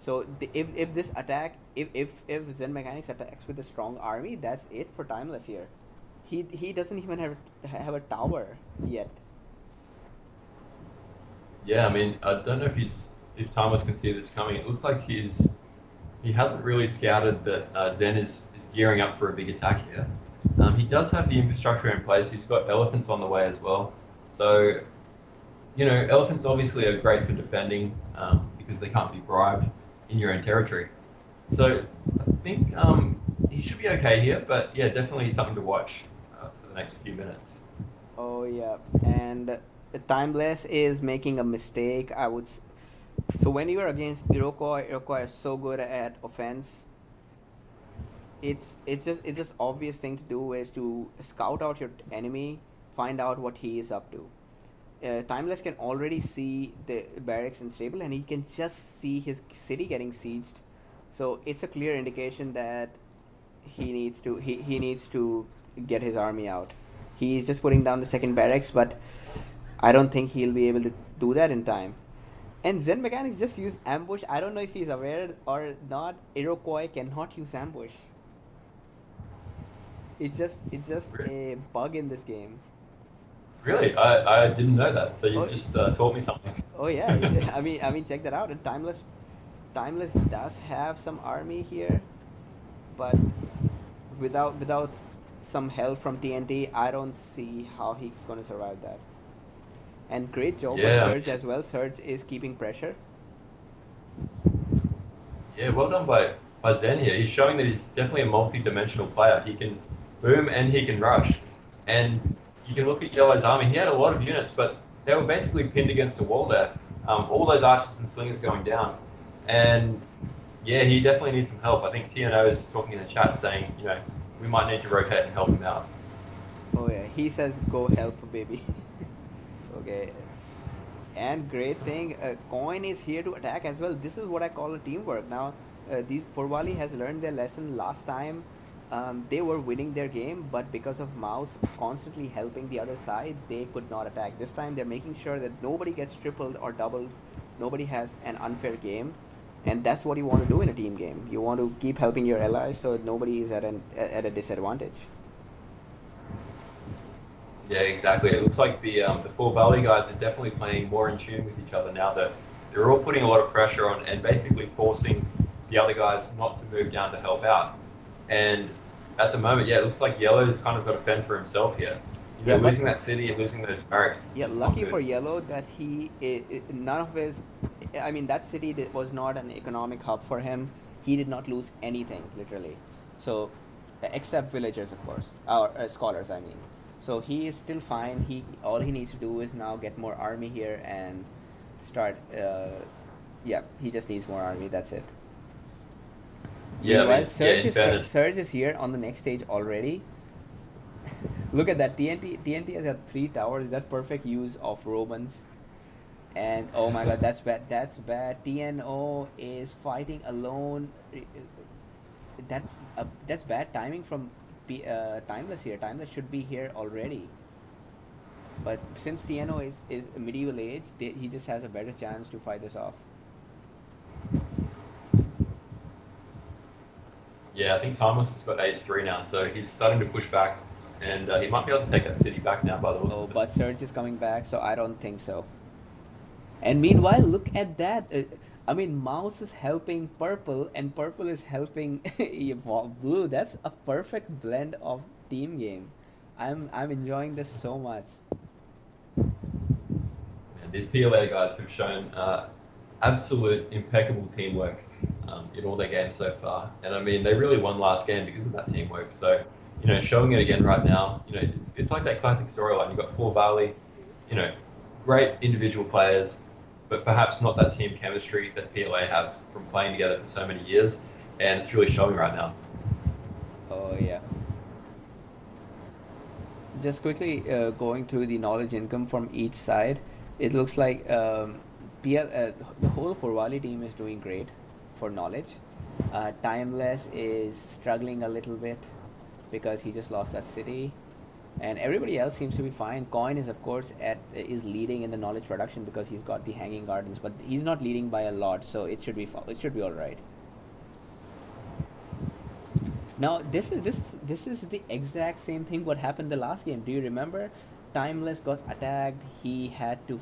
So if this attack, if Zen Mechanics attacks with a strong army, that's it for Timeless here. He doesn't even have a tower yet. Yeah, I mean, I don't know if Timeless can see this coming. It looks like he hasn't really scouted that Zen is gearing up for a big attack here. He does have the infrastructure in place. He's got elephants on the way as well. So, elephants obviously are great for defending because they can't be bribed in your own territory. So I think he should be okay here, but yeah, definitely something to watch for the next few minutes. Oh yeah, and Timeless is making a mistake. So when you are against Iroquois is so good at offense. It's just obvious thing to do is to scout out your enemy, find out what he is up to. Timeless can already see the barracks and stable, and he can just see his city getting sieged. So it's a clear indication that he needs to get his army out. He's just putting down the second barracks, but I don't think he'll be able to do that in time. And Zen Mechanics just use ambush. I don't know if he's aware or not. Iroquois cannot use ambush. It's just a bug in this game. Really, I didn't know that. So you just taught me something. Oh yeah, I mean, check that out. And Timeless does have some army here, but without some help from TNT, I don't see how he's gonna survive that. And great job by Surge as well. Surge is keeping pressure. Yeah, well done by Zen here. He's showing that he's definitely a multi-dimensional player. He can boom and he can rush. And you can look at Yellow's army. He had a lot of units, but they were basically pinned against a wall there. All those archers and slingers going down. And yeah, he definitely needs some help. I think TNO is talking in the chat saying, we might need to rotate and help him out. Oh yeah, he says go help baby. Okay. And great thing, Coin is here to attack as well. This is what I call a teamwork. Now, Forwali has learned their lesson last time. They were winning their game, but because of Mouse constantly helping the other side, they could not attack. This time, they're making sure that nobody gets tripled or doubled, nobody has an unfair game, and that's what you want to do in a team game. You want to keep helping your allies so nobody is at a disadvantage. Yeah, exactly. It looks like the Four Valley guys are definitely playing more in tune with each other now that they're all putting a lot of pressure on and basically forcing the other guys not to move down to help out. And at the moment, yeah, it looks like Yellow's kind of got to fend for himself here. Yeah, Losing that city and losing those barracks. yeah, It's not lucky good. for Yellow that none of his, I mean, that city was not an economic hub for him. He did not lose anything, literally. So, except villagers, of course, or scholars, I mean. So he is still fine. All he needs to do is now get more army here and start. Yeah, he just needs more army. That's it. Yeah, I Meanwhile, mean, yeah, in fairness, Surge is here on the next stage already. Look at that. TNT has got 3 towers. Is that perfect use of Romans? And oh my god, that's bad. That's bad. TNO is fighting alone. That's bad timing from Timeless here. Timeless should be here already. But since TNO is medieval age, he just has a better chance to fight this off. yeah, I think Timeless has got age 3 now, so he's starting to push back, and he might be able to take that city back now by the looks Oh, of it. but Surge is coming back, so I don't think so. And meanwhile, look at that. I mean, Mouse is helping Purple, and Purple is helping Blue. That's a perfect blend of team game. I'm enjoying this so much. And these PLA guys have shown absolute impeccable teamwork in all their games so far. And I mean, they really won last game because of that teamwork. So, showing it again right now, it's like that classic storyline. You've got Four Valley, great individual players, but perhaps not that team chemistry that PLA have from playing together for so many years. And it's really showing right now. Oh yeah. Just quickly going through the knowledge income from each side, it looks like the whole Forwali team is doing great for knowledge. Timeless is struggling a little bit because he just lost that city, and everybody else seems to be fine. Coin is of course is leading in the knowledge production because he's got the hanging gardens, but he's not leading by a lot, so it should be all right. Now this is the exact same thing what happened the last game. Do you remember? Timeless got attacked. He had to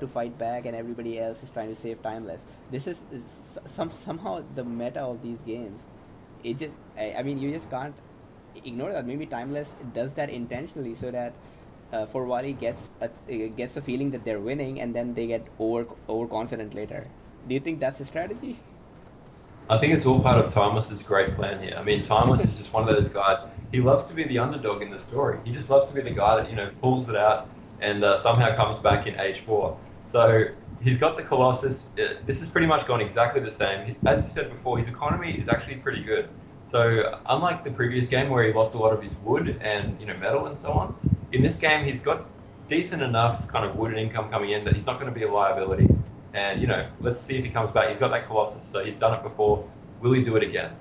fight back, and everybody else is trying to save Timeless. This is somehow the meta of these games. It just I mean you just can't ignore that. Maybe Timeless does that intentionally so that Forwali gets a feeling that they're winning, and then they get overconfident later. Do you think that's a strategy? I think it's all part of Timeless's great plan here. I mean, Timeless is just one of those guys. He loves to be the underdog in the story. He just loves to be the guy that pulls it out and somehow comes back in H4. So he's got the Colossus. This has pretty much gone exactly the same. As you said before, his economy is actually pretty good. So unlike the previous game where he lost a lot of his wood and metal and so on, in this game he's got decent enough kind of wood and income coming in that he's not going to be a liability. And let's see if he comes back. He's got that Colossus, so he's done it before. Will he do it again?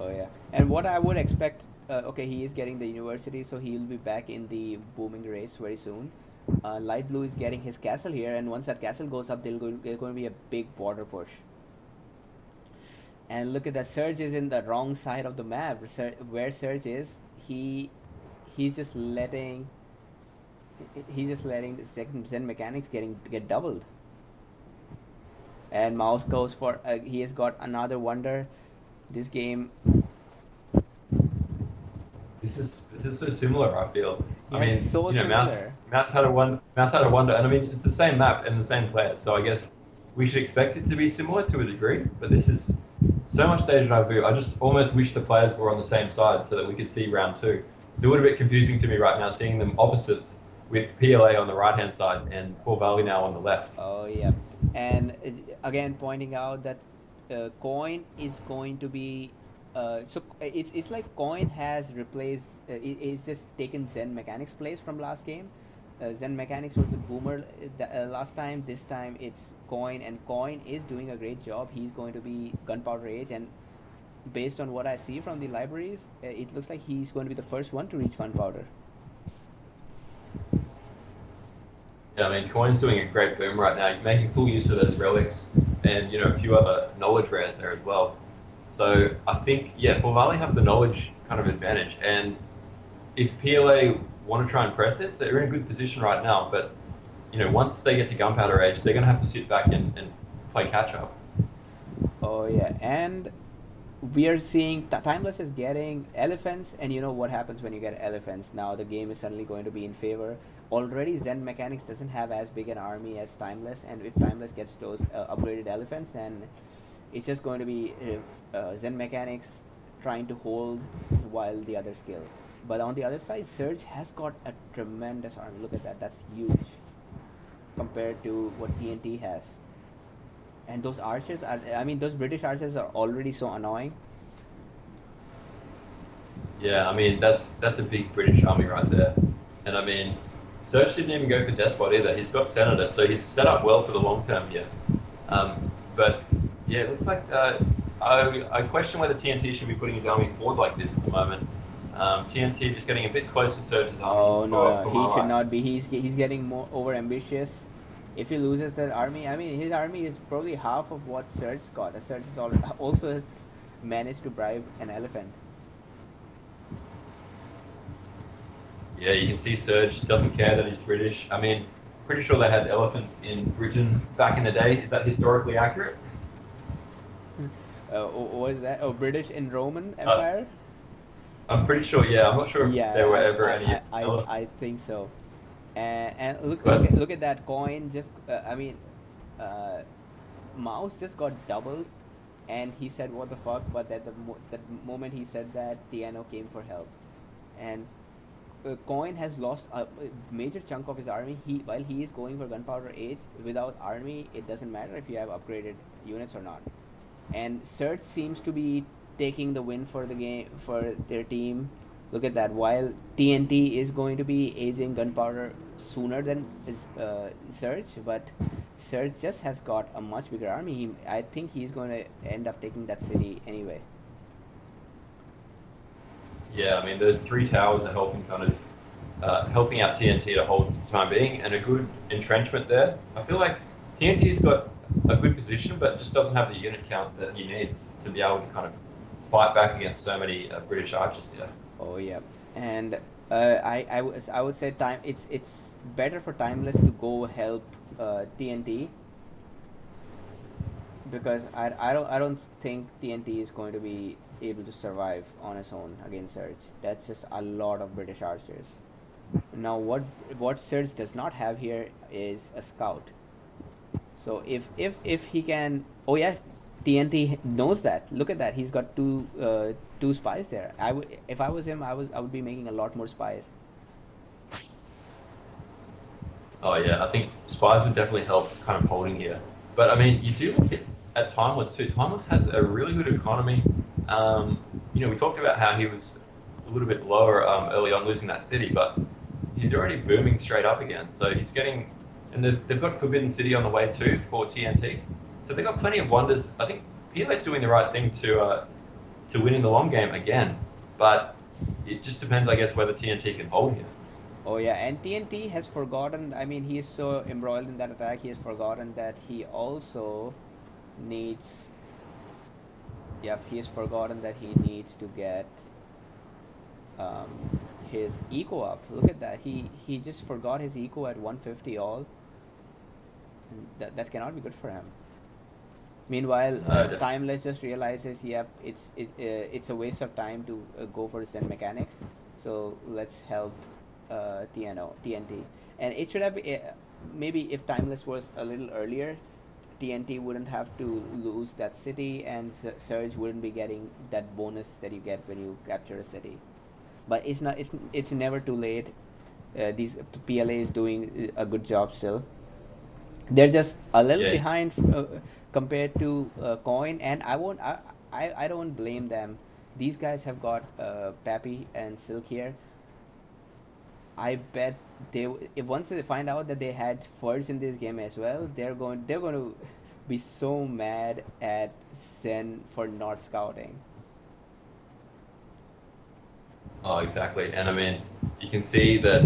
Oh yeah. And what I would expect, okay, he is getting the university, so he'll be back in the booming race very soon. Light Blue is getting his castle here, and once that castle goes up, there's going to be a big border push. And look at that, Surge is in the wrong side of the map. Where Surge is, he's just letting the second Zen mechanics get doubled. And Mouse goes for he has got another wonder. This game. This is so similar. I feel. Yeah, I mean, it's so similar. Mouse had a wonder, and I mean it's the same map and the same player. So I guess we should expect it to be similar to a degree. But this is so much deja vu. I just almost wish the players were on the same side so that we could see round 2. It's a little bit confusing to me right now seeing them opposites with PLA on the right hand side and Poor Valley now on the left. Oh yeah, and again pointing out that Coin is going to be so it's like Coin has replaced it's just taken Zen Mechanics place from last game. Zen Mechanics was the boomer last time. This time it's Coin, and Coin is doing a great job. He's going to be Gunpowder Age, and based on what I see from the libraries, it looks like he's going to be the first one to reach gunpowder. Yeah, I mean, Coin's doing a great boom right now. You're making full use of those relics and, you know, a few other knowledge rares there as well. So I think, yeah, Forvali have the knowledge kind of advantage. And if PLA want to try and press this, they're in a good position right now. But, you know, once they get to gunpowder age, they're going to have to sit back and play catch up. Oh yeah, and we are seeing Timeless is getting elephants, and you know what happens when you get elephants. Now the game is suddenly going to be in favor. Already Zen Mechanics doesn't have as big an army as Timeless, and if Timeless gets those upgraded elephants, then it's just going to be Zen Mechanics trying to hold while the others kill. But on the other side, Surge has got a tremendous army. Look at that, that's huge compared to what TNT has. And those archers are, I mean, those British archers are already so annoying. Yeah, I mean, that's a big British army right there. And I mean, Surge didn't even go for Despot either. He's got Senator, so he's set up well for the long term here. But yeah, it looks like I question whether TNT should be putting his army forward like this at the moment. TNT just getting a bit close to Surge's army. Oh no, he should not be. He's getting more over ambitious. If he loses that army, I mean, his army is probably half of what Surge got. Surge is also has managed to bribe an elephant. Yeah, you can see Surge doesn't care that he's British. I mean, pretty sure they had elephants in Britain back in the day. Is that historically accurate? What was that? Oh, British in Roman Empire? I'm pretty sure, yeah. I'm not sure if there were ever any elephants. I think so. And look at that coin. Just I mean, Mouse just got doubled, and he said, "What the fuck?" But at that moment he said that, Tiano came for help, and Coin has lost a major chunk of his army. While he is going for gunpowder age, without army, it doesn't matter if you have upgraded units or not. And Surge seems to be taking the win for the game for their team. Look at that. While TNT is going to be aging gunpowder sooner than Surge, but Surge just has got a much bigger army. I think he's going to end up taking that city anyway. Yeah, I mean, those 3 towers are helping helping out TNT to hold for the time being, and a good entrenchment there. I feel like TNT's got a good position, but just doesn't have the unit count that he needs to be able to kind of fight back against so many British archers here. Oh yeah, and I would say it's better for Timeless to go help TNT, because I don't think TNT is going to be able to survive on its own against Surge. That's just a lot of British archers. Now what Surge does not have here is a scout. So if he can, oh yeah, TNT knows that. Look at that. He's got two spies there. If I was him, I would be making a lot more spies. Oh yeah, I think spies would definitely help kind of holding here. But I mean, you do look at Timeless too. Timeless has a really good economy. You know, we talked about how he was a little bit lower early on, losing that city, but he's already booming straight up again. So he's getting, and they've got Forbidden City on the way too for TNT. So they've got plenty of wonders. I think PLA's doing the right thing to win in the long game again, but it just depends, I guess, whether TNT can hold here. Oh yeah, and TNT has forgotten. I mean, he is so embroiled in that attack, he has forgotten that he also needs. Yep, he has forgotten that he needs to get his eco up. Look at that. He just forgot his eco at 150 all. And that cannot be good for him. Meanwhile, Timeless just realizes, yep, it's a waste of time to go for Zen Mechanics. So let's help TNT. And it should have maybe if Timeless was a little earlier, TNT wouldn't have to lose that city, and Surge wouldn't be getting that bonus that you get when you capture a city. But it's not. It's never too late. These PLA is doing a good job still. They're just a little behind compared to Coin, and I don't blame them. These guys have got Pappy and Silk here. I bet if once they find out that they had Furs in this game as well, they're going to be so mad at Zen for not scouting. Oh, exactly. And I mean, you can see that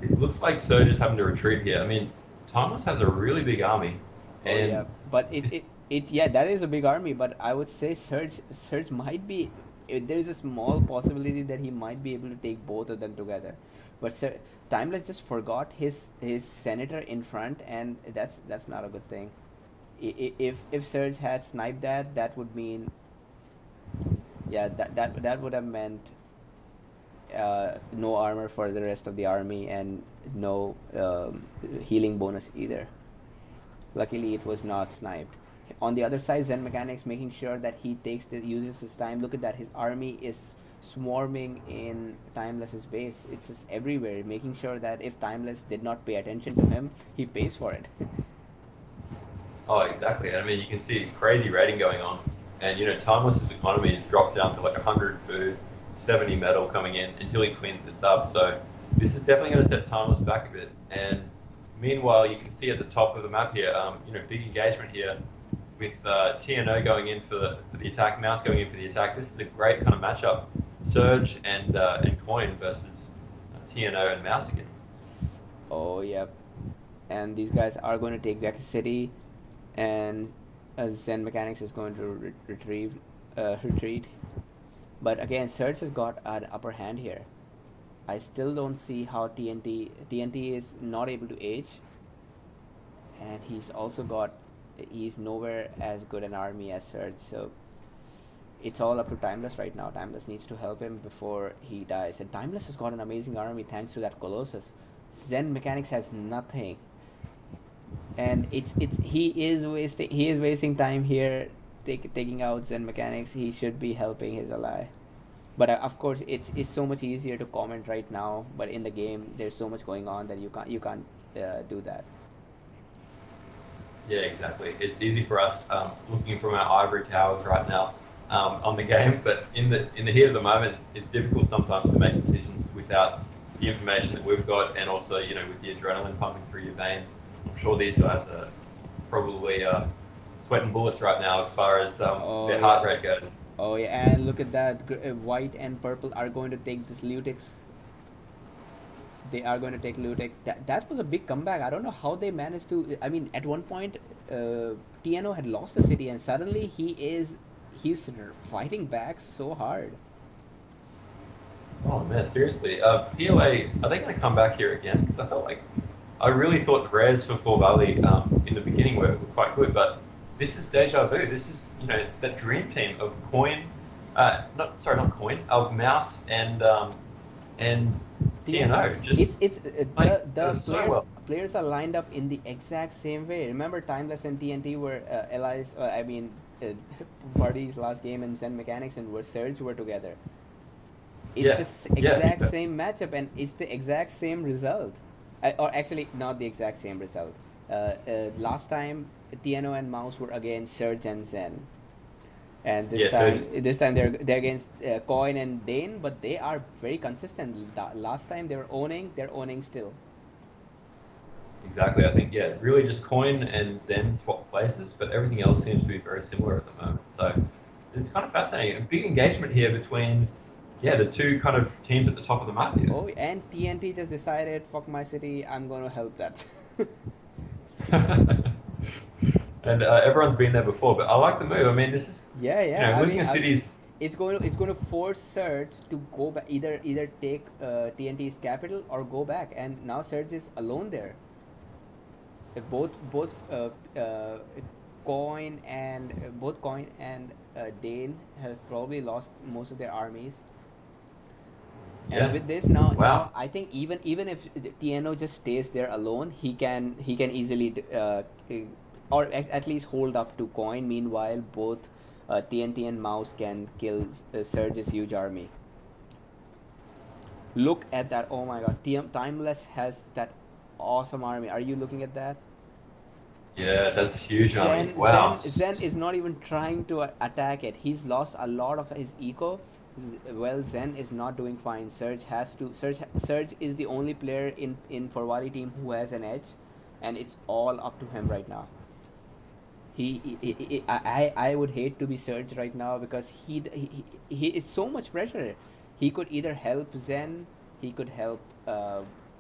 it looks like Surge is having to retreat here. I mean, Timeless has a really big army, Oh yeah, and but this, yeah, that is a big army. But I would say Surge might be. There is a small possibility that he might be able to take both of them together. But Timeless just forgot his senator in front, and that's not a good thing. If Surge had sniped that, that would mean, yeah, that would have meant no armor for the rest of the army and no healing bonus either. Luckily, it was not sniped. On the other side, Zen Mechanics making sure that he uses his time. Look at that, his army is swarming in Timeless's base. It's just everywhere, making sure that if Timeless did not pay attention to him, he pays for it. oh, exactly. I mean, you can see crazy raiding going on, and Timeless's economy has dropped down to like 100 food, 70 metal coming in until he cleans this up. So this is definitely going to set Timeless back a bit. And meanwhile, you can see at the top of the map here, big engagement here with TNO going in for the attack, Mouse going in for the attack. This is a great kind of matchup, Surge and Coin versus TNO and Mouse again. Oh, yep. And these guys are going to take back the city, and Zen Mechanics is going to retreat. But again, Surge has got an upper hand here. I still don't see how TNT is not able to age, and he's nowhere as good an army as Surge. So it's all up to Timeless right now. Timeless needs to help him before he dies, and Timeless has got an amazing army thanks to that Colossus. Zen Mechanics has nothing, and he is wasting time here, taking out Zen Mechanics. He should be helping his ally. But of course, it's so much easier to comment right now. But in the game, there's so much going on that you can't do that. Yeah, exactly. It's easy for us looking from our ivory towers right now on the game, but in the heat of the moment, it's difficult sometimes to make decisions without the information that we've got, and also with the adrenaline pumping through your veins. I'm sure these guys are probably sweating bullets right now as far as their heart rate goes. Oh yeah, and look at that! White and purple are going to take this Lutix. They are going to take Lutix. That was a big comeback. I don't know how they managed to. I mean, at one point, TNO had lost the city, and suddenly he's fighting back so hard. Oh man, seriously. PLA, are they going to come back here again? Because I really thought the rares for Four Valley in the beginning were quite good, but this is deja vu. This is that dream team of Coin, not Coin, of Mouse and TNO. Just it's the players are lined up in the exact same way. Remember, Timeless and TNT were allies. Parties last game, and Zen Mechanics and Surge were together. It's the exact same matchup, and it's the exact same result. Or actually, not the exact same result. Last time, TNO and Mouse were against Surge and Zen, and this time they're against Coin and Dane, but they are very consistent. Last time they're owning still. Exactly. I think really just Coin and Zen swap places, but everything else seems to be very similar at the moment. So it's kind of fascinating. A big engagement here between the two kind of teams at the top of the map here. Oh, and TNT just decided, fuck my city, I'm going to help that. And everyone's been there before, but I like the move. I mean, this is losing a city's. It's going to force Surge to go back, either take TNT's capital or go back, and now Surge is alone there. Both Coin and Dane have probably lost most of their armies. And with this now I think even if TNO just stays there alone, he can easily or at least hold up to Coin. Meanwhile, both TNT and Mouse can kill Surge's huge army. Look at that! Oh my God, Timeless has that awesome army. Are you looking at that? Yeah, that's huge army. Wow. Zen is not even trying to attack it. He's lost a lot of his eco. Well, Zen is not doing fine. Surge is the only player in Forvali team who has an edge, and it's all up to him right now. I would hate to be Surge right now because he it's so much pressure. He could either help Zen, he could help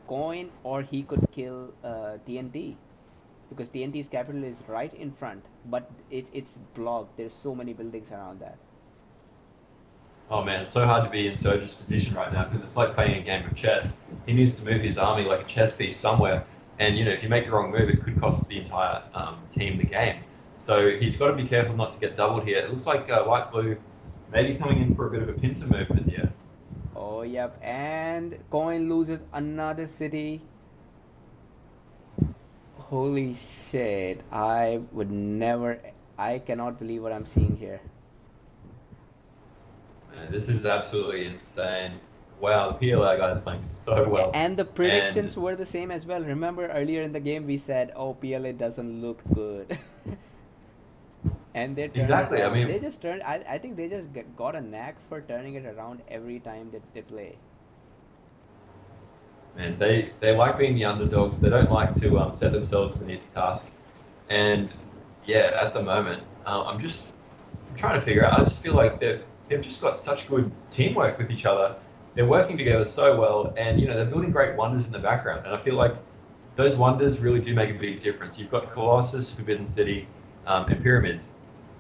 Coin, or he could kill TNT, because TNT's capital is right in front, but it's blocked. There's so many buildings around that. Oh man, it's so hard to be in Surge's position right now because it's like playing a game of chess. He needs to move his army like a chess piece somewhere, and if you make the wrong move, it could cost the entire team the game. So he's got to be careful not to get doubled here. It looks like White Blue maybe coming in for a bit of a pincer movement here. Oh yep, and Coin loses another city. Holy shit! I would never. I cannot believe what I'm seeing here. Man, this is absolutely insane. Wow, the PLA guys are playing so well. And the predictions were the same as well. Remember earlier in the game we said, "Oh, PLA doesn't look good," and they turned Exactly. it I around. mean, They just turned. I think they just got a knack for turning it around every time they play. man, they like being the underdogs. They don't like to set themselves an easy task. And yeah, at the moment, I'm trying to figure out. I just feel like they've just got such good teamwork with each other. They're working together so well, and they're building great wonders in the background. And I feel like those wonders really do make a big difference. You've got Colossus, Forbidden City, and Pyramids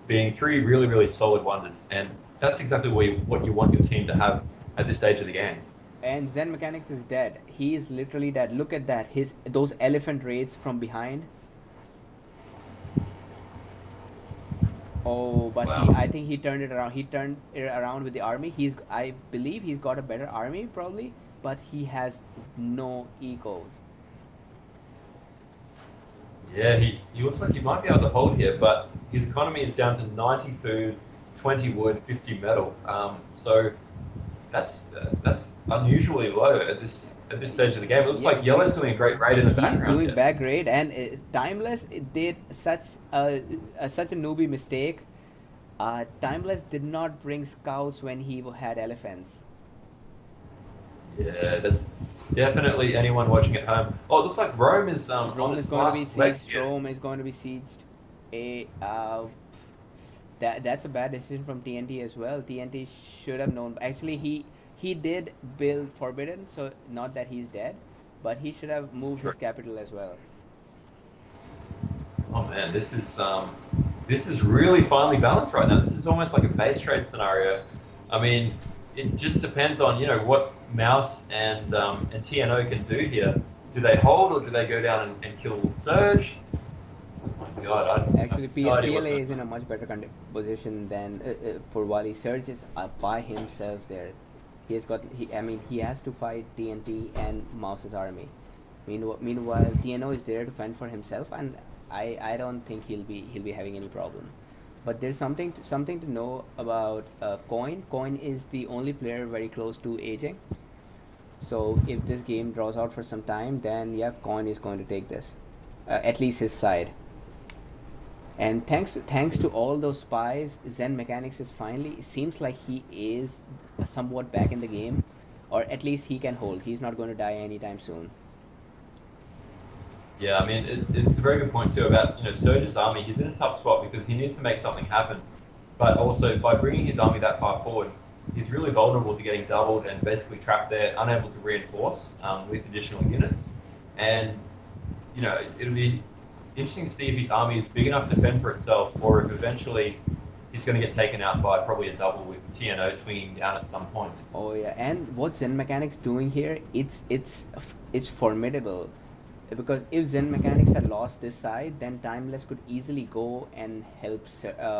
being three really, really solid wonders, and that's exactly what you want your team to have at this stage of the game. And Zen Mechanics is dead. He is literally dead. Look at that. Those elephant raids from behind. Oh, but Wow. I think he turned it around. He turned it around with the army. I believe he's got a better army probably, but he has no ego. Yeah, he looks like he might be able to hold here, but his economy is down to 90 food, 20 wood, 50 metal. So that's unusually low at this stage of the game. It looks Yeah, like Yellow's doing a great raid in the he's background. doing here. back grade, and Timeless did such a newbie mistake. Timeless did not bring scouts when he had elephants. Yeah, that's definitely anyone watching at home. Oh, it looks like Rome is on Rome is its going to be last legs sieged. here. Rome is going to be sieged. That's a bad decision from TNT as well. TNT should have known. Actually, he did build Forbidden, so not that he's dead, but he should have moved his capital as well. Oh man, this is really finely balanced right now. This is almost like a base trade scenario. I mean, it just depends on what Mouse and TNO can do here. Do they hold or do they go down and kill Surge? Oh my god! Actually, I have no idea what's PLA going is in a on. much better position than for Wally. Surge is by himself there. He has to fight TNT and Mouse's army. Meanwhile, TNO is there to fend for himself, and I don't think he'll be having any problem. But there's something to know about Coin. Coin is the only player very close to aging. So if this game draws out for some time, then yeah, Coin is going to take this, at least his side. And thanks to all those spies, Zen Mechanics is finally. It seems like he is somewhat back in the game, or at least he can hold. He's not going to die anytime soon. Yeah, I mean, it's a very good point too about Surge's army. He's in a tough spot because he needs to make something happen, but also by bringing his army that far forward, he's really vulnerable to getting doubled and basically trapped there, unable to reinforce with additional units. And it'll be interesting to see if his army is big enough to fend for itself, or if eventually he's going to get taken out by probably a double with TNO swinging down at some point. Oh yeah, and what Zen Mechanics doing here? It's formidable. Because if Zen Mechanics had lost this side, then Timeless could easily go and help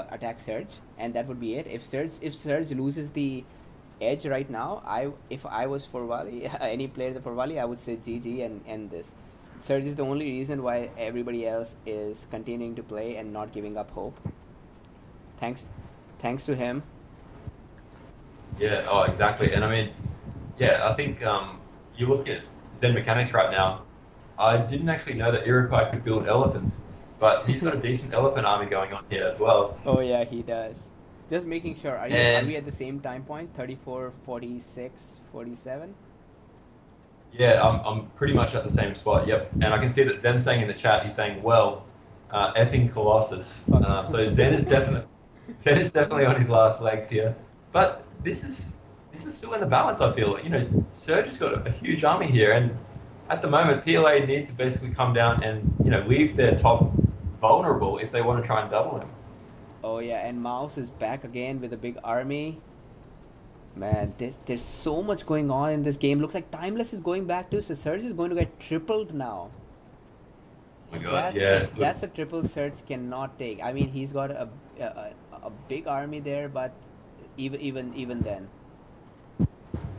attack Surge, and that would be it. If Surge loses the edge right now, if I was for Wally, any player for Wally, I would say GG and end this. Surge is the only reason why everybody else is continuing to play and not giving up hope. Thanks to him. Yeah, oh, exactly. And I mean, yeah, I think you look at Zen Mechanics right now. I didn't actually know that Iroquois could build elephants, but he's got a decent elephant army going on here as well. Oh yeah, he does. Just making sure. Are we at the same time point? 34, 46, 47? Yeah, I'm pretty much at the same spot. Yep, and I can see that Zen's saying in the chat. He's saying, "Well, effing Colossus." So Zen is definitely on his last legs here. But this is this is still in the balance. I feel Surge has got a huge army here, and at the moment, PLA need to basically come down and leave their top vulnerable if they want to try and double him. Oh yeah, and Mouse is back again with a big army. Man, there's so much going on in this game. Looks like Timeless is going back too, so Surge is going to get tripled now. Oh my God, yeah. That's a triple Surge cannot take. I mean, he's got a big army there, but even then.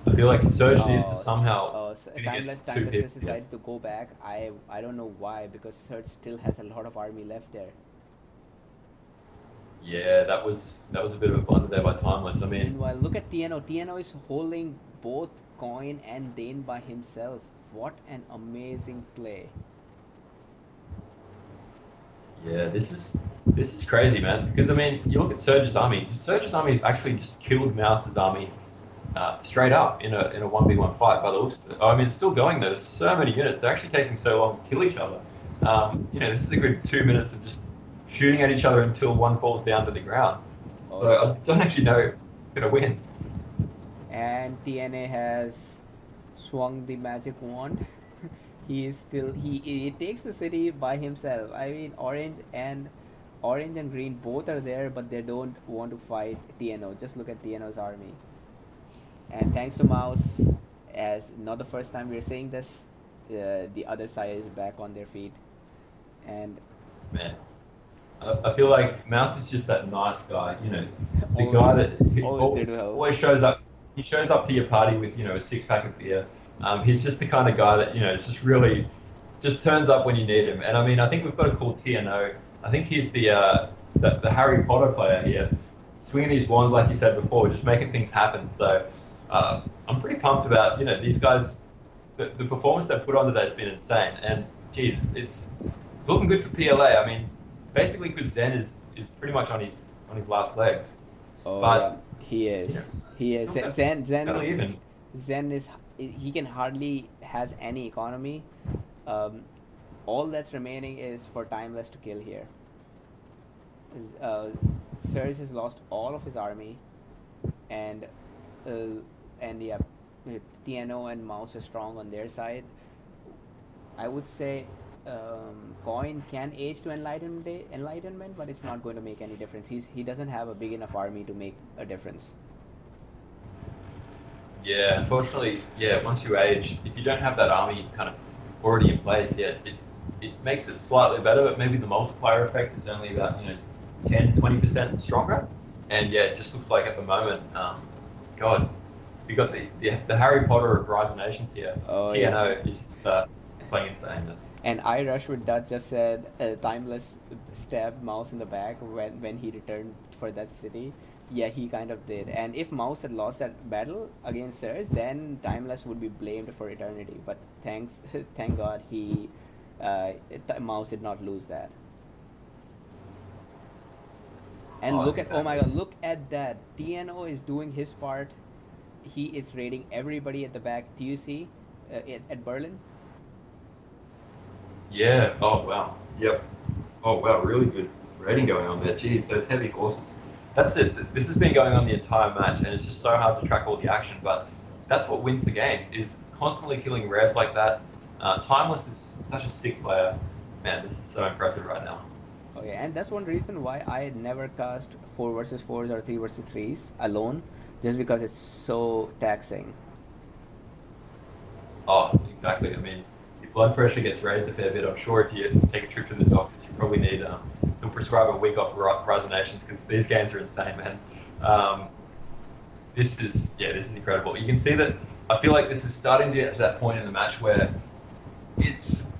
I feel like Surge needs to somehow. Timeless decided to go back. I don't know why, because Surge still has a lot of army left there. Yeah, that was a bit of a blunder there by Timeless. I mean, meanwhile, look at TNO. TNO is holding both Coin and Dane by himself. What an amazing play! Yeah, this is crazy, man. Because I mean, you look at Surge's army. Surge's army has actually just killed Mouse's army straight up in a 1v1 fight. By the looks of it. I mean, it's still going though. There's so many units. They're actually taking so long to kill each other. This is a good 2 minutes of just shooting at each other until one falls down to the ground. Oh, so I don't actually know who's gonna win. And TNA has swung the magic wand. He takes the city by himself. I mean, orange and green both are there, but they don't want to fight TNO. Just look at TNO's army. And thanks to Mouse, as not the first time we're saying this, the other side is back on their feet. And man, I feel like Mouse is just that nice guy, the guy that always shows up. He shows up to your party with a 6-pack of beer. He's just the kind of guy that it's just really just turns up when you need him. And I mean, I think we've got to call TNO. I think he's the Harry Potter player here, swinging his wand like you said before, just making things happen. So I'm pretty pumped about these guys. The performance they've put on today has been insane. And geez, it's looking good for PLA. I mean, basically because Zen is pretty much on his last legs. Oh, but yeah, he is. He is. Zen is. He can hardly has any economy. All that's remaining is for Timeless to kill here. Surge has lost all of his army, and yeah, TNO and Mouse are strong on their side. I would say Coin can age to enlightenment, but it's not going to make any difference. He doesn't have a big enough army to make a difference. Yeah, unfortunately, once you age, if you don't have that army kind of already in place, it makes it slightly better, but maybe the multiplier effect is only about 10-20% stronger. And it just looks like at the moment, God, you got the Harry Potter of Rise of Nations here. Oh, TNO is just playing insane. And I Rush with Dutch just said Timeless stabbed Mouse in the back when he returned for that city. Yeah, he kind of did. And if Mouse had lost that battle against Surge, then Timeless would be blamed for eternity. But thank God Mouse did not lose that. And oh my God, look at that. TNO is doing his part. He is raiding everybody at the back. Do you see at Berlin? Yeah. Oh wow. Yep. Oh wow. Really good raiding going on there. Jeez, those heavy horses. That's it. This has been going on the entire match, and it's just so hard to track all the action. But that's what wins the games, is constantly killing revs like that. Timeless is such a sick player. Man, this is so impressive right now. Okay, and that's one reason why I never cast 4 versus 4s or 3 versus 3s alone, just because it's so taxing. Oh, exactly. I mean, your blood pressure gets raised a fair bit. I'm sure if you take a trip to the doctors, you probably need to prescribe a week off Rise of Nations, because these games are insane, man. This is incredible. You can see that. I feel like this is starting to get to that point in the match where it's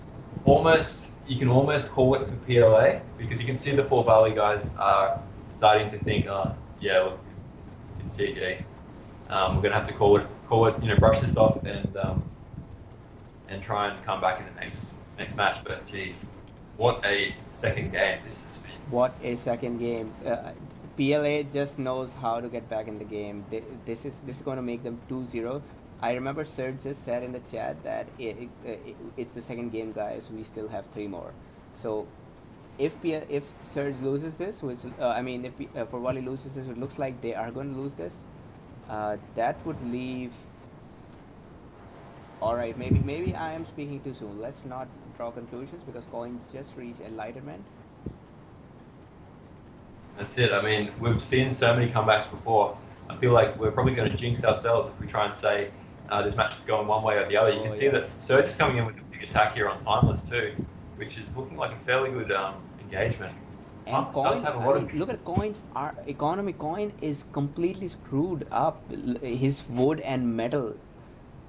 almost, you can almost call it for PLA, because you can see the 4 Bali guys are starting to think, look, it's GG. We're gonna have to call it, brush this off and try and come back in the next match. But geez, what a second game this has been. What a second game. PLA just knows how to get back in the game. This is going to make them 2-0. I remember Serge just said in the chat that it's the second game, guys. We still have 3 more. So if Serge loses this, which if For Wally loses this, it looks like they are going to lose this. That would leave. All right, maybe I am speaking too soon. Let's not draw conclusions because coins just reach enlightenment. That's it. I mean, we've seen so many comebacks before. I feel like we're probably going to jinx ourselves if we try and say this match is going one way or the other. You can Oh see yeah. that Surge is coming in with a big attack here on Timeless too, which is looking like a fairly good engagement. And Timeless does coin, have a I lot mean, of. look at coins. Our economy coin is completely screwed up. His wood and metal,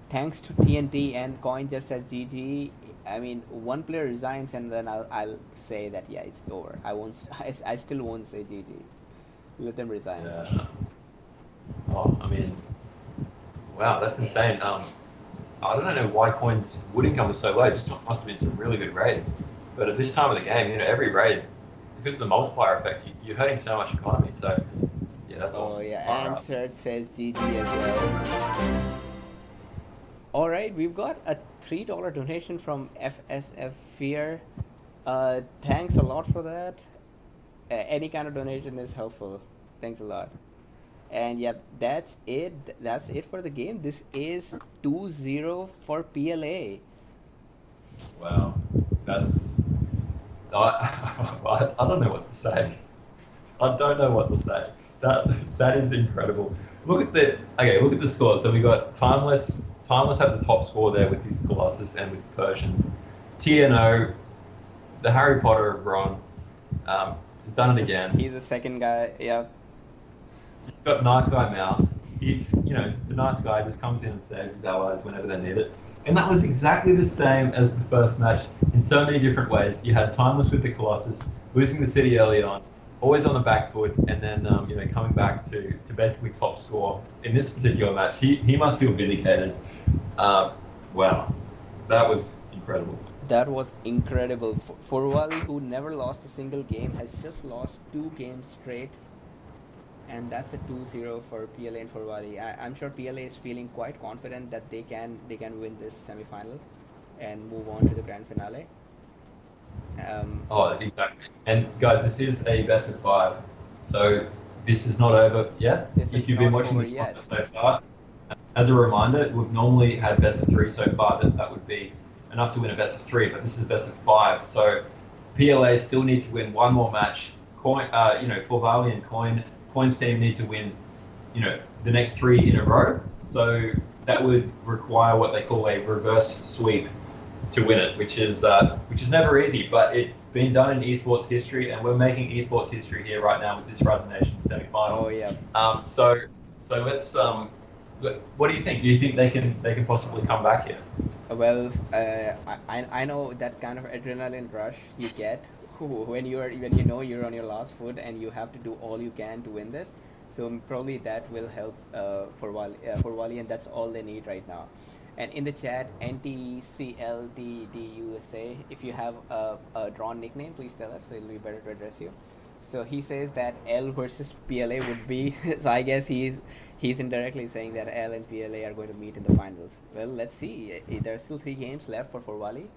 thanks to TNT, and coin just said GG. I mean, one player resigns, and then I'll say that yeah, it's over. I won't. I still won't say GG. Let them resign. Yeah. Oh, I mean, wow, that's insane. I don't know why coins wood income was so low. It just must have been some really good raids. But at this time of the game, every raid, because of the multiplier effect, you're hurting so much economy. So, yeah, that's Oh awesome. yeah, Far and out. Serge says GG as well. All right, we've got a $3 donation from FSF Fear. Thanks a lot for that. Any kind of donation is helpful. Thanks a lot. And yeah, that's it. That's it for the game. This is 2-0 for PLA. Wow, that's. I don't know what to say. I don't know what to say. That is incredible. Look at the score. So we got Timeless. Timeless had the top score there with his Colossus and with Persians. TNO, the Harry Potter of Ron, has done it again. He's the second guy. Yeah. You've got Nice Guy Mouse. He's, the nice guy just comes in and saves his allies whenever they need it. And that was exactly the same as the first match in so many different ways. You had Timeless with the Colossus, losing the city early on, always on the back foot, and then coming back to basically top score in this particular match. He must feel vindicated. Wow, that was incredible. That was incredible. Forwali, who never lost a single game, has just lost 2 games straight. And that's a 2-0 for PLA and Forwali. I'm sure PLA is feeling quite confident that they can win this semi-final and move on to the grand finale. Oh, exactly. And guys, this is a best of 5, so this is not over yet. This If is you've been not watching over the yet. content so far, as a reminder, we've normally had best of 3 so far. That would be enough to win a best of 3, but this is a best of 5. So PLA still need to win one more match. Forvali and Coin's team need to win, the next 3 in a row. So that would require what they call a reverse sweep to win it, which is never easy, but it's been done in esports history, and we're making esports history here right now with this Rise Nation semi-final. Oh yeah. So let's. What do you think? Do you think they can possibly come back here? Well, I know that kind of adrenaline rush you get when you're on your last foot and you have to do all you can to win this. So probably that will help for Wally, and that's all they need right now. And in the chat, NTCLDDUSA, if you have a drawn nickname, please tell us. So it'll be better to address you. So he says that L versus PLA would be. So I guess he's indirectly saying that L and PLA are going to meet in the finals. Well, let's see. There's still 3 games left for Wally.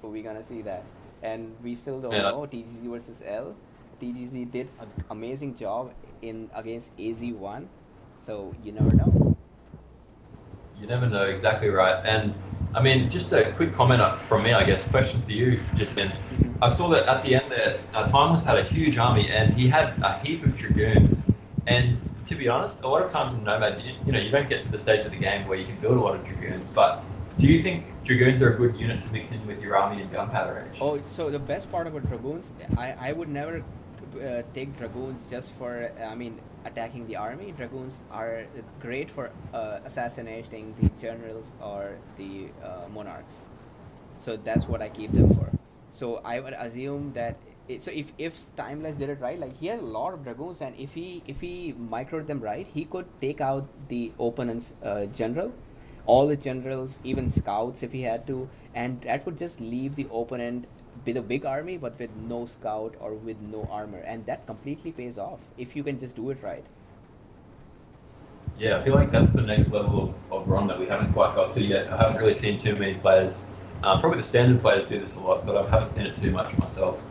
So we're gonna see that, and we still don't know TGZ versus L. TGZ did an amazing job against AZ1, so you never know. You never know, exactly right. And I mean, just a quick comment up from me, I guess. Question for you, Jitin. I saw that at the end there, Timeless had a huge army, and he had a heap of dragoons. And to be honest, a lot of times in Nomad, you don't get to the stage of the game where you can build a lot of dragoons. But do you think dragoons are a good unit to mix in with your army and gunpowder range? Oh, so the best part about dragoons, I would never take dragoons just for attacking the army. Dragoons are great for assassinating the generals or the monarchs. So that's what I keep them for. So I would assume that. So if Timeless did it right, like he had a lot of dragoons, and if he microed them right, he could take out the opponent's general, all the generals, even scouts if he had to, and that would just leave the opponent with a big army but with no scout or with no armor, and that completely pays off if you can just do it right. Yeah, I feel like that's the next level of run that we haven't quite got to yet. I haven't really seen too many players. Probably the standard players do this a lot, but I haven't seen it too much myself.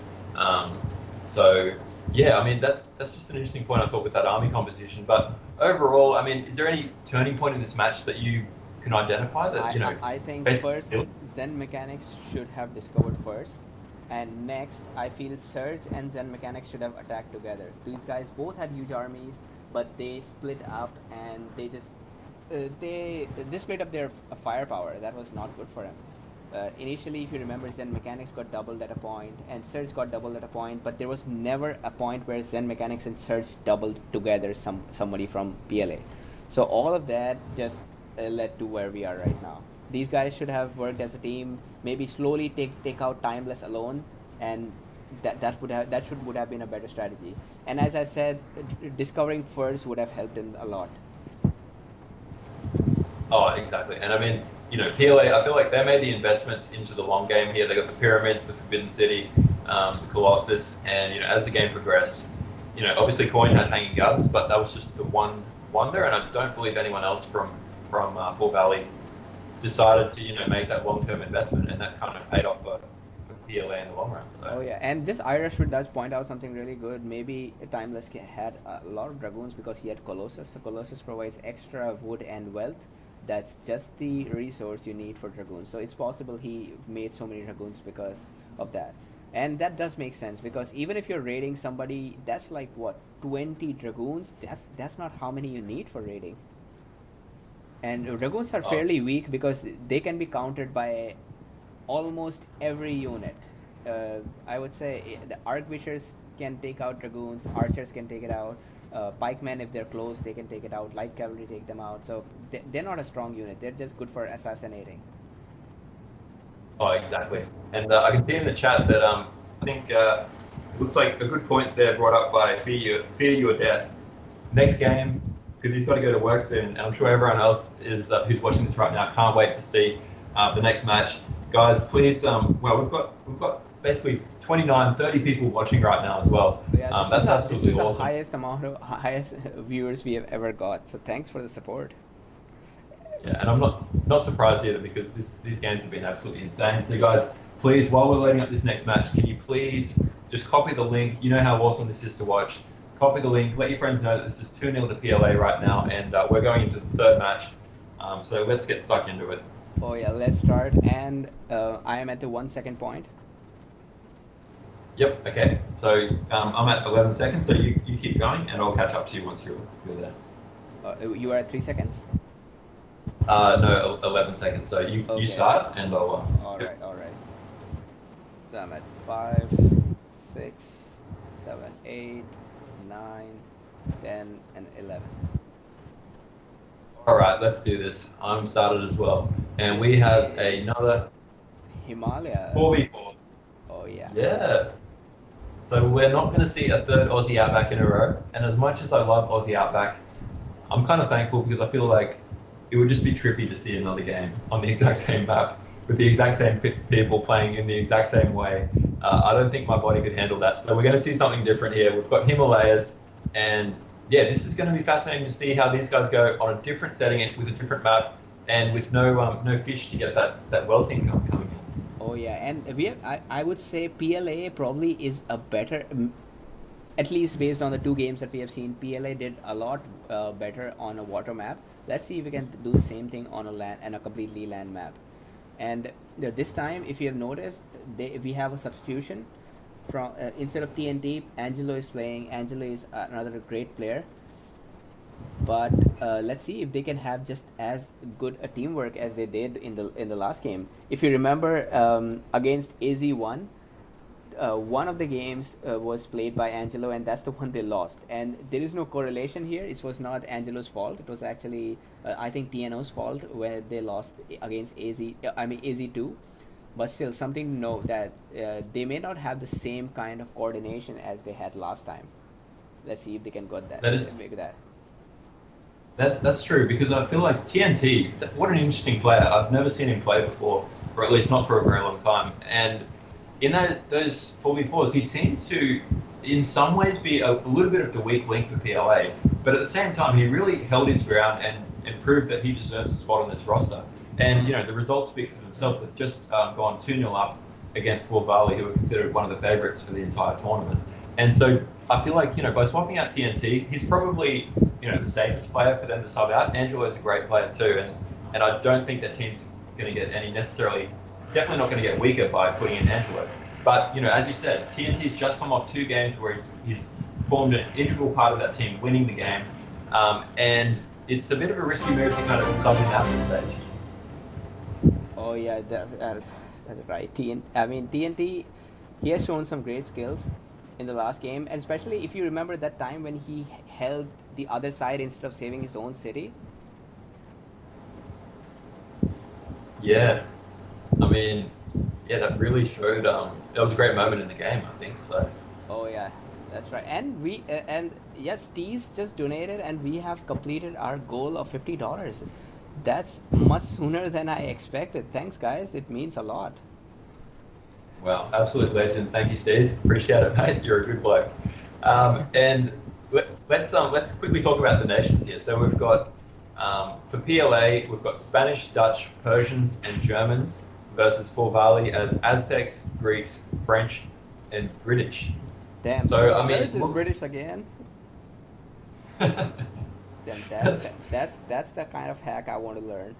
So Yeah, I mean that's just an interesting point I thought with that army composition. But overall, I mean, is there any turning point in this match that you can identify that I think first basically? Zen Mechanics should have discovered first, and next I feel Surge and Zen Mechanics should have attacked together. These guys both had huge armies, but they split up and they just they split up their firepower. That was not good for them. Initially, if you remember, Zen Mechanics got doubled at a point, and Surge got doubled at a point, but there was never a point where Zen Mechanics and Surge doubled together somebody from PLA. So all of that just led to where we are right now. These guys should have worked as a team, maybe slowly take out Timeless alone, and that would have been a better strategy. And as I said, discovering first would have helped him a lot. Oh, exactly. And I mean, PLA, I feel like they made the investments into the long game here. They got the pyramids, the Forbidden City, the Colossus, and as the game progressed, obviously Coin had Hanging Gardens, but that was just the one wonder, and I don't believe anyone else from Full Valley decided to make that long-term investment, and that kind of paid off for PLA in the long run. So. Oh yeah, and this Irish does point out something really good. Maybe Timeless had a lot of dragoons because he had Colossus. So Colossus provides extra wood and wealth. That's just the resource you need for dragoons. So it's possible he made so many dragoons because of that. And that does make sense, because even if you're raiding somebody, that's like what, 20 dragoons? That's not how many you need for raiding. And dragoons are fairly weak because they can be countered by almost every unit. I would say the Archbishers can take out dragoons, archers can take it out, pikemen, if they're close, they can take it out, light cavalry take them out. So they're not a strong unit, they're just good for assassinating. Oh, exactly. And I can see in the chat that I think it looks like a good point there brought up by Fear Your Death. Next game, because he's got to go to work soon, and I'm sure everyone else is who's watching this right now can't wait to see the next match. Guys, please, well, we've got basically 30 people watching right now as well. Yeah, that's absolutely awesome. The highest viewers we have ever got. So thanks for the support. Yeah, and I'm not surprised either, because these games have been absolutely insane. So guys, please, while we're loading up this next match, can you please just copy the link? You know how awesome this is to watch. Copy the link. Let your friends know that this is 2-0 to PLA right now, and we're going into the third match. So let's get stuck into it. Oh yeah, let's start. And I am at the 1 second point. Yep. Okay. So I'm at 11 seconds. So you keep going, and I'll catch up to you once you're there. You are at 3 seconds. No, 11 seconds. So you start, and I'll. All right. So I'm at 5, 6, 7, 8, 9, 10, and 11. All right, let's do this. I'm started as well, and we have another Himalaya 4v4. Oh yeah. Yes. So we're not going to see a third Aussie Outback in a row, and as much as I love Aussie Outback, I'm kind of thankful, because I feel like it would just be trippy to see another game on the exact same map with the exact same people playing in the exact same way. I don't think my body could handle that. So we're going to see something different here. We've got Himalayas, and yeah, this is going to be fascinating to see how these guys go on a different setting with a different map, and with no fish to get that wealth income coming in. Oh yeah, and I would say PLA probably is a better, at least based on the 2 games that we have seen. PLA did a lot better on a water map. Let's see if we can do the same thing on a land and a completely land map. And this time, if you have noticed, we have a substitution. From instead of TNT, Angelo is playing. Angelo is another great player. But let's see if they can have just as good a teamwork as they did in the last game. If you remember, against AZ1, one of the games was played by Angelo, and that's the one they lost. And there is no correlation here. It was not Angelo's fault. It was actually I think TNO's fault where they lost against AZ2. But still, something to know that they may not have the same kind of coordination as they had last time. Let's see if they can get that. That's true, because I feel like TNT, what an interesting player. I've never seen him play before, or at least not for a very long time. And in those 4v4s, he seemed to, in some ways, be a little bit of the weak link for PLA. But at the same time, he really held his ground and proved that he deserves a spot on this roster. And the results speak for themselves. They've just gone 2-0 up against Full Valley, who are considered one of the favourites for the entire tournament. And so I feel like, by swapping out TNT, he's probably, the safest player for them to sub out. Angelo's a great player too, and I don't think that team's going to get definitely not going to get weaker by putting in Angelo. But, as you said, TNT's just come off 2 games where he's formed an integral part of that team, winning the game. And it's a bit of a risky move to kind of sub him out at this stage. Oh yeah, that's right. TNT, he has shown some great skills in the last game, and especially if you remember that time when he held the other side instead of saving his own city. Yeah, that really showed. That was a great moment in the game, I think. So. Oh yeah, that's right. And yes, Tees just donated, and we have completed our goal of $50. That's much sooner than I expected. Thanks, guys. It means a lot. Wow, absolute legend. Thank you, Steve. Appreciate it, mate. You're a good bloke. And let's quickly talk about the nations here. So we've got for PLA, we've got Spanish, Dutch, Persians, and Germans versus Forvali as Aztecs, Greeks, French, and British. Damn. So Serge is British again. Then that's the kind of hack I want to learn.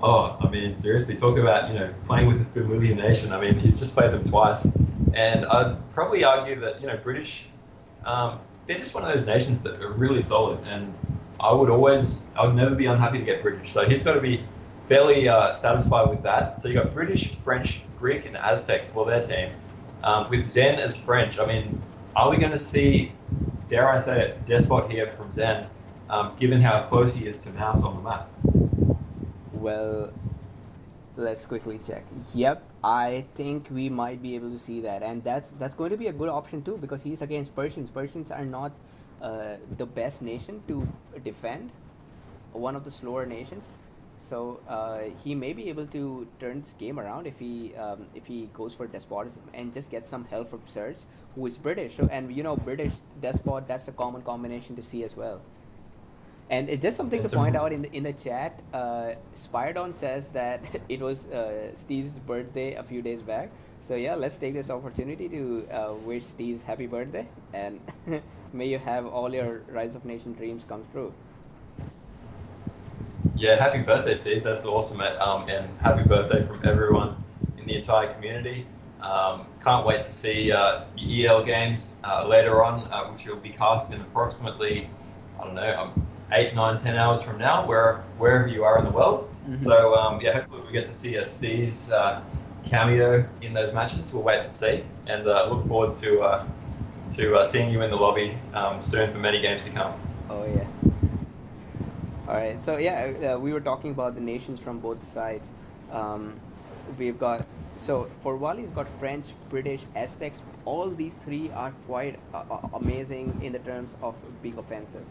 Oh, seriously, talk about, playing with the familiar nation. He's just played them twice. And I'd probably argue that, British, they're just one of those nations that are really solid. And I would never be unhappy to get British. So he's got to be fairly satisfied with that. So you got British, French, Greek, and Aztec for their team. With Zen as French, are we going to see, dare I say it, Despot here from Zen, given how close he is to Mouse on the map? Well, let's quickly check. Yep, I think we might be able to see that, and that's going to be a good option too, because he's against Persians. Persians are not the best nation to defend, one of the slower nations. So he may be able to turn this game around if he goes for despotism and just get some help from Serge, who is British. So, and British despot, that's a common combination to see as well. And it's just something to point out in the chat. Spiredon says that it was Steve's birthday a few days back. So yeah, let's take this opportunity to wish Steve happy birthday, and may you have all your Rise of Nation dreams come true. Yeah, happy birthday, Steve. That's awesome, mate. And happy birthday from everyone in the entire community. Can't wait to see your EL games later on, which will be cast in approximately, 8, 9, 10 hours from now, wherever you are in the world. Mm-hmm. So hopefully we get to see Steve's cameo in those matches. We'll wait and see, and look forward to seeing you in the lobby soon for many games to come. Oh yeah. All right. So we were talking about the nations from both sides. We've got Forvali's got French, British, Aztecs. All these 3 are quite amazing in the terms of being offensive.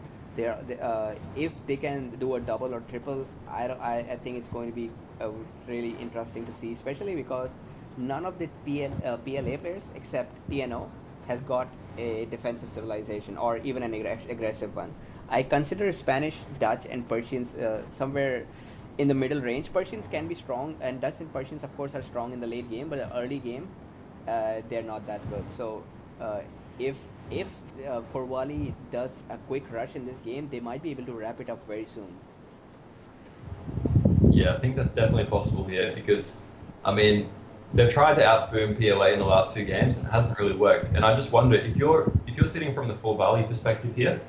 If they can do a double or triple, I think it's going to be really interesting to see, especially because none of the PLA players except TNO has got a defensive civilization or even an aggressive one. I consider Spanish, Dutch, and Persians somewhere in the middle range. Persians can be strong, and Dutch and Persians, of course, are strong in the late game, but the early game, they're not that good. So if Forvali does a quick rush in this game, they might be able to wrap it up very soon. Yeah, I think that's definitely possible here, because they've tried to outboom PLA in the last 2 games and it hasn't really worked. And I just wonder, if you're sitting from the Forvali perspective here,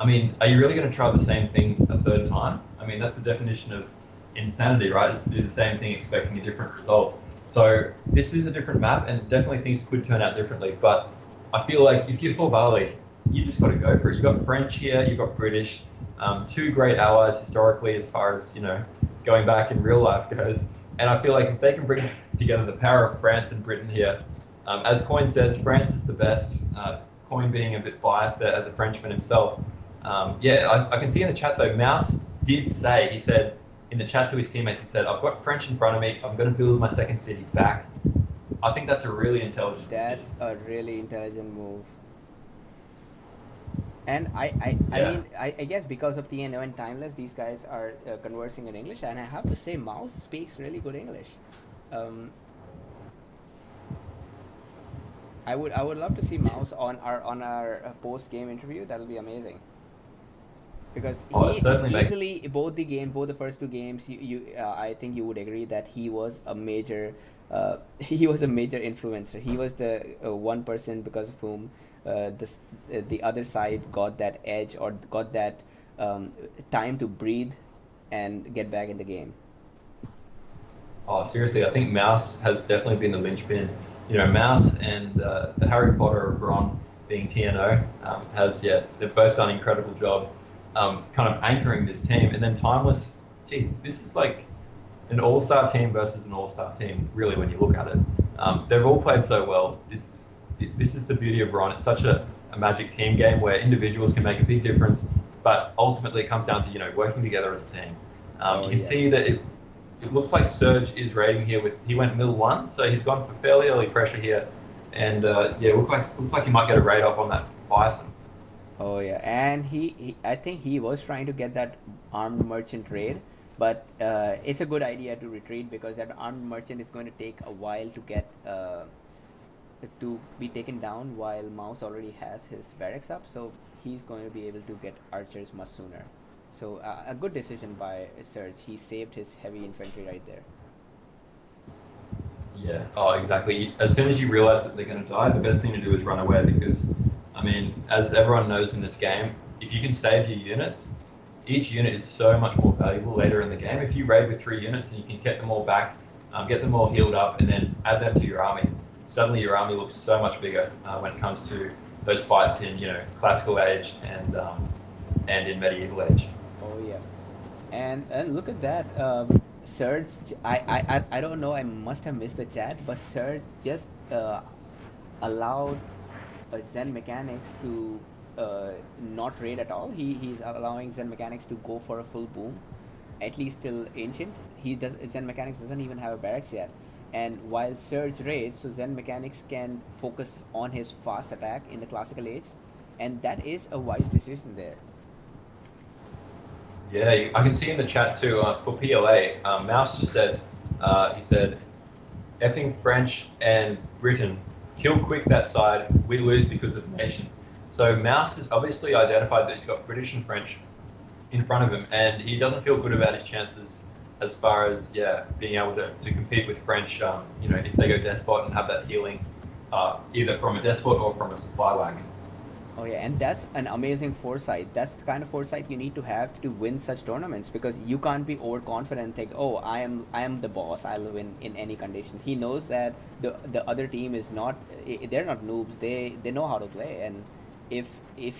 are you really going to try the same thing a 3rd time? That's the definition of insanity, right? Is to do the same thing expecting a different result. So this is a different map, and definitely things could turn out differently. But I feel like if you're Forvali, you just got to go for it. You've got French here, you've got British, 2 great allies historically as far as going back in real life goes. And I feel like if they can bring together the power of France and Britain here, as Coin says, France is the best. Coin being a bit biased there as a Frenchman himself. I can see in the chat though, Mouse did say, he said in the chat to his teammates, he said, I've got French in front of me, I'm going to build my second city back. I think that's a really intelligent decision. A really intelligent move. And I guess because of TNO and Timeless, these guys are conversing in English, and I have to say, Mouse speaks really good English. I would love to see Mouse on our post game interview. That'll be amazing. Because Oh, it he certainly makes. easily both the first two games, I think you would agree that he was a major he was a major influencer. He was the one person because of whom the other side got that edge or got that um, time to breathe and get back in the game. Oh, seriously, I think Mouse has definitely been the linchpin. You know, Mouse and the Harry Potter of Ron being TNO they've both done an incredible job kind of anchoring this team. And then Timeless, geez, this is like an all-star team versus an all-star team, really, when you look at it. They've all played so well. This is the beauty of Ron. It's such a magic team game where individuals can make a big difference, but ultimately it comes down to, working together as a team. You can see that it looks like Surge is raiding here he went middle one, so he's gone for fairly early pressure here. And it looks like he might get a raid off on that Bison. Oh yeah, and I think he was trying to get that armed merchant raid, but it's a good idea to retreat because that armed merchant is going to take a while to get to be taken down, while Mouse already has his barracks up, so he's going to be able to get archers much sooner. So a good decision by Surge. He saved his heavy infantry right there. Yeah, oh, exactly. As soon as you realize that they're going to die, the best thing to do is run away because, I mean, as everyone knows in this game, if you can save your units, each unit is so much more valuable later in the game. If you raid with 3 units and you can get them all back, get them all healed up, and then add them to your army, suddenly your army looks so much bigger when it comes to those fights in, classical age and in medieval age. Oh yeah, and look at that. Surge, I don't know. I must have missed the chat, but Surge just allowed Zen Mechanics to not raid at all. He's allowing Zen Mechanics to go for a full boom, at least till Ancient. Zen Mechanics doesn't even have a barracks yet. And while Surge raids, so Zen Mechanics can focus on his fast attack in the classical age, and that is a wise decision there. Yeah, I can see in the chat too, for PLA, Mouse just said, he said, effing French and Britain, kill quick that side, we lose because of nation. So Mouse has obviously identified that he's got British and French in front of him, and he doesn't feel good about his chances as far as, being able to compete with French, if they go Despot and have that healing, either from a Despot or from a supply wagon. Oh yeah, and that's an amazing foresight. That's the kind of foresight you need to have to win such tournaments, because you can't be overconfident and think, oh, I am the boss, I'll win in any condition. He knows that the other team is not, they're not noobs. They know how to play, and if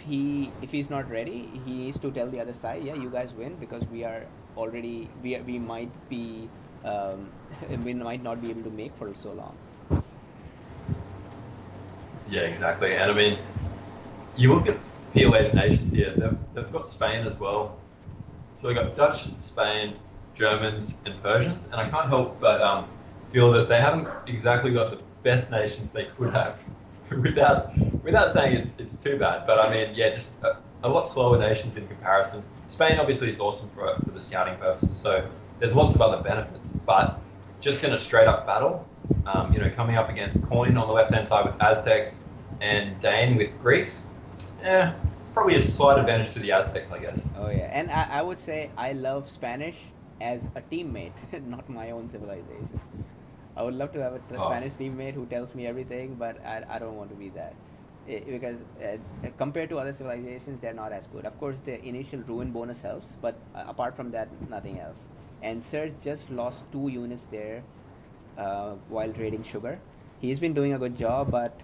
he's not ready, he needs to tell the other side, yeah, you guys win because we are already we might be we might not be able to make for so long. Yeah, exactly. And I mean, you look at PLA's nations here, they've got Spain as well. So they've got Dutch, Spain, Germans, and Persians, and I can't help but feel that they haven't exactly got the best nations they could have, without saying it's too bad. But I mean, just a lot slower nations in comparison. Spain obviously is awesome for the scouting purposes, so there's lots of other benefits. But just in a straight up battle, coming up against Coin on the left hand side with Aztecs and Dane with Greeks, probably a slight advantage to the Aztecs, I guess. Oh yeah, and I would say I love Spanish as a teammate, not my own civilization. I would love to have a Spanish teammate who tells me everything, but I don't want to be that. Because compared to other civilizations, they're not as good. Of course, the initial ruin bonus helps, but apart from that, nothing else. And Surge just lost 2 units there while raiding Sugar. He's been doing a good job, but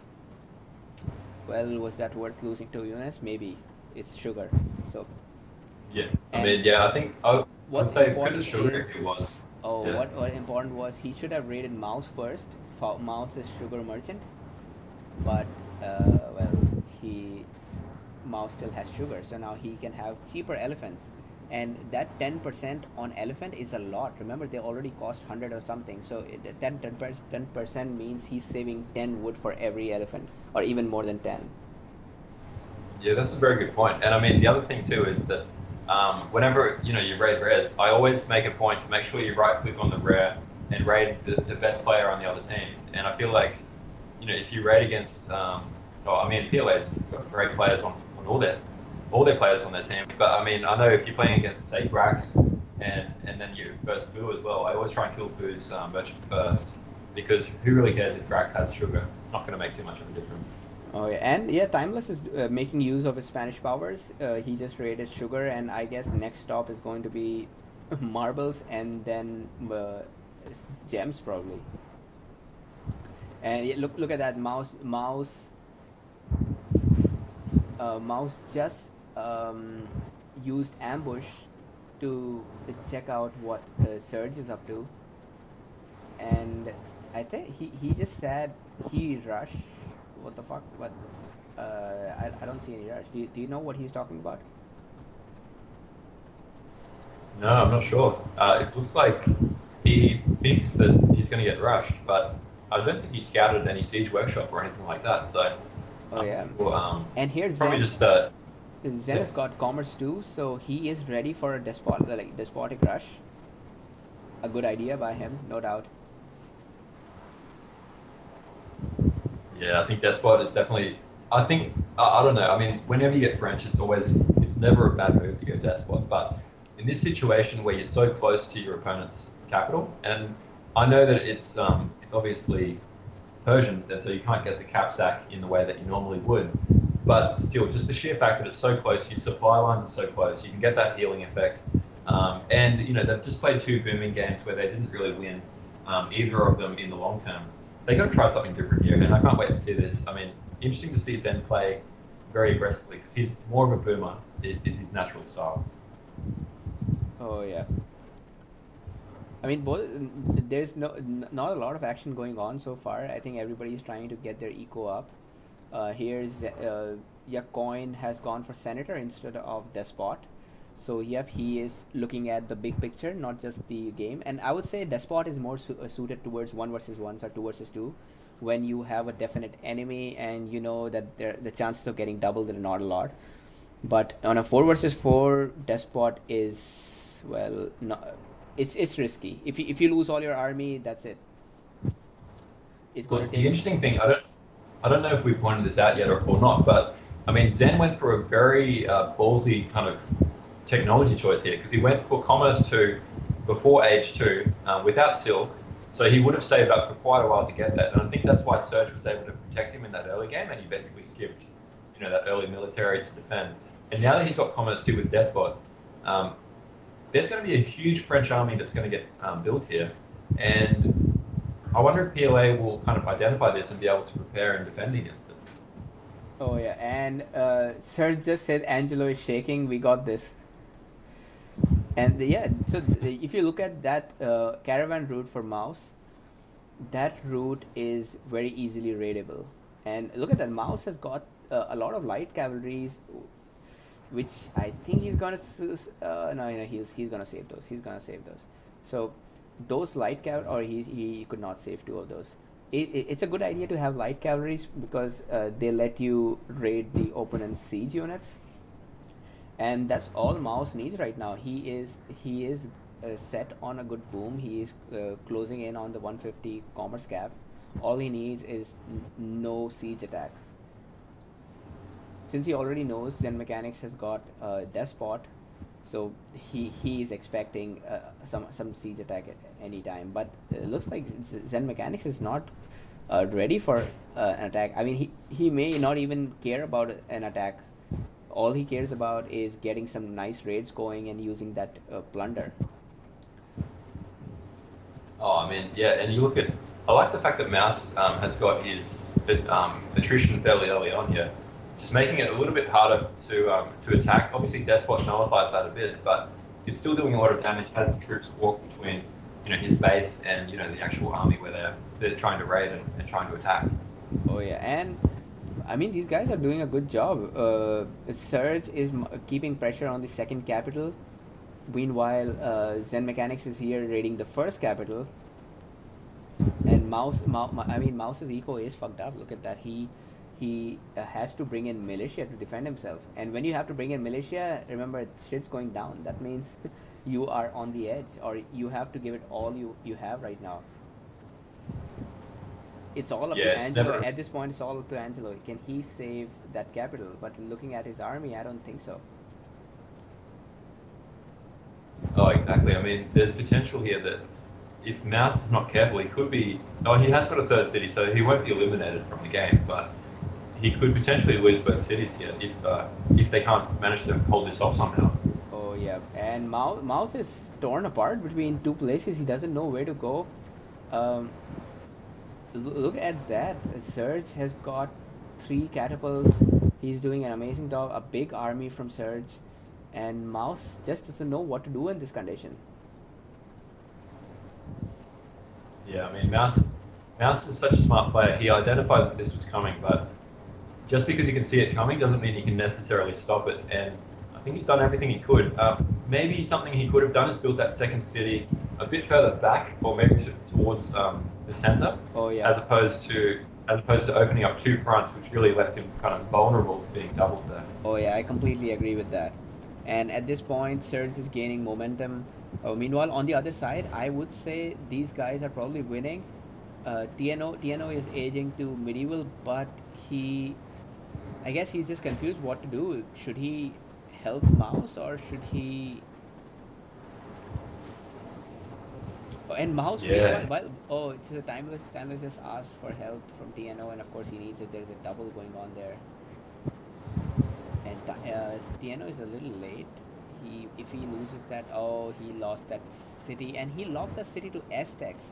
well, was that worth losing 2 units? Maybe. It's Sugar. So. Yeah, I think I would say because of Sugar, it was. Oh, yeah. What important was he should have raided Mouse first. Mouse is Sugar Merchant, but Mouse still has Sugar, so now he can have cheaper elephants, and that 10% on elephant is a lot. Remember, they already cost 100 or something, so 10% means he's saving 10 wood for every elephant, or even more than 10. Yeah, that's a very good point. And I mean, the other thing too is that whenever you raid rares, I always make a point to make sure you right click on the rare and raid the best player on the other team. And I feel like if you raid against, I mean, PLA's got great players on all their players on their team. But I mean, I know if you're playing against say Brax and then you versus Boo as well, I always try and kill Boo's merchant first because who really cares if Brax has sugar? It's not going to make too much of a difference. Oh yeah, and yeah, Timeless is making use of his Spanish powers. He just raided Sugar, and I guess next stop is going to be Marbles, and then Gems probably. And yeah, look at that mouse just used ambush to check out what Surge is up to, and I think he just said he rushed. What the fuck? But I don't see any rush. Do you know what he's talking about? No, I'm not sure. It looks like he thinks that he's going to get rushed, but I don't think he scouted any siege workshop or anything like that. So, oh yeah. Well, and here's probably Zen. just Zen has got commerce too, so he is ready for a despotic rush. A good idea by him, no doubt. Yeah, I think Despot is definitely. I think I don't know. I mean, whenever you get French, it's never a bad move to go Despot. But in this situation where you're so close to your opponent's capital, and I know that it's obviously Persians, and so you can't get the cap sack in the way that you normally would. But still, just the sheer fact that it's so close, your supply lines are so close, you can get that healing effect. And they've just played 2 booming games where they didn't really win either of them in the long term. They got to try something different here, and I can't wait to see this. I mean, interesting to see Zen play very aggressively because he's more of a boomer. It's his natural style. Oh yeah. I mean, there's not a lot of action going on so far. I think everybody's trying to get their eco up. Here's Coin has gone for Senator instead of Despot. So yep, he is looking at the big picture, not just the game. And I would say Despot is more suited towards 1 versus 1 or 2 versus 2, when you have a definite enemy and you know that the chances of getting doubled are not a lot. But on a 4 versus 4, Despot is, well, not, it's risky. If you lose all your army, that's it. It's going to take. The interesting thing, I don't know if we pointed this out yet or not, but I mean, Zen went for a very ballsy kind of technology choice here because he went for Commerce 2 before Age 2 without Silk, so he would have saved up for quite a while to get that, and I think that's why Surge was able to protect him in that early game, and he basically skipped that early military to defend. And now that he's got Commerce 2 with Despot, there's going to be a huge French army that's going to get built here, and I wonder if PLA will kind of identify this and be able to prepare and defend against it. Oh yeah, and Surge just said Angelo is shaking. We got this. And so if you look at that caravan route for Mouse, that route is very easily raidable. And look at that, Mouse has got a lot of light cavalries, which I think he's gonna he's gonna save those. He's gonna save those. So those light cavalry, or he could not save 2 of those. It's a good idea to have light cavalries because they let you raid the opponent's siege units. And that's all Mouse needs right now. He is set on a good boom. He is closing in on the 150 commerce cap. All he needs is no siege attack. Since he already knows Zen Mechanics has got Despot, so he is expecting some siege attack at any time. But it looks like Zen Mechanics is not ready for an attack. I mean, he may not even care about an attack. All he cares about is getting some nice raids going and using that plunder. Oh, I mean, yeah, and you look at, I like the fact that Mouse has got his attrition fairly early on here, just making it a little bit harder to attack. Obviously, Despot nullifies that a bit, but it's still doing a lot of damage as the troops walk between his base and the actual army where they're trying to raid and trying to attack. Oh yeah, and I mean, these guys are doing a good job. Surge is keeping pressure on the second capital. Meanwhile, Zen Mechanics is here raiding the first capital. And Mouse's eco is fucked up. Look at that. He has to bring in militia to defend himself. And when you have to bring in militia, remember, shit's going down. That means you are on the edge, or you have to give it all you have right now. It's all up to Yeah, it's Angelo. never. At this point, it's all up to Angelo. Can he save that capital? But looking at his army, I don't think so. Oh, exactly. I mean, there's potential here that if Mouse is not careful, he could be. Oh, he has got a third city, so he won't be eliminated from the game. But he could potentially lose both cities here if they can't manage to hold this off somehow. Oh yeah, and Mouse is torn apart between two places. He doesn't know where to go. Um, Look at that. Surge has got three catapults. He's doing an amazing job. A big army from Surge, and Mouse just doesn't know what to do in this condition. Yeah, I mean, Mouse is such a smart player. He identified that this was coming, but just because you can see it coming doesn't mean you can necessarily stop it. And I think he's done everything he could. Maybe something he could have done is build that second city a bit further back, or maybe towards the center, Oh yeah. as opposed to opening up two fronts, which really left him kind of vulnerable to being doubled there. Oh yeah, I completely agree with that. And at this point, Surge is gaining momentum. Meanwhile, on the other side, I would say these guys are probably winning. TNO is aging to medieval, but I guess he's just confused what to do. Should he help Mouse or should he? Oh, and Mouse, Yeah. oh, it's a timeless just asked for help from TNO, and of course he needs it. There's a double going on there, and TNO is a little late. If he loses that, oh, he lost that city, and he lost that city to Aztecs.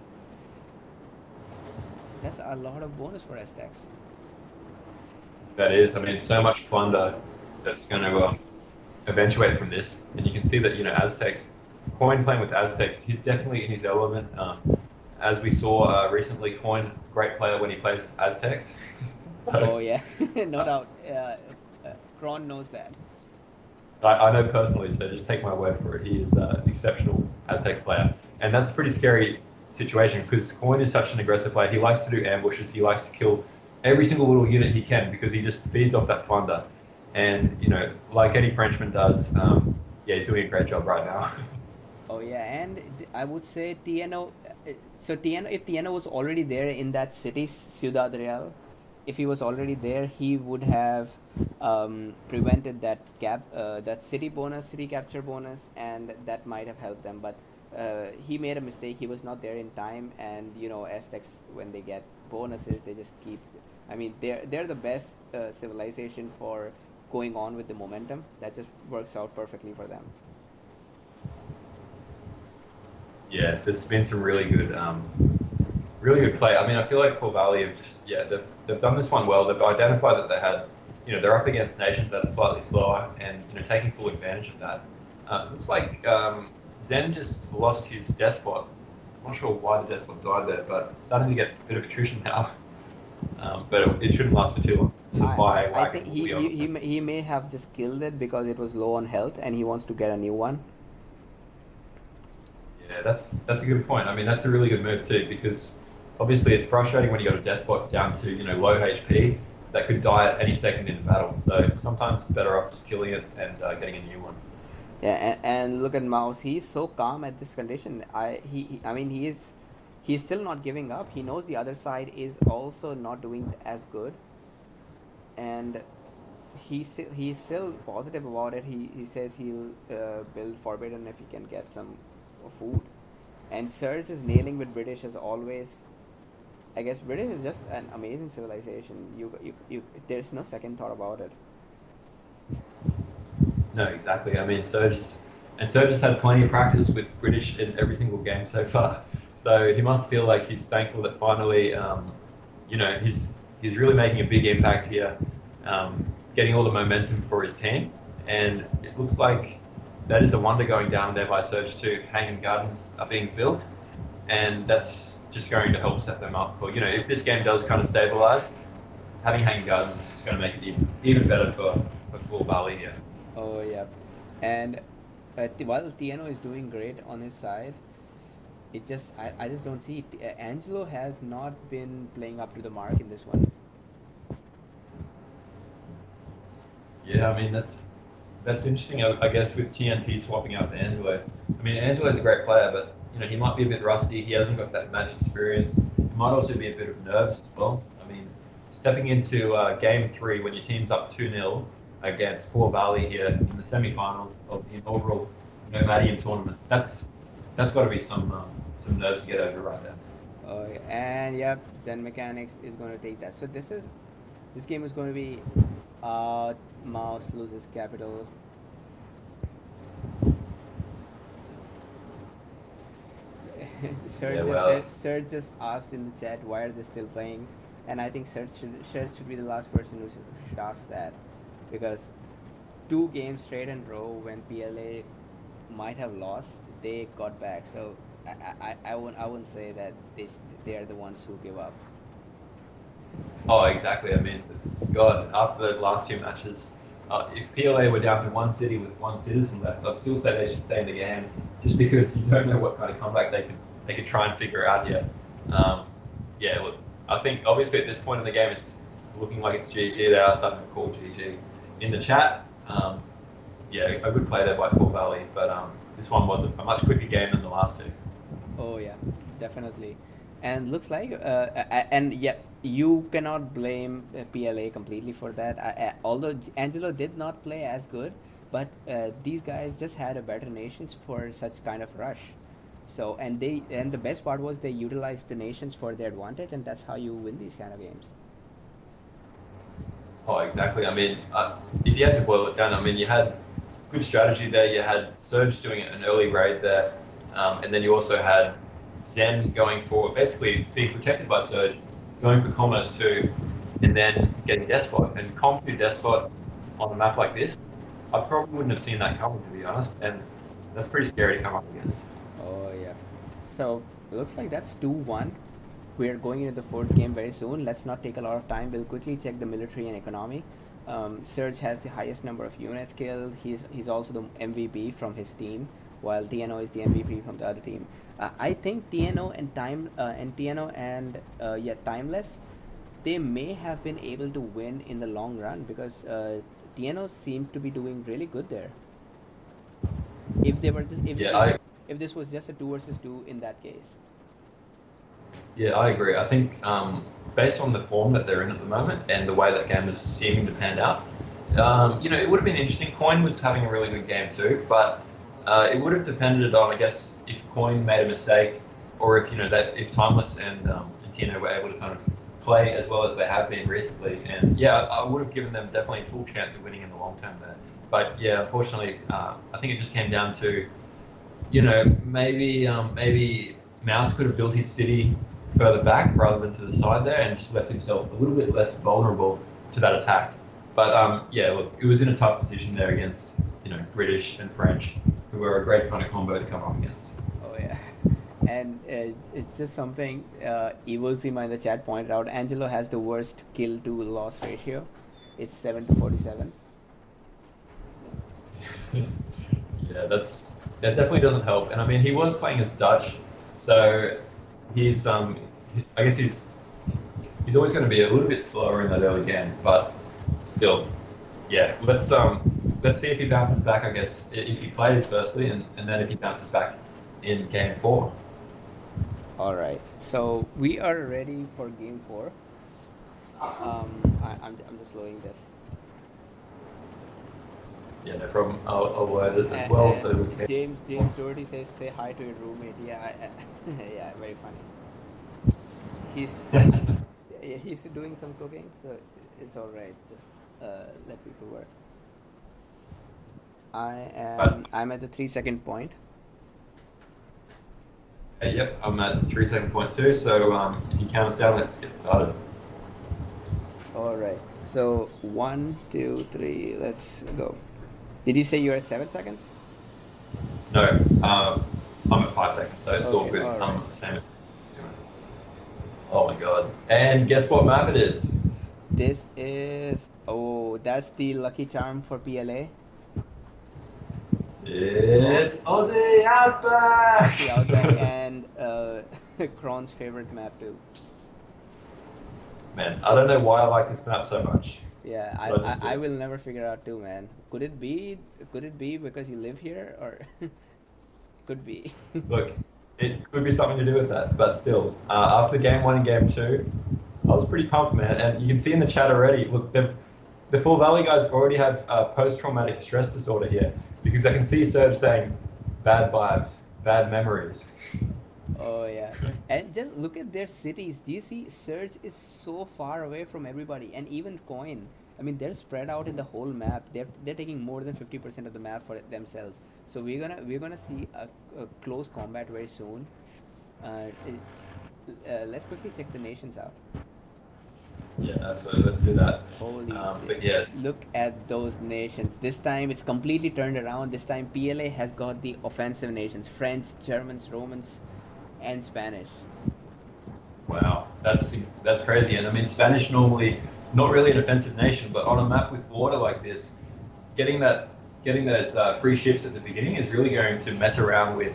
That's a lot of bonus for Aztecs. That is, I mean, so much plunder that's going to eventuate from this, and you can see that Aztecs, Coin playing with Aztecs, he's definitely in his element. As we saw recently, Coin, great player when he plays Aztecs. Oh yeah, no doubt. Kron knows that. I know personally, so just take my word for it. He is an exceptional Aztecs player, and that's a pretty scary situation because Coin is such an aggressive player. He likes to do ambushes. He likes to kill every single little unit he can because he just feeds off that plunder. And like any Frenchman does, yeah, he's doing a great job right now. Oh yeah, and I would say TNO. So TNO, if TNO was already there in that city, Ciudad Real, if he was already there, he would have prevented that that city bonus, city capture bonus, and that might have helped them. But he made a mistake. He was not there in time, and Aztecs, when they get bonuses, they just keep. I mean, they're the best civilization for going on with the momentum. That just works out perfectly for them. Yeah, there's been some really good play. I mean, I feel like for Valley have just they've done this one well. They've identified that they had they're up against nations that are slightly slower, and taking full advantage of that. Looks like Zen just lost his despot. I'm not sure why the despot died there, but starting to get a bit of attrition now. But it shouldn't last for too long. I think he may have just killed it because it was low on health, and he wants to get a new one. Yeah, that's a good point. I mean, that's a really good move too, because obviously it's frustrating when you got a despot down to low HP that could die at any second in the battle. So sometimes it's better off just killing it and getting a new one. Yeah, and look at Mouse. He's so calm at this condition. I mean, he's still not giving up. He knows the other side is also not doing as good, and he's still positive about it. He says he'll build Forbidden if he can get some food. And Surge is nailing with British as always. I guess British is just an amazing civilization. You there's no second thought about it. No, exactly. I mean, Surge has had plenty of practice with British in every single game so far. So he must feel like he's thankful that finally, he's really making a big impact here, getting all the momentum for his team. And it looks like that is a wonder going down there by Surge 2. Hanging Gardens are being built, and that's just going to help set them up for, if this game does kind of stabilize, having Hanging Gardens is just going to make it even better for full Valley here. Oh yeah, and while TNO is doing great on his side, I just don't see it. Angelo has not been playing up to the mark in this one. Yeah, I mean that's interesting. I guess with TNT swapping out to Angelo. I mean, Angelo's a great player, but he might be a bit rusty. He hasn't got that match experience. It might also be a bit of nerves as well. I mean, stepping into game 3 when your team's up 2-0 against Four Valley here in the semi-finals of the inaugural Nomadium tournament, that's got to be some nerves to get over right there. And yep, Zen Mechanics is going to take that. So this game is going to be Mouse loses capital. Serge just asked in the chat why are they still playing, and I think Serge should be the last person who should ask that, because 2 games straight in a row when PLA might have lost, they got back. So I wouldn't say that they are the ones who give up. Oh, exactly. I mean, God, after those last 2 matches, if PLA were down to 1 city with 1 citizen left, I'd still say they should stay in the game, just because you don't know what kind of comeback they could try and figure out yet. Yeah, look, I think obviously at this point in the game, it's looking like it's GG. They are starting to call GG in the chat. Yeah, a good play there by Four Valley, but this one was a much quicker game than the last 2. Oh yeah, definitely. And looks like and yeah, you cannot blame PLA completely for that. Although Angelo did not play as good, but these guys just had a better nations for such kind of rush. So and the best part was they utilized the nations for their advantage, and that's how you win these kind of games. Oh, exactly. I mean, if you had to boil it down, I mean, you had good strategy there. You had Surge doing an early raid there, and then you also had Zen going for basically being protected by Surge, going for Commerce too, and then getting Despot. And Comp to Despot on a map like this, I probably wouldn't have seen that coming, to be honest, and that's pretty scary to come up against. Oh yeah. So it looks like that's 2-1. We're going into the 4th game very soon. Let's not take a lot of time. We'll quickly check the military and economy. Surge has the highest number of units killed. He's also the MVP from his team, while TNO is the MVP from the other team. I think TNO and Timeless, they may have been able to win in the long run, because TNO seemed to be doing really good there. If they were just if this was just a 2 versus 2 in that case. Yeah, I agree. I think based on the form that they're in at the moment and the way that game is seeming to pan out, it would have been interesting. Coin was having a really good game too, but it would have depended on, I guess, if Coin made a mistake, or if if Timeless and Tino were able to kind of play as well as they have been recently. And yeah, I would have given them definitely a full chance of winning in the long term there. But yeah, unfortunately, I think it just came down to, maybe Mouse could have built his city further back rather than to the side there, and just left himself a little bit less vulnerable to that attack. But yeah, look, it was in a tough position there against British and French, who were a great kind of combo to come up against. Oh yeah, and it's just something Evil Zima in the chat pointed out. Angelo has the worst kill to loss ratio. It's 7-47. Yeah, that definitely doesn't help. And I mean, he was playing as Dutch, so he's I guess he's always going to be a little bit slower in that early game, but still, yeah. Let's see if he bounces back. I guess if he plays firstly, and then if he bounces back in game 4. All right, so we are ready for game 4. I'm just loading this. Yeah, no problem. I'll load it as well. So we can... James Doherty says, "Say hi to your roommate." Yeah, yeah, very funny. He's doing some cooking, so it's all right. Just let people work. I'm at the 3-second point. Yep, I'm at 3-second point too. So if you count us down, let's get started. All right. So 1, 2, 3. Let's go. Did you say you're at 7 seconds? No, I'm at 5 seconds, so it's all good. All right. Same. Oh my god! And guess what map it is? This is that's the lucky charm for PLA. It's Aussie Outback! Aussie Outback and Kron's favorite map too. Man, I don't know why I like this map so much. Yeah, I will never figure out too, man. Could it be because you live here, or could be? Look, It could be something to do with that, but still, after game one and game two, I was pretty pumped, man. And you can see in the chat already, look, the Full Valley guys already have post-traumatic stress disorder here, because I can see Serge saying bad vibes, bad memories. Oh yeah, and just look at their cities. Do you see Surge is so far away from everybody, and even Coin. I mean, they're spread out in the whole map. They're taking more than 50% of the map for themselves. So we're gonna see a close combat very soon. Let's quickly check the nations out. Yeah, absolutely. Let's do that. Holy But shit. yeah, Look at those nations. This time it's completely turned around. This time PLA has got the offensive nations: French, Germans, Romans, and Spanish. wow, that's crazy. And I mean, Spanish normally not really an offensive nation, but on a map with water like this, getting those free ships at the beginning is really going to mess around with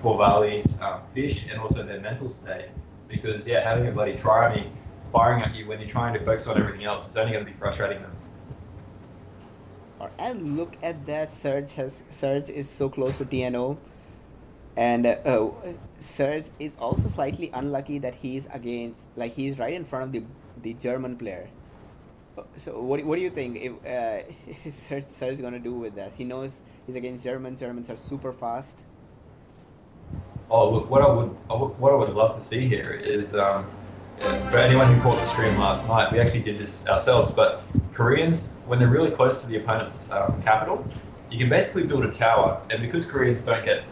Forvali's fish and also their mental state. Because yeah, having a bloody tri-army firing at you when you're trying to focus on everything else, it's only going to be frustrating them. And look at that. Surge is so close to TNO, and Surge is also slightly unlucky that he's he's right in front of the German player. So what do you think if Surge is gonna do with that? He knows he's against Germans. Germans are super fast. Oh, look, what I would love to see here is for anyone who caught the stream last night, we actually did this ourselves. But Koreans, when they're really close to the opponent's capital, you can basically build a tower, and because Koreans don't get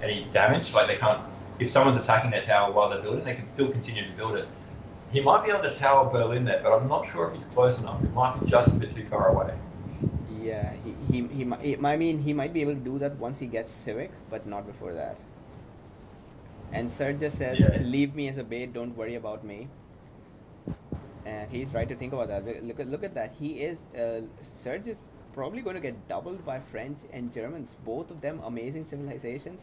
any damage, like they can't, if someone's attacking their tower while they're building, they can still continue to build it. He might be able to tower Berlin there, but I'm not sure if he's close enough. It might be just a bit too far away. Yeah, I mean, he might be able to do that once he gets Civic, but not before that. And Serge just said, Yeah. "Leave me as a bait. Don't worry about me." And he's right to think about that. Look at that. Serge is probably going to get doubled by French and Germans. Both of them amazing civilizations.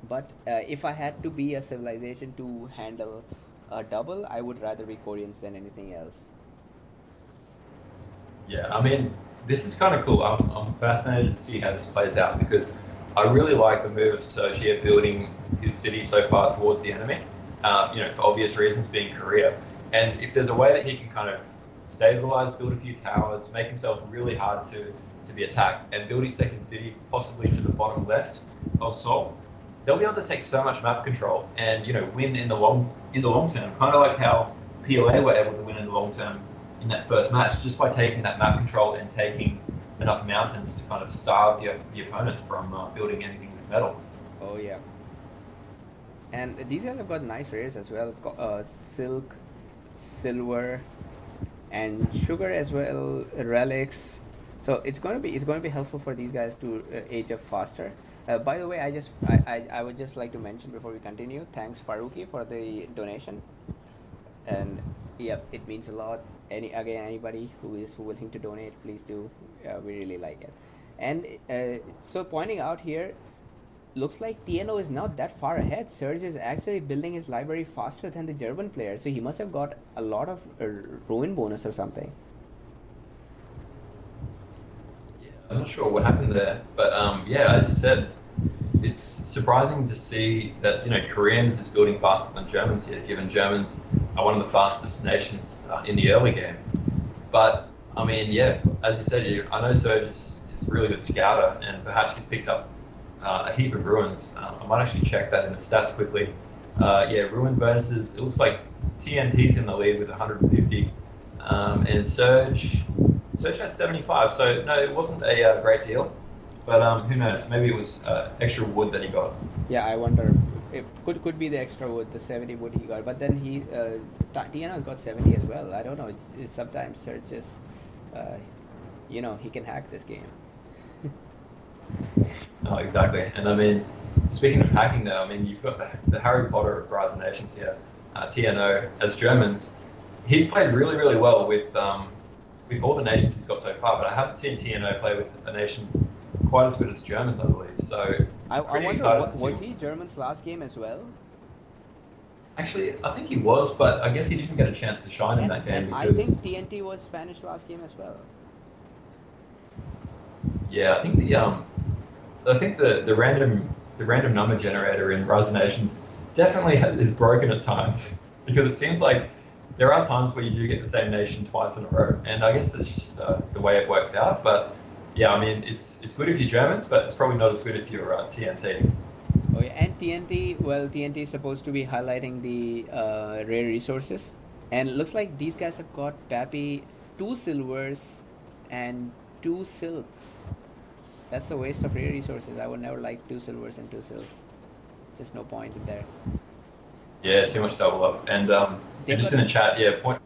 But if I had to be a civilization to handle a double, I would rather be Koreans than anything else. Yeah, I mean, this is kind of cool. I'm fascinated to see how this plays out because I really like the move of Serge here building his city so far towards the enemy, for obvious reasons being Korea. And if there's a way that he can kind of stabilize, build a few towers, make himself really hard to be attacked, and build his second city possibly to the bottom left of Seoul, they'll be able to take so much map control and win in the long term. Kind of like how PLA were able to win in the long term in that first match, just by taking that map control and taking enough mountains to kind of starve the opponents from building anything with metal. Oh yeah. And these guys have got nice rares as well. Silk, silver, and sugar as well. Relics. So it's going to be helpful for these guys to age up faster. By the way, I would just like to mention before we continue, thanks Faruqi for the donation. And yep, it means a lot. Anybody who is willing to donate, please do. We really like it. And so pointing out here, looks like TNO is not that far ahead. Serge is actually building his library faster than the German player, so he must have got a lot of ruin bonus or something. Yeah, I'm not sure what happened there, but as you said, it's surprising to see that Koreans is building faster than Germans here, given Germans are one of the fastest nations in the early game. But I mean, yeah, as you said, I know Serge is a really good scouter, and perhaps he's picked up a heap of ruins. I might actually check that in the stats quickly. Ruin bonuses. It looks like TNT's in the lead with 150, and Serge had 75. So no, it wasn't a great deal. But who knows? Maybe it was extra wood that he got. Yeah, I wonder. It could be the extra wood, the 70 wood he got. But then TNO's got 70 as well. I don't know. It's sometimes Serge just, he can hack this game. Oh, exactly. And I mean, speaking of hacking though, I mean, you've got the Harry Potter of Rise of Nations here, TNO, as Germans. He's played really, really well with all the nations he's got so far, but I haven't seen TNO play with a nation quite as good as Germans, I believe. So I wonder, was he German's last game as well? Actually, I think he was, but I guess he didn't get a chance to shine in that game. And I think TNT was Spanish last game as well. Yeah, I think the random number generator in Rise of Nations definitely is broken at times because it seems like there are times where you do get the same nation twice in a row, and I guess that's just the way it works out. But yeah, I mean, it's good if you're Germans, but it's probably not as good if you're TNT. Oh yeah, and TNT. Well, TNT is supposed to be highlighting the rare resources, and it looks like these guys have got Pappy 2 silvers and 2 silks. That's a waste of rare resources. I would never like 2 silvers and 2 silks. Just no point in there. Yeah, too much double up. And They've just got in the chat, yeah, point.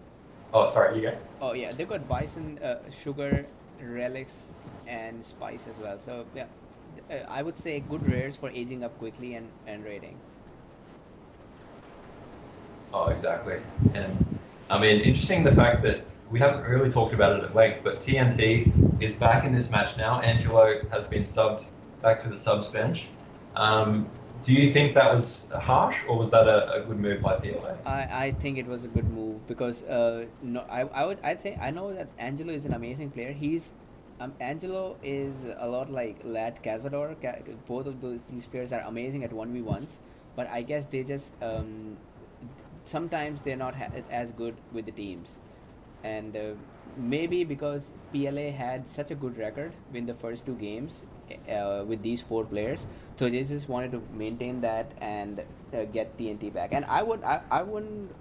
Oh, sorry, you go. Oh yeah, they've got bison, sugar, relics, and spice as well. So yeah, I would say good rares for aging up quickly and raiding. Oh, exactly. And I mean, interesting the fact that we haven't really talked about it at length, but TNT is back in this match now. Angelo has been subbed back to the subs bench. Do you think that was harsh, or was that a good move by PLA? I think it was a good move because no, I think I know that Angelo is an amazing player. Angelo is a lot like Lat Cazador. Both of these players are amazing at 1v1s, but I guess they just sometimes they're not as good with the teams, and maybe because PLA had such a good record in the first 2 games with these 4 players, so they just wanted to maintain that and get TNT back. And I wouldn't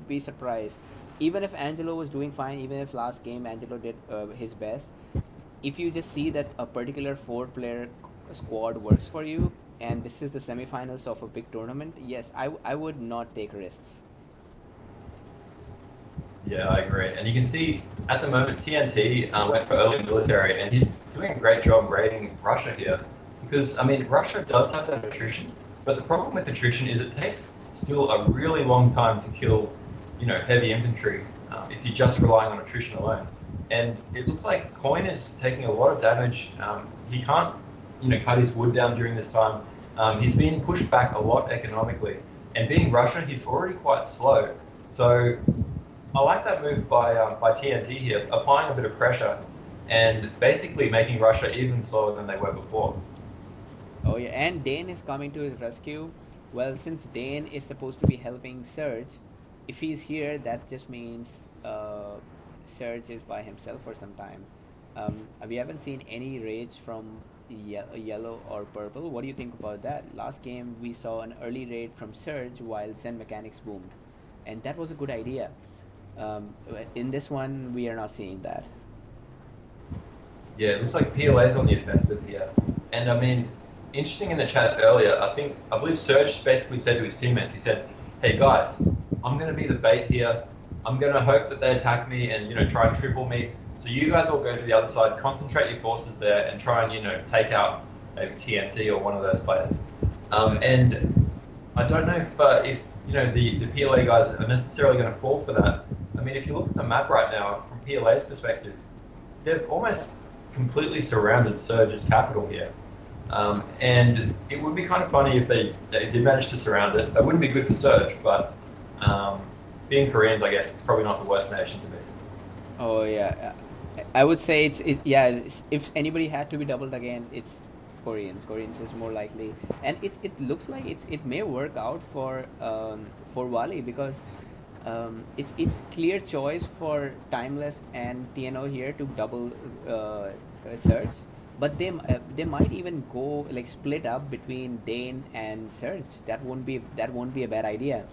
be surprised even if Angelo was doing fine, even if last game Angelo did his best. If you just see that a particular 4-player squad works for you, and this is the semifinals of a big tournament, yes, I would not take risks. Yeah, I agree. And you can see at the moment TNT went for early military, and he's doing a great job raiding Russia here. Because, I mean, Russia does have that attrition, but the problem with attrition is it takes still a really long time to kill, heavy infantry if you're just relying on attrition alone. And it looks like Coin is taking a lot of damage. He can't, cut his wood down during this time. He's being pushed back a lot economically. And being Russia, he's already quite slow. So I like that move by TNT here, applying a bit of pressure and basically making Russia even slower than they were before. Oh yeah, and Dane is coming to his rescue. Well, since Dane is supposed to be helping Surge, if he's here, that just means Surge is by himself for some time. We haven't seen any rage from yellow or purple. What do you think about that? Last game we saw an early raid from Surge while Zen Mechanics boomed, and that was a good idea. In this one, we are not seeing that. Yeah, it looks like PLA's on the offensive here. And I mean, interesting in the chat earlier, I believe Surge basically said to his teammates, he said, hey guys, I'm going to be the bait here. I'm going to hope that they attack me and, try and triple me. So you guys all go to the other side, concentrate your forces there and try and, take out maybe TNT or one of those players. And I don't know if the PLA guys are necessarily going to fall for that. I mean, if you look at the map right now, from PLA's perspective, they've almost completely surrounded Surge's capital here. And it would be kind of funny if they did manage to surround it. That wouldn't be good for Surge, but being Koreans, I guess, it's probably not the worst nation to be. Oh yeah, I would say if anybody had to be doubled again, it's Koreans. Koreans is more likely, and it looks like it may work out for Wally because it's clear choice for Timeless and TNO here to double Surge, but they might even go like split up between Dane and Surge. That won't be a bad idea.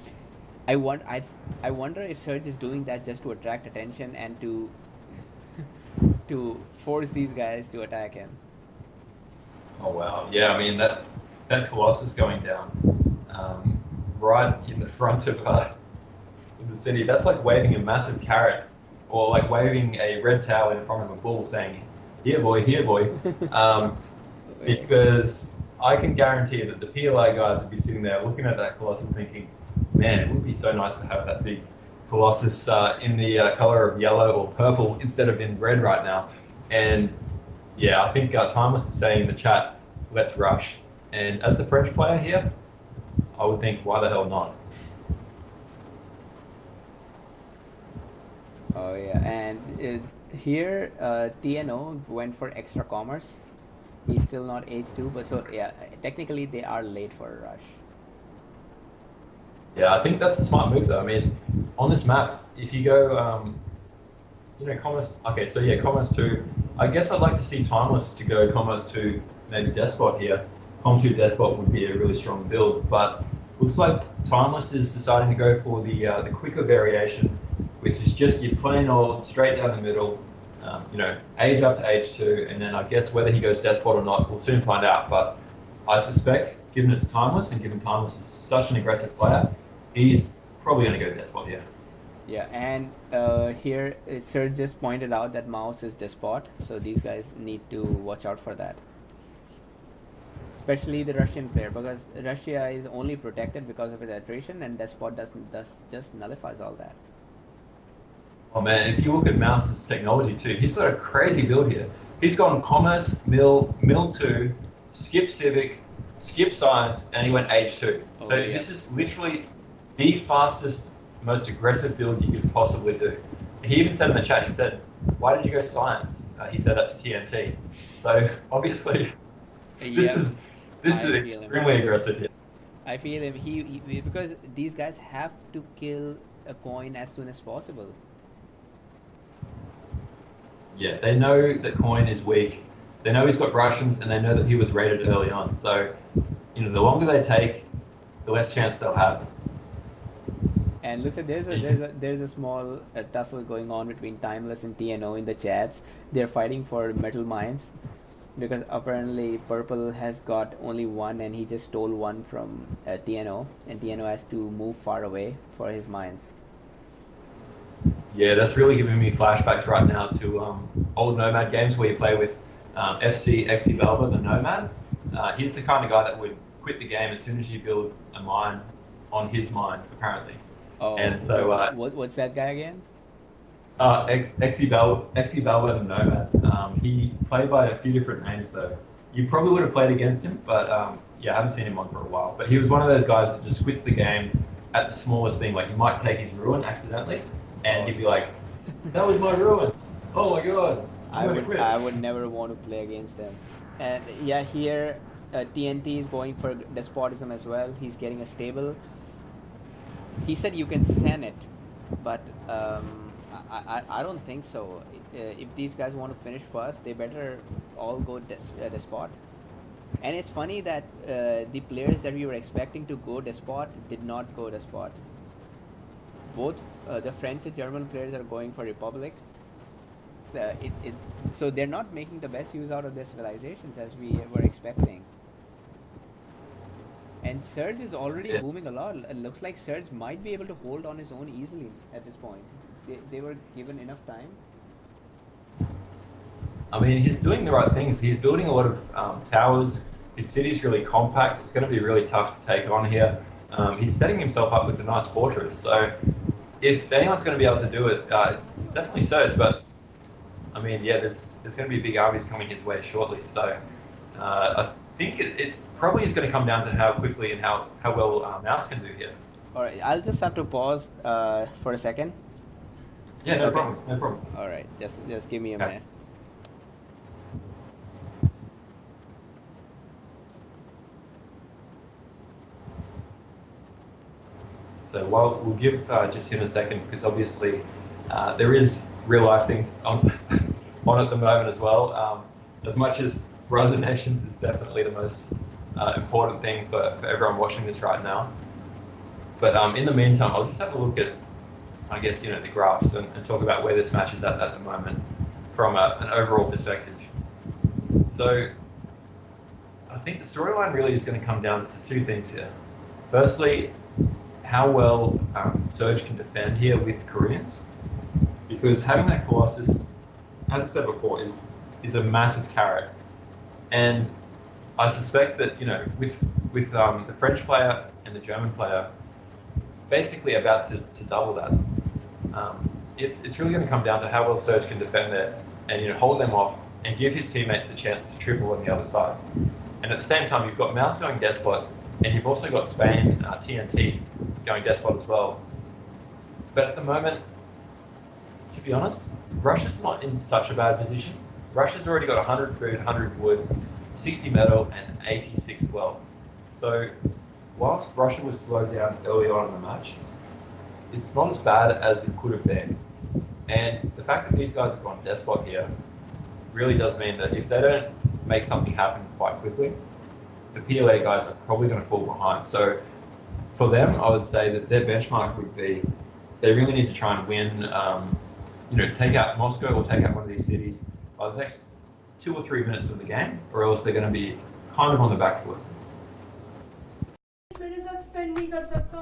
I wonder if Surge is doing that just to attract attention and to force these guys to attack him. Oh wow, yeah. I mean that Colossus going down right in the front of in the city. That's like waving a massive carrot, or like waving a red towel in front of a bull, saying, "Here, boy, here, boy." Because I can guarantee that the PLA guys would be sitting there looking at that Colossus, thinking, "Man, it would be so nice to have that big Colossus in the color of yellow or purple instead of in red right now." And yeah, I think Timeless is saying in the chat, "Let's rush." And as the French player here, I would think, why the hell not? Oh yeah, and here TNO went for extra commerce. He's still not H2, but so yeah, technically they are late for a rush. Yeah, I think that's a smart move though. I mean, on this map, if you go, Commerce. Okay, so yeah, Commerce 2. I guess I'd like to see Timeless to go Commerce 2, maybe Despot here. Com 2 Despot would be a really strong build, but looks like Timeless is deciding to go for the quicker variation, which is just your plain old straight down the middle. Age up to H2, and then I guess whether he goes Despot or not, we'll soon find out. But I suspect, given it's Timeless and given Timeless is such an aggressive player, he's probably going to go Despot here. Yeah, and here Sir just pointed out that Mouse is Despot, so these guys need to watch out for that. Especially the Russian player, because Russia is only protected because of his attrition, and Despot just nullifies all that. Oh man, if you look at Mouse's technology too, he's got a crazy build here. He's gone Commerce, Mill 2, skip Civic, skip Science, and he went H2. So yeah. This is literally the fastest, most aggressive build you could possibly do. He even said in the chat, he said, "Why did you go Science?" He said that to TNT. So obviously, this is extremely aggressive here. I feel him. He because these guys have to kill a coin as soon as possible. Yeah, they know that Coin is weak. They know he's got Russians, and they know that he was rated early on. So, the longer they take, the less chance they'll have. And looks like there's a small tussle going on between Timeless and TNO in the chats. They're fighting for metal mines because apparently Purple has got only one, and he just stole one from TNO, and TNO has to move far away for his mines. Yeah, that's really giving me flashbacks right now to old Nomad games where you play with FC Exi Belva, the Nomad. He's the kind of guy that would quit the game as soon as you build a mine on his mine, apparently. Oh, and so what's that guy again? Exi Belva, the Nomad. He played by a few different names though. You probably would have played against him, but I haven't seen him on for a while. But he was one of those guys that just quits the game at the smallest thing. Like you might take his ruin accidentally, and he'd be like, "That was my ruin. Oh my god." I would never want to play against them. And yeah, here TNT is going for despotism as well. He's getting a stable. He said you can send it, but I don't think so. If these guys want to finish first, they better all go despot. And it's funny that the players that we were expecting to go despot did not go despot. Both the French and German players are going for Republic. So they're not making the best use out of their civilizations as we were expecting. And Surge is already booming a lot. It looks like Surge might be able to hold on his own easily at this point. They were given enough time. I mean, he's doing the right things. He's building a lot of towers. His city's really compact. It's going to be really tough to take on here. He's setting himself up with a nice fortress. So if anyone's going to be able to do it, it's definitely Surge. But I mean, yeah, there's going to be big armies coming his way shortly. So I think it probably is going to come down to how quickly and how well Mouse can do here. All right, I'll just have to pause for a second. Yeah, no problem. No problem. All right, just give me a minute. So we'll give Jatin a second because obviously there is real life things on at the moment as well. As much as Browser Nations is definitely the most important thing for everyone watching this right now. But in the meantime, I'll just have a look at, I guess, the graphs and talk about where this match is at the moment from an overall perspective. So I think the storyline really is going to come down to two things here. Firstly, how well Surge can defend here with Koreans, because having that Colossus, as I said before, is a massive carrot, and I suspect that with the French player and the German player basically about to double that, it's really going to come down to how well Surge can defend there and hold them off and give his teammates the chance to triple on the other side. And at the same time, you've got Mouse going Despot, and you've also got Spain, TNT, going Despot as well. But at the moment, to be honest, Russia's not in such a bad position. Russia's already got 100 food, 100 wood, 60 metal, and 86 wealth. So whilst Russia was slowed down early on in the match, it's not as bad as it could have been. And the fact that these guys have gone despot here really does mean that if they don't make something happen quite quickly, the PLA guys are probably going to fall behind. So for them, I would say that their benchmark would be they really need to try and win, take out Moscow or take out one of these cities by the next 2 or 3 minutes of the game, or else they're going to be kind of on the back foot. मेरे साथ spend नहीं कर सकता।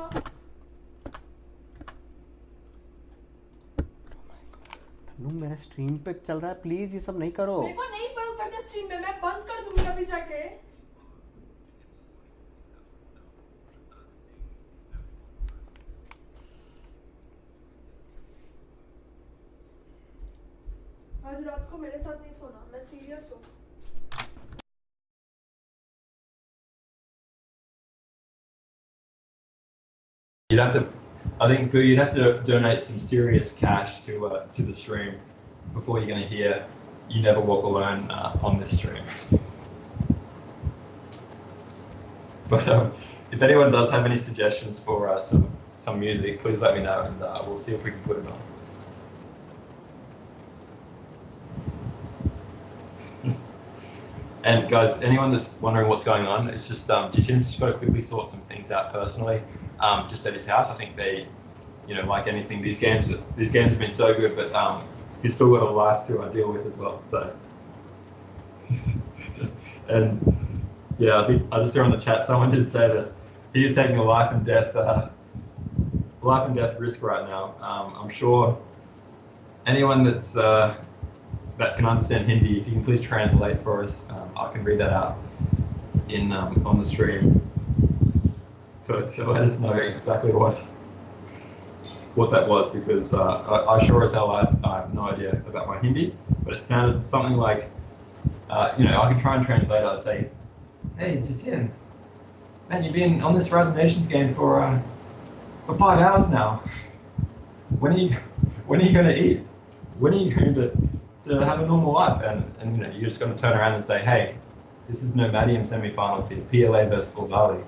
तनु मेरा stream पे चल रहा है, प्लीज ये सब नहीं करो। मेरे को नहीं फर्क पड़ता स्ट्रीम में, मैं बंद कर दूंगी अभी जाके। आज रात को मेरे साथ नहीं सोना, मैं सीरियस हूँ। I think you'd have to donate some serious cash to the stream before you're going to hear "You Never Walk Alone" on this stream. But if anyone does have any suggestions for some music, please let me know, and we'll see if we can put it on. And guys, anyone that's wondering what's going on, it's just Jitin's just got to quickly sort some things out personally, just at his house. I think they, like anything, these games have been so good, but he's still got a life to deal with as well. So, and yeah, I think I just saw in the chat someone did say that he is taking a life and death risk right now. I'm sure anyone that's that can understand Hindi, if you can please translate for us, I can read that out in on the stream to let us know exactly what that was, because I sure as hell I have no idea about my Hindi, but it sounded something like, I can try and translate it. I'd say, "Hey Jitin, man, you've been on this Rise of Nations game for 5 hours now. When are you going to eat? When are you going to have a normal life?" And you're just going to turn around and say, "Hey, this is Nomadium semi-finals here, PLA versus Bali.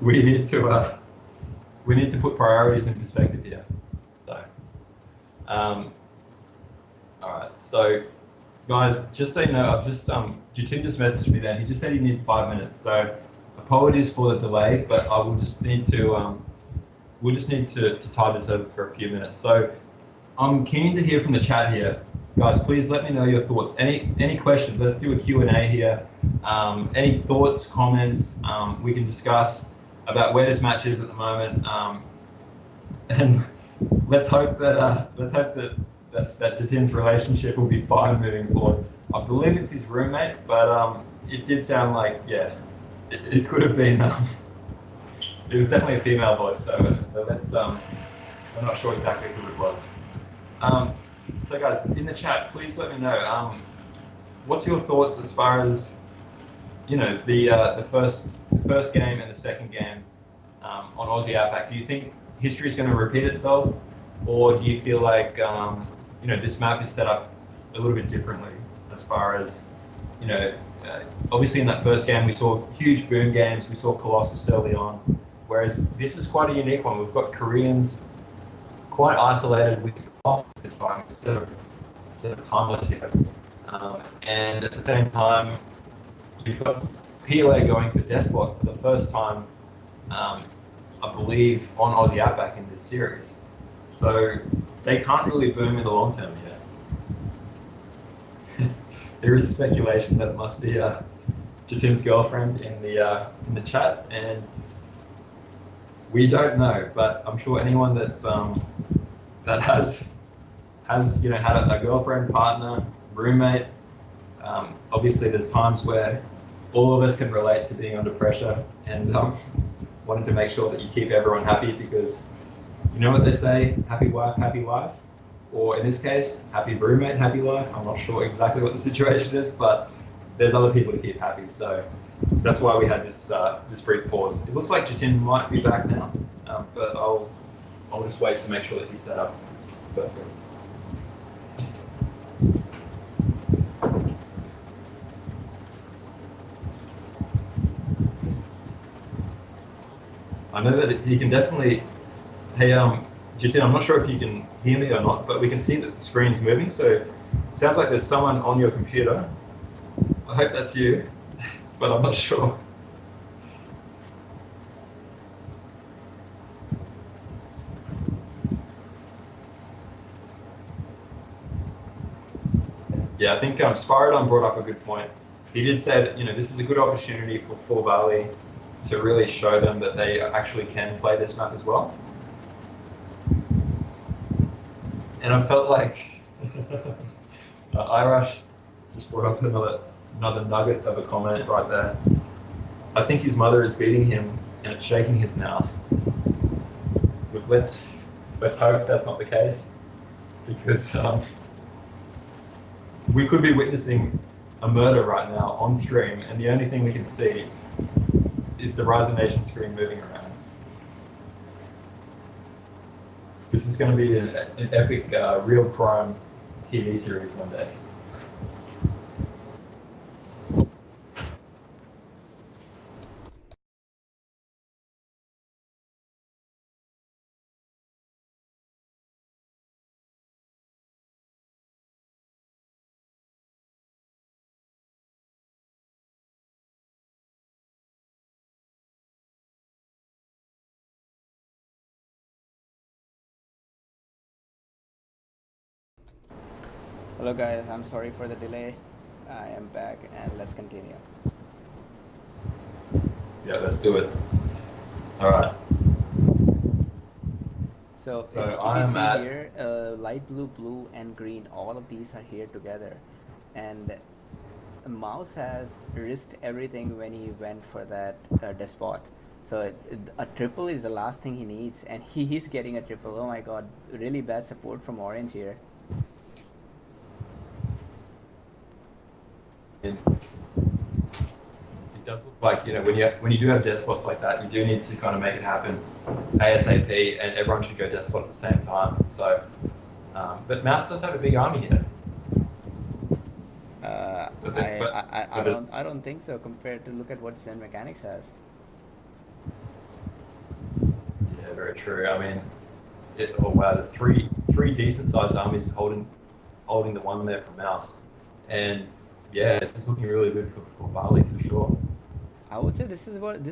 We need to put priorities in perspective here." So, all right. So, guys, just so you know, I've just Jitin just messaged me then. He just said he needs 5 minutes. So, apologies for the delay, but I will just need to we'll just need to tie this over for a few minutes. So, I'm keen to hear from the chat here. Guys, please let me know your thoughts. Any questions? Let's do a Q&A here. Any thoughts, comments we can discuss about where this match is at the moment. And let's hope that Jitin's relationship will be fine moving forward. I believe it's his roommate, but it did sound like, yeah, it could have been. It was definitely a female voice, so let's. I'm not sure exactly who it was. So guys, in the chat, please let me know. What's your thoughts as far as the first game and the second game on Aussie Outback? Do you think history is going to repeat itself, or do you feel like this map is set up a little bit differently as far as obviously in that first game we saw huge boom games, we saw Colossus early on, whereas this is quite a unique one. We've got Koreans quite isolated with this time instead of timeless here, and at the same time you've got PLA going for Despot for the first time, I believe, on Aussie Outback in this series. So they can't really boom in the long term yet. There is speculation that it must be Jitin's girlfriend in the chat, and we don't know. But I'm sure anyone that's that has had a girlfriend, partner, roommate. Obviously, there's times where all of us can relate to being under pressure and wanting to make sure that you keep everyone happy, because you know what they say: happy wife, happy life. Or in this case, happy roommate, happy life. I'm not sure exactly what the situation is, but there's other people to keep happy. So that's why we had this brief pause. It looks like Jitin might be back now, but I'll just wait to make sure that he's set up firstly. I know that he can definitely. Hey, Jitin, I'm not sure if you can hear me or not, but we can see that the screen's moving. So it sounds like there's someone on your computer. I hope that's you, but I'm not sure. Yeah, I think Spyrodon brought up a good point. He did say that this is a good opportunity for Full Valley to really show them that they actually can play this map as well. And I felt like Irash just brought up another nugget of a comment right there. I think his mother is beating him and it's shaking his mouse. Look, let's hope that's not the case, because we could be witnessing a murder right now on stream, and the only thing we can see is the Rise of Nation screen moving around. This is going to be an epic real crime TV series one day. Hello guys, I'm sorry for the delay. I am back and let's continue. Yeah, let's do it. All right. So if I'm you see at here, light blue, blue, and green, all of these are here together. And Mouse has risked everything when he went for that despot. So a triple is the last thing he needs, and he's getting a triple. Oh my god, really bad support from Orange here. It does look like when you do have despots like that, you do need to kind of make it happen ASAP, and everyone should go despot at the same time. So, but Mouse does have a big army here. I don't think so compared to look at what Zen Mechanics has. Yeah, very true. I mean, oh wow, there's three decent sized armies holding the one there for Mouse, and yeah, it's looking really good for Bali for sure. I would say this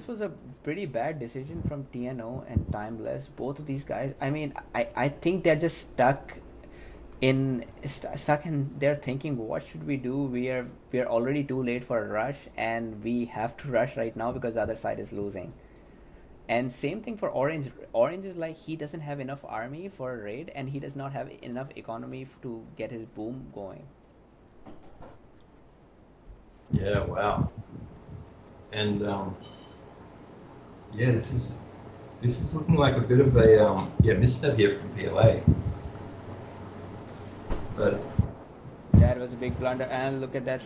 was a pretty bad decision from TNO and Timeless. Both of these guys. I mean, I think they're just stuck in they're thinking, what should we do? We are already too late for a rush, and we have to rush right now because the other side is losing. And same thing for Orange. Orange is like, he doesn't have enough army for a raid, and he does not have enough economy to get his boom going. Yeah, wow. And yeah, this is looking like a bit of a misstep here from PLA. But that was a big blunder, and look at that.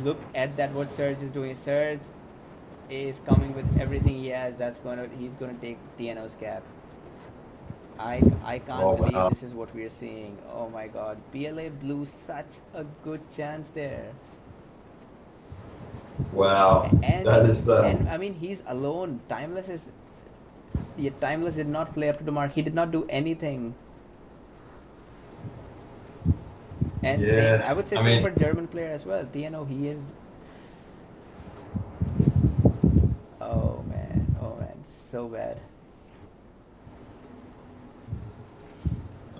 Look at that, what Surge is doing. Surge is coming with everything he has. He's gonna take TNO's cap. I can't believe this is what we're seeing. Oh my god, PLA blew such a good chance there. Wow, that is. And I mean, he's alone. Timeless did not play up to the mark. He did not do anything. And yeah, I would say same for German player as well. TNO, he is. Oh man, so bad.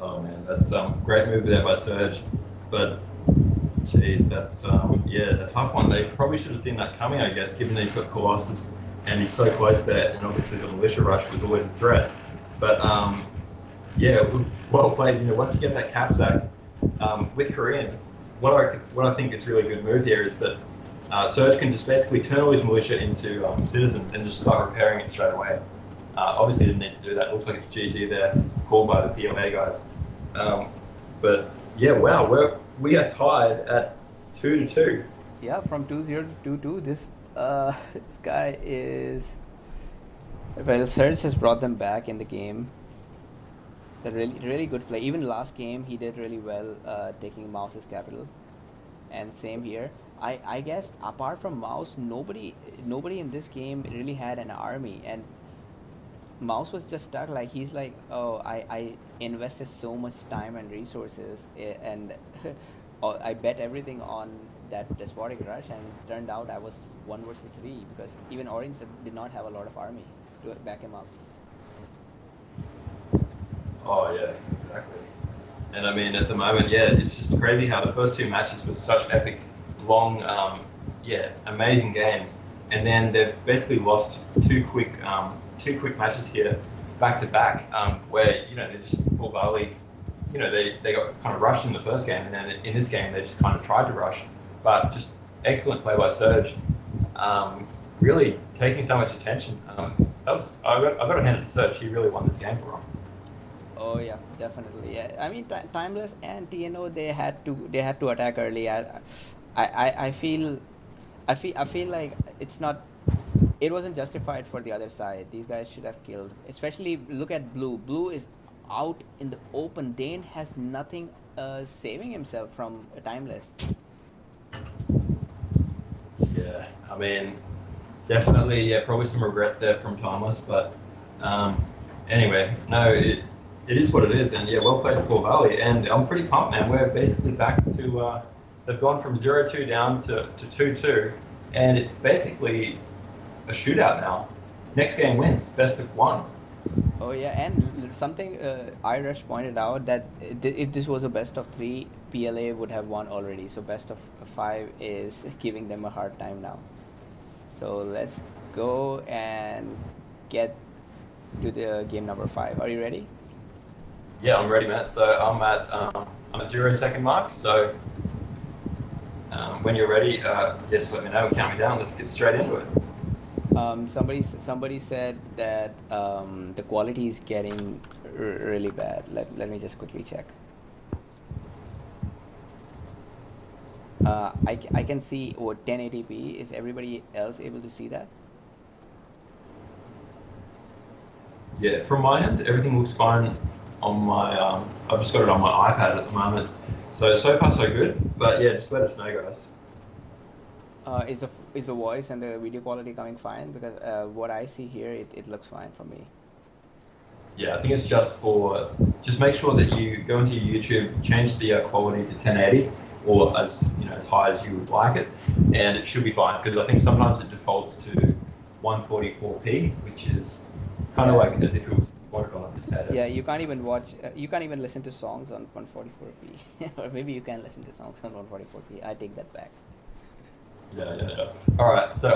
Oh man, that's great move there by Surge, but geez, that's a tough one. They probably should have seen that coming, I guess, given that he's got Colossus and he's so close there, and obviously the militia rush was always a threat. But yeah, well played. Once you get that cap sack with Korean, what I think is really good move here is that Surge can just basically turn all his militia into citizens and just start repairing it straight away. Obviously, didn't need to do that. Looks like it's GG there, called by the PLA guys. But yeah, wow, we are tied at 2-2. Yeah, from 2-0 to 2-2. This guy is. Well, Surge has brought them back in the game. A really good play. Even last game, he did really well taking Mouse's capital. and same here. I guess apart from Mouse, nobody in this game really had an army, and Mouse was just stuck. Like he's like, oh, I invested so much time and resources, and I bet everything on that despotic rush, and turned out I was 1 versus 3 because even Orange did not have a lot of army to back him up. Oh yeah, exactly. And I mean, at the moment, yeah, it's just crazy how the first 2 matches were such epic, long, amazing games, and then they've basically lost two quick matches here, back to back, where they just full volley. They got kind of rushed in the first game, and then in this game they just kind of tried to rush, but just excellent play by Surge, really taking so much attention. I got to hand it to Surge. He really won this game for him. Oh yeah, definitely. Yeah, I mean, Timeless and TNO, they had to attack early. I feel like it wasn't justified for the other side. These guys should have killed. Especially look at Blue. Blue is out in the open. Dane has nothing saving himself from Timeless. Yeah, I mean, definitely, yeah, probably some regrets there from Timeless, but anyway, no, it is what it is, and yeah, well played to Paul Valley, and I'm pretty pumped, man. We're basically back to, they've gone from 0-2 down to 2-2, and it's basically a shootout now. Next game wins, best of 1. Oh yeah, and something Irish pointed out that if this was a best of 3, PLA would have won already. So best of 5 is giving them a hard time now. So let's go and get to the game number 5. Are you ready? Yeah, I'm ready, Matt. So I'm at 0 second mark. So when you're ready, just let me know. Count me down. Let's get straight into it. Somebody said that the quality is getting really bad. Let me just quickly check. I can see 1080p. Is everybody else able to see that? Yeah, from my end, everything looks fine on my, I've just got it on my iPad at the moment. So far so good, but yeah, just let us know, guys. Is the voice and the video quality coming fine? Because what I see here, it looks fine for me. Yeah, I think it's just make sure that you go into your YouTube, change the quality to 1080 or as high as you would like it, and it should be fine, because I think sometimes it defaults to 144p, which is kind of like as if it was recorded on a potato. Yeah, you can't even listen to songs on 144p. Or maybe you can listen to songs on 144p. I take that back. Yeah. All right, so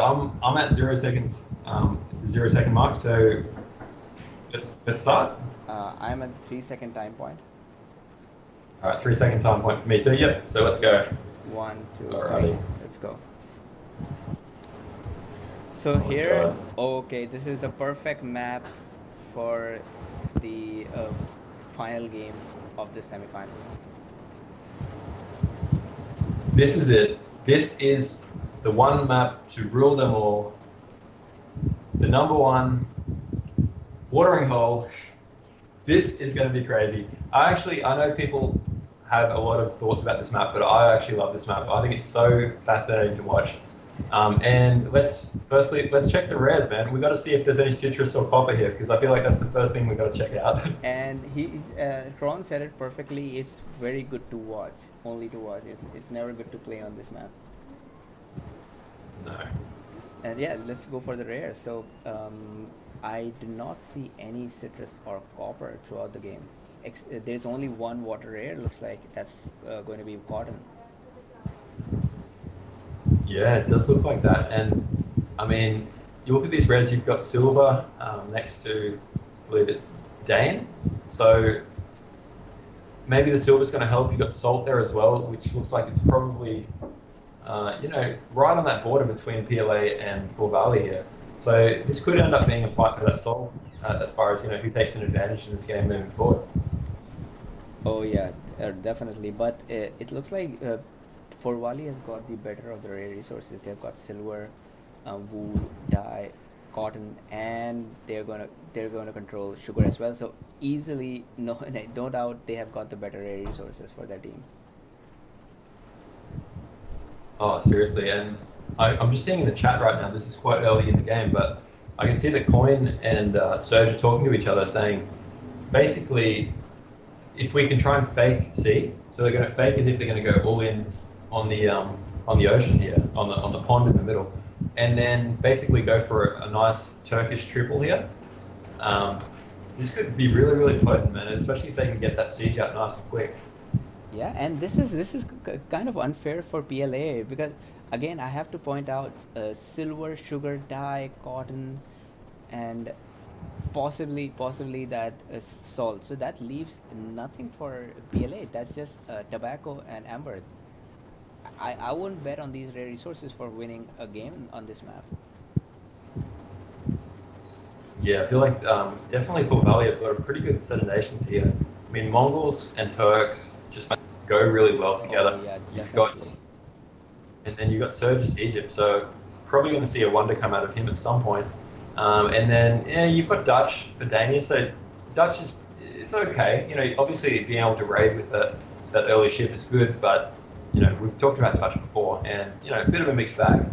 I'm at 0 seconds, 0 second mark. So let's start. I'm at 3 second time point. All right, 3 second time point for me too. Yep. So let's go. 1, 2, Alrighty. 3. Let's go. So here, okay, this is the perfect map for the final game of this semifinal. This is it. This is the one map to rule them all. The number 1 watering hole. This is going to be crazy. I know people have a lot of thoughts about this map, but I actually love this map. I think it's so fascinating to watch. And let's check the rares, man. We've got to see if there's any citrus or copper here, because I feel like that's the first thing we've got to check out. And Tron said it perfectly. It's very good to watch, only to watch. It's never good to play on this map. No. And yeah, let's go for the rares. So I do not see any citrus or copper throughout the game. There's only one water rare. Looks like that's going to be cotton. Yeah, it does look like that. And I mean, you look at these rares, you've got silver next to, I believe it's Dane. So maybe the silver's going to help. You've got salt there as well, which looks like it's probably, right on that border between PLA and Full Valley here. So this could end up being a fight for that salt as far as, who takes an advantage in this game moving forward. Oh yeah, definitely. But it looks like Fort Valley has got the better of the rare resources. They've got silver, wool, dye, cotton, and they're gonna control sugar as well. So easily, no doubt, they have got the better rare resources for their team. Oh, seriously. And I'm just seeing in the chat right now, this is quite early in the game, but I can see that Coin and Surge are talking to each other saying, basically, if we can try and fake C, so they're going to fake as if they're going to go all in on the ocean here, on the pond in the middle, and then basically go for a nice Turkish triple here. This could be really, really potent, man, especially if they can get that siege out nice and quick. Yeah, and this is kind of unfair for PLA because again I have to point out silver, sugar, dye, cotton, and possibly that salt. So that leaves nothing for PLA. That's just tobacco and amber. I wouldn't bet on these rare resources for winning a game on this map. Yeah, I feel like definitely for Valley, I've got a pretty good set of nations here. I mean, Mongols and Turks just go really well together. Oh, yeah, You've got, and then you've got Surge's Egypt, so probably going to see a wonder come out of him at some point. And then yeah, you've got Dutch for Dania, so Dutch it's okay. You know, obviously being able to raid with that early ship is good, but you know we've talked about Dutch before, and you know a bit of a mixed bag.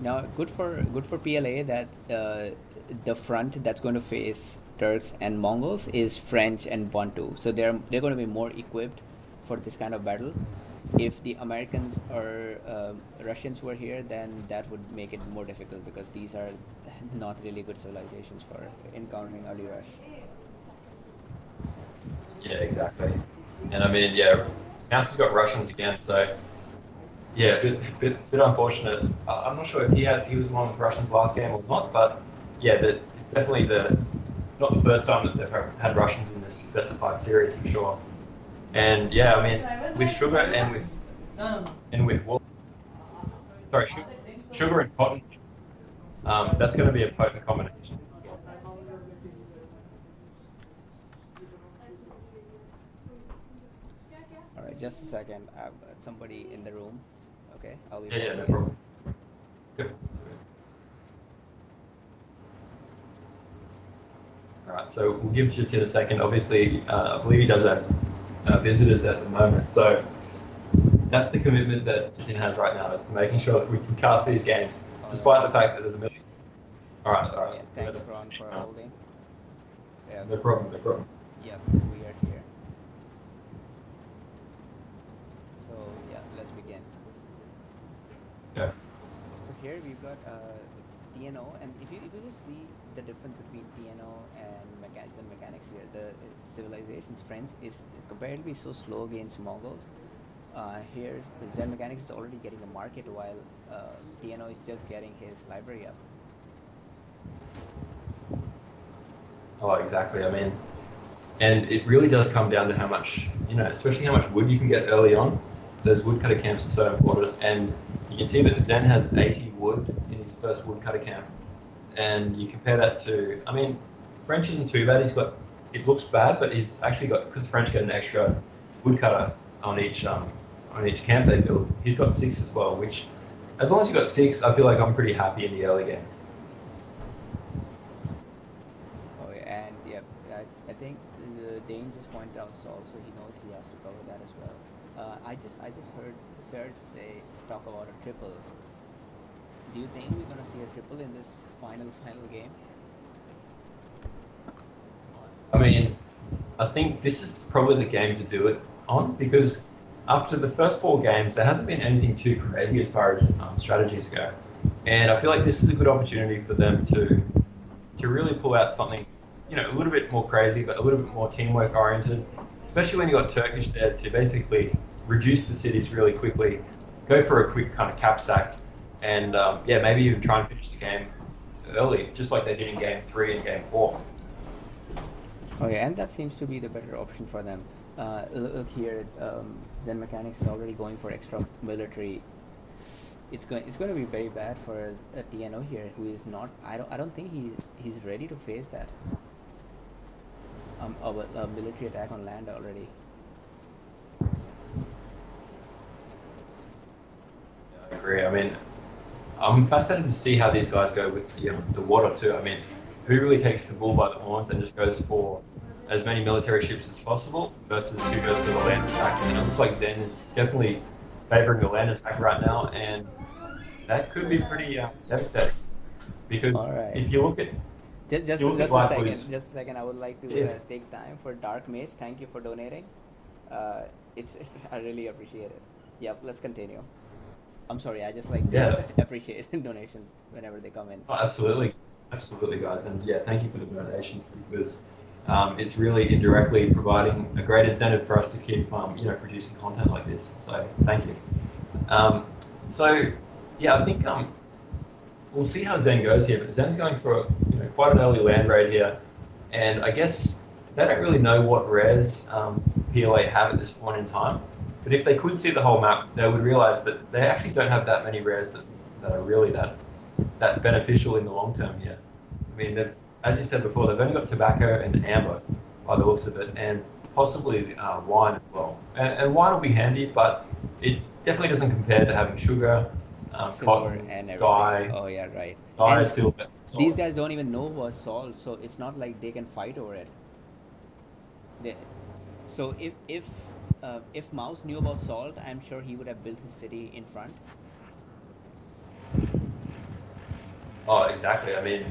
Now, good for PLA that the front that's going to face Turks and Mongols is French and Bantu, so they're going to be more equipped for this kind of battle. If the Americans or Russians were here, then that would make it more difficult because these are not really good civilizations for encountering early rush. Yeah, exactly. And I mean, yeah, Mouse has got Russians again, so yeah, bit unfortunate. I'm not sure if he was along with Russians last game or not, but yeah, it's definitely not the first time that they've had Russians in this best of 5 series for sure. And yeah, I mean, with sugar and with wool, sorry, sugar and cotton, that's going to be a potent combination. All right, just a second. I have somebody in the room. Okay, I'll be Yeah, back no again. problem. Good. All right, so we'll give Jit in a second. Obviously, I believe he does have visitors at the moment, so that's the commitment that Jitin has right now, is to making sure that we can cast these games, despite the fact that there's a million. All right. Yeah, thanks, Ron, for holding. Yeah. No problem. Yeah, we are here. So yeah, let's begin. Yeah. So here we've got TNO, and if you just see the difference between TNO and mechanics here, the civilizations French is comparatively so slow against Mongols. Here's Zen Mechanics is already getting a market while TNO is just getting his library up. Oh, exactly. I mean, and it really does come down to how much, you know, especially how much wood you can get early on. Those woodcutter camps are so important, and you can see that Zen has 80 wood in his first woodcutter camp, and you compare that to, I mean, French isn't too bad. It looks bad, but he's actually got, because French get an extra woodcutter on each camp they build. He's got 6 as well, which, as long as you've got 6, I feel like I'm pretty happy in the early game. Oh, yeah, and yeah, I think Dane just pointed out Saul, so he knows he has to cover that as well. I just heard Serge talk about a triple. Do you think we're gonna see a triple in this final game? I mean, I think this is probably the game to do it on, because after the first 4 games, there hasn't been anything too crazy as far as strategies go. And I feel like this is a good opportunity for them to really pull out something, you know, a little bit more crazy, but a little bit more teamwork oriented, especially when you've got Turkish there to basically reduce the cities really quickly, go for a quick kind of cap sack, and yeah, maybe even try and finish the game early, just like they did in Game 3 and Game 4. Okay, and that seems to be the better option for them. Look here, Zen Mechanics is already going for extra military. It's going to be very bad for TNO here, who is not. I don't think he's ready to face that. A military attack on land already. I agree. I mean, I'm fascinated to see how these guys go with the water too. I mean, who really takes the bull by the horns and just goes for as many military ships as possible versus who goes for the land attack? And it looks like Zen is definitely favoring the land attack right now, and that could be pretty devastating. Because All right. if you look at Just you look at a White second. Blues, Just a second. I would like to yeah, take time for Dark Mace. Thank you for donating. It's I really appreciate it. Yep. Let's continue. I'm sorry. I just like yeah, appreciate donations whenever they come in. oh, absolutely, guys, and yeah, thank you for the donation because it's really indirectly providing a great incentive for us to keep producing content like this. So thank you. Um, so yeah, I think we'll see how Zen goes here, but Zen's going for quite an early land raid here, and I guess they don't really know what rares PLA have at this point in time. But if they could see the whole map, they would realize that they actually don't have that many rares that are really that beneficial in the long term here. I mean, as you said before, they've only got tobacco and amber by the looks of it, and possibly wine as well. And wine will be handy, but it definitely doesn't compare to having sugar, Silver cotton, and everything. dye, Oh yeah, right. dye, And silver. these guys don't even know about salt, so it's not like they can fight over it. They, so if Mouse knew about salt, I'm sure he would have built his city in front. Oh, exactly. I mean,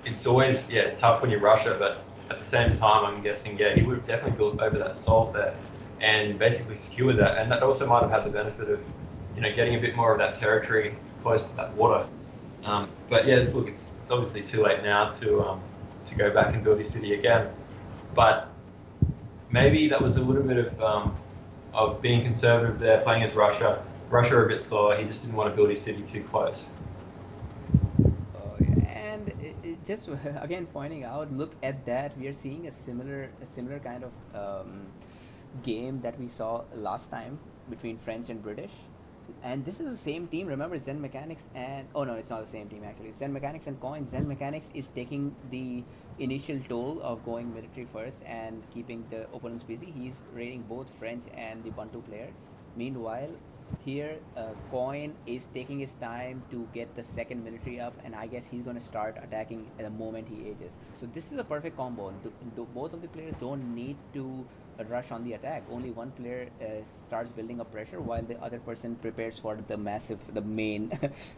it's always tough when you rush it, but at the same time, I'm guessing he would have definitely built over that salt there and basically secured that, and that also might have had the benefit of getting a bit more of that territory close to that water. But yeah, look, it's obviously too late now to go back and build his city again. But maybe that was a little bit of being conservative there, playing as Russia. Russia are a bit slower. He just didn't want to build his city too close. Oh, yeah. And just again pointing out, look at that. We are seeing a similar kind of game that we saw last time between French and British. And this is the same team. Remember, Zen Mechanics and oh no, it's not the same team actually. Zen Mechanics and Coin. Zen Mechanics is taking the initial toll of going military first and keeping the opponents busy. He's raiding both French and the Bantu player. Meanwhile, here Coin is taking his time to get the second military up, and I guess he's going to start attacking at the moment he ages. So this is a perfect combo. Both of the players don't need to rush on the attack. Only one player starts building up pressure while the other person prepares for the main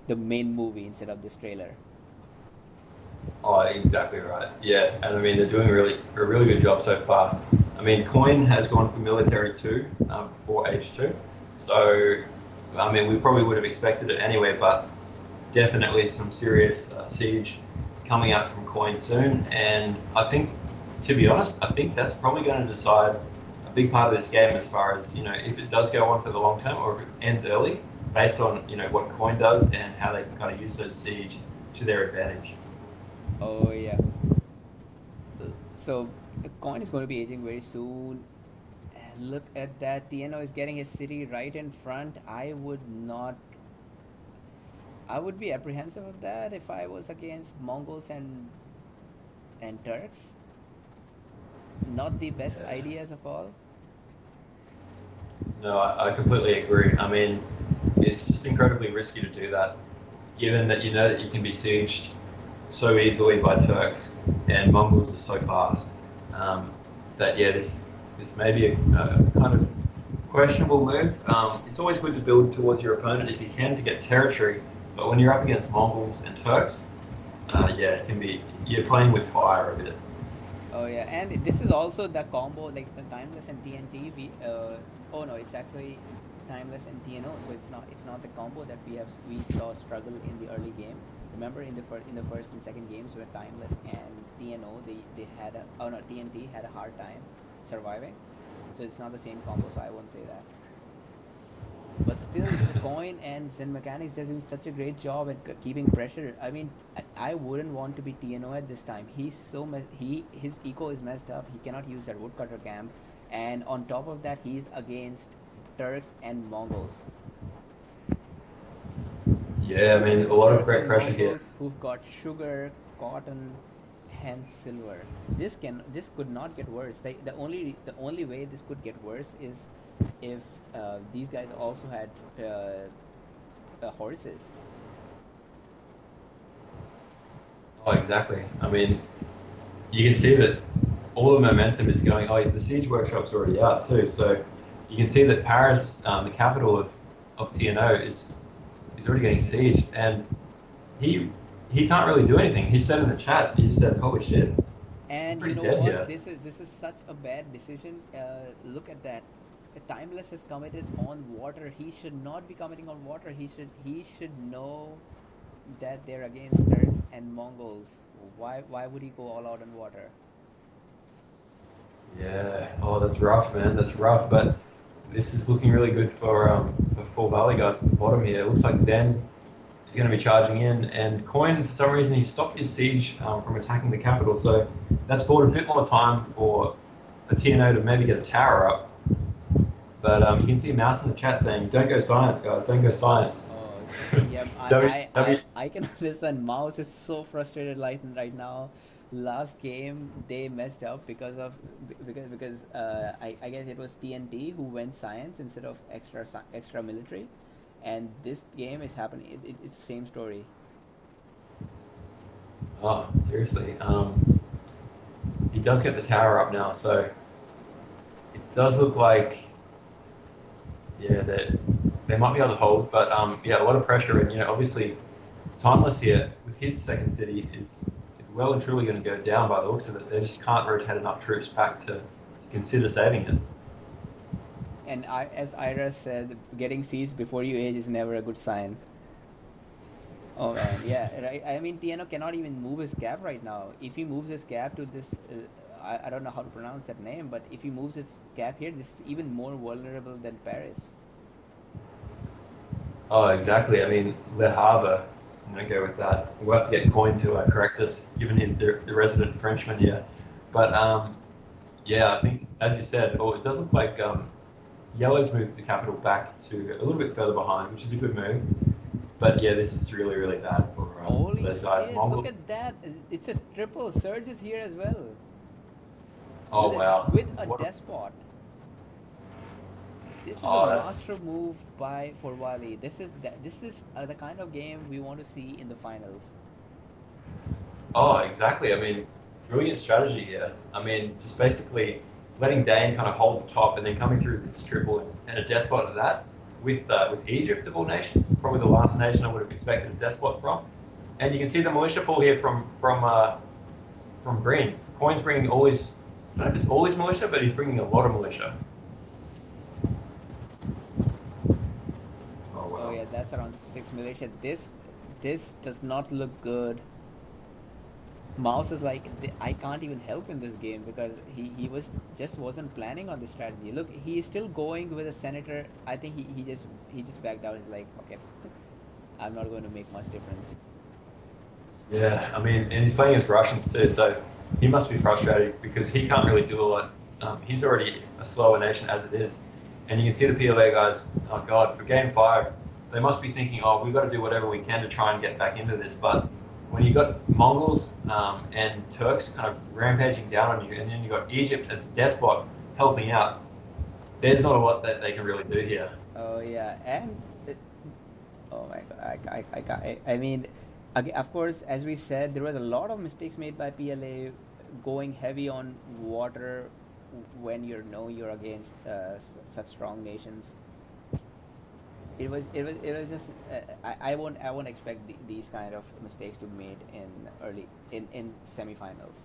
the main movie instead of this trailer. Oh, exactly right. Yeah, and I mean they're doing a really good job so far. I mean, Coin has gone for military 2 before H2, so I mean we probably would have expected it anyway, but definitely some serious siege coming out from Coin soon. And I think, to be honest, I think that's probably going to decide a big part of this game as far as if it does go on for the long term or if it ends early, based on what Coin does and how they can kind of use those siege to their advantage. Oh yeah. So Coin is going to be aging very soon. And look at that. TNO is getting his city right in front. I would be apprehensive of that if I was against Mongols and Turks. Not the best ideas of all. No, I completely agree. I mean, it's just incredibly risky to do that, given that that you can be sieged so easily by Turks and Mongols are so fast. That this may be a kind of questionable move. It's always good to build towards your opponent if you can to get territory, but when you're up against Mongols and Turks, it can be you're playing with fire a bit. Oh yeah, and this is also the combo like the Timeless and TNT. It's actually Timeless and TNO. So it's not the combo that we saw struggle in the early game. Remember in the first and second games where Timeless and TNO they had TNT had a hard time surviving. So it's not the same combo. So I won't say that. But still, the Coin and Zen Mechanics, they're doing such a great job at keeping pressure. I mean, I wouldn't want to be TNO at this time. His eco is messed up. He cannot use that woodcutter camp, and on top of that, he's against Turks and Mongols. Yeah, I mean a lot of Turks great and pressure here. Mongols who've got sugar, cotton, and silver. This could not get worse. The only way this could get worse is if these guys also had horses. Oh, exactly. I mean, you can see that all the momentum is going. Oh, the siege workshop's already out too. So you can see that Paris, the capital of TNO is already getting sieged, and he can't really do anything. He said in the chat, he just said, "Holy shit, I'm And you pretty know dead what? here." This is such a bad decision. Look at that. Timeless is committed on water. He should not be committing on water. He should know that they're against Turks and Mongols. Why would he go all out on water? Yeah. Oh, that's rough, man. That's rough. But this is looking really good for Full Valley guys at the bottom here. It looks like Zen is going to be charging in, and Coin, for some reason, he stopped his siege from attacking the capital. So that's bought a bit more time for TNO to maybe get a tower up. But you can see Mouse in the chat saying, "Don't go science, guys. Don't go science." Oh, yeah. I can understand. Mouse is so frustrated right now. Last game they messed up because I guess it was TNT who went science instead of extra military, and this game is happening. It's the same story. Oh, seriously. He does get the tower up now, so it does look like, yeah, that they might be able to hold, but yeah, a lot of pressure, and obviously, Timeless here with his second city is well and truly going to go down by the looks of it. They just can't rotate enough troops back to consider saving it. And as Ira said, getting sieged before you age is never a good sign. Oh man, yeah, right. I mean, TNO cannot even move his cap right now. If he moves his cap to this, I don't know how to pronounce that name, but if he moves his cap here, this is even more vulnerable than Paris. Oh, exactly. I mean, Le Havre, I'm going to go with that. We'll have to get Coin to correct us, given he's the resident Frenchman here. But yeah, I think, as you said, it does look like Yellow's moved the capital back to a little bit further behind, which is a good move. But yeah, this is really, really bad for those guys. Shit, look at that. It's a triple. Surge is here as well. Oh, wow. With a despot. This is a master move by Forvali. This is the kind of game we want to see in the finals. Oh, exactly. I mean, brilliant strategy here. I mean, just basically letting Dane kind of hold the top and then coming through with this triple and a despot at that. With Egypt of all nations, probably the last nation I would have expected a despot from. And you can see the militia pool here from Green. Coin's bringing all his, I don't know if it's all his militia, but he's bringing a lot of militia. Oh, wow. Oh yeah, that's around 6 militia. This does not look good. Mouse is like, I can't even help in this game because he wasn't planning on this strategy. Look, he is still going with a senator. I think he just backed out. He's like, okay, I'm not going to make much difference. Yeah, I mean, and he's playing against Russians too, so he must be frustrated because he can't really do a lot. He's already a slower nation as it is, and you can see the PLA guys. Oh God, for Game 5, they must be thinking, oh, we've got to do whatever we can to try and get back into this, but when you got Mongols and Turks kind of rampaging down on you, and then you got Egypt as a despot helping out, there's not a lot that they can really do here. Oh yeah, and oh my God, I mean, of course, as we said, there was a lot of mistakes made by PLA going heavy on water when you're against such strong nations. It was just I won't expect these kind of mistakes to be made in semifinals.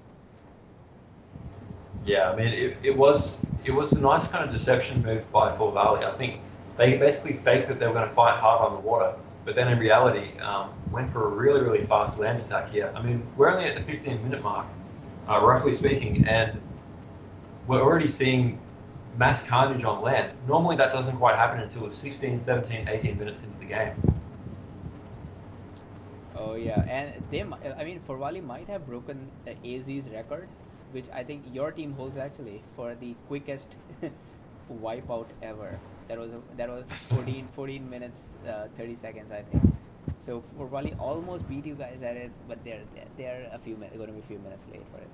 Yeah, I mean it was a nice kind of deception move by Full Valley. I think they basically faked that they were going to fight hard on the water, but then in reality went for a really, really fast land attack here. I mean, we're only at the 15-minute mark, roughly speaking, and we're already seeing mass carnage on land. Normally that doesn't quite happen until 16, 17, 18 minutes into the game. Oh yeah, and Forvali might have broken AZ's record, which I think your team holds actually for the quickest wipeout ever. That was 14 minutes 30 seconds, I think. So Forvali almost beat you guys at it, but they're going to be a few minutes late for it.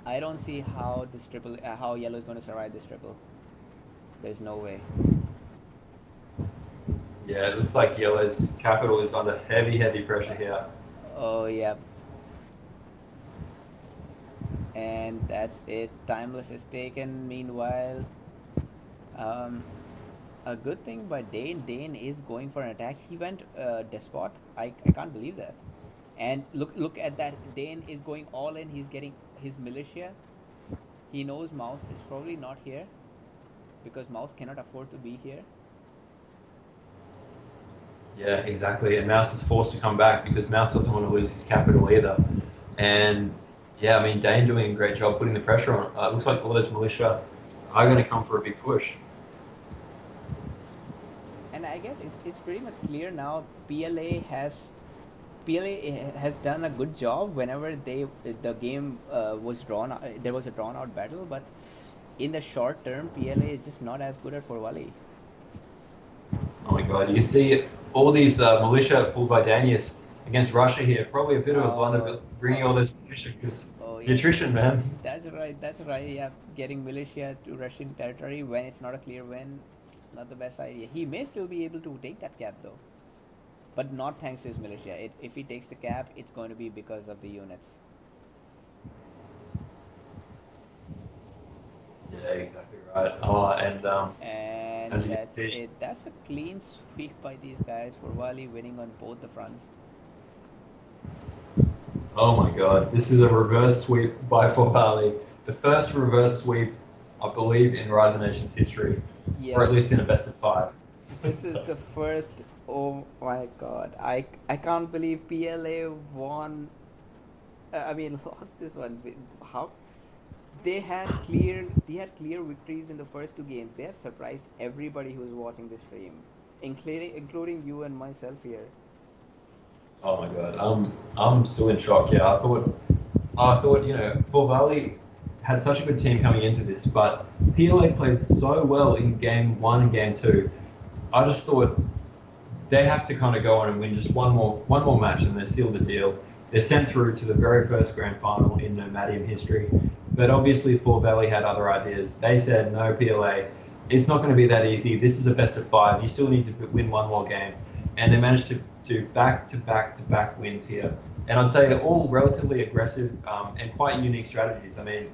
I don't see how this triple, how Yellow is going to survive this triple. There's no way. Yeah, it looks like Yellow's capital is under heavy, heavy pressure here. Oh yeah. And that's it. Timeless is taken. Meanwhile, A good thing by Dane. Dane is going for an attack. He went Despot. I can't believe that. And look at that. Dane is going all in. He's getting his militia. He knows Mouse is probably not here because Mouse cannot afford to be here. Yeah, exactly. And Mouse is forced to come back because Mouse doesn't want to lose his capital either. And yeah, I mean, Dane doing a great job putting the pressure on. It looks like all those militia are going to come for a big push. And I guess it's pretty much clear now. PLA has done a good job whenever the game was drawn. There was a drawn out battle, but in the short term, PLA is just not as good at Forvali. Oh my God, you can see all these militia pulled by Danius against Russia here. Probably a bit of a blunder bringing all this militia because the attrition, man. That's right. Yeah, getting militia to Russian territory when it's not a clear win, not the best idea. He may still be able to take that cap though, but not thanks to his militia. If he takes the cap, it's going to be because of the units. Yeah, exactly right. Oh, and that's it. That's a clean sweep by these guys. Forvali winning on both the fronts. Oh my God, this is a reverse sweep by Forvali. The first reverse sweep, I believe, in Rise of Nations history, or at least in a best of 5. This is the first. Oh my God, I can't believe PLA won. Lost this one. How? They had clear victories in the first 2 games. They have surprised everybody who was watching this stream, including you and myself here. Oh my God, I'm still in shock. Yeah, I thought Forvali had such a good team coming into this, but PLA played so well in game 1 and game 2. I just thought they have to kind of go on and win just one more match, and they seal the deal. They're sent through to the very first grand final in Nomadium history. But obviously, Forvali had other ideas. They said, no, PLA, it's not going to be that easy. This is a best of 5. You still need to win one more game. And they managed to do back-to-back wins here. And I'd say all relatively aggressive and quite unique strategies. I mean,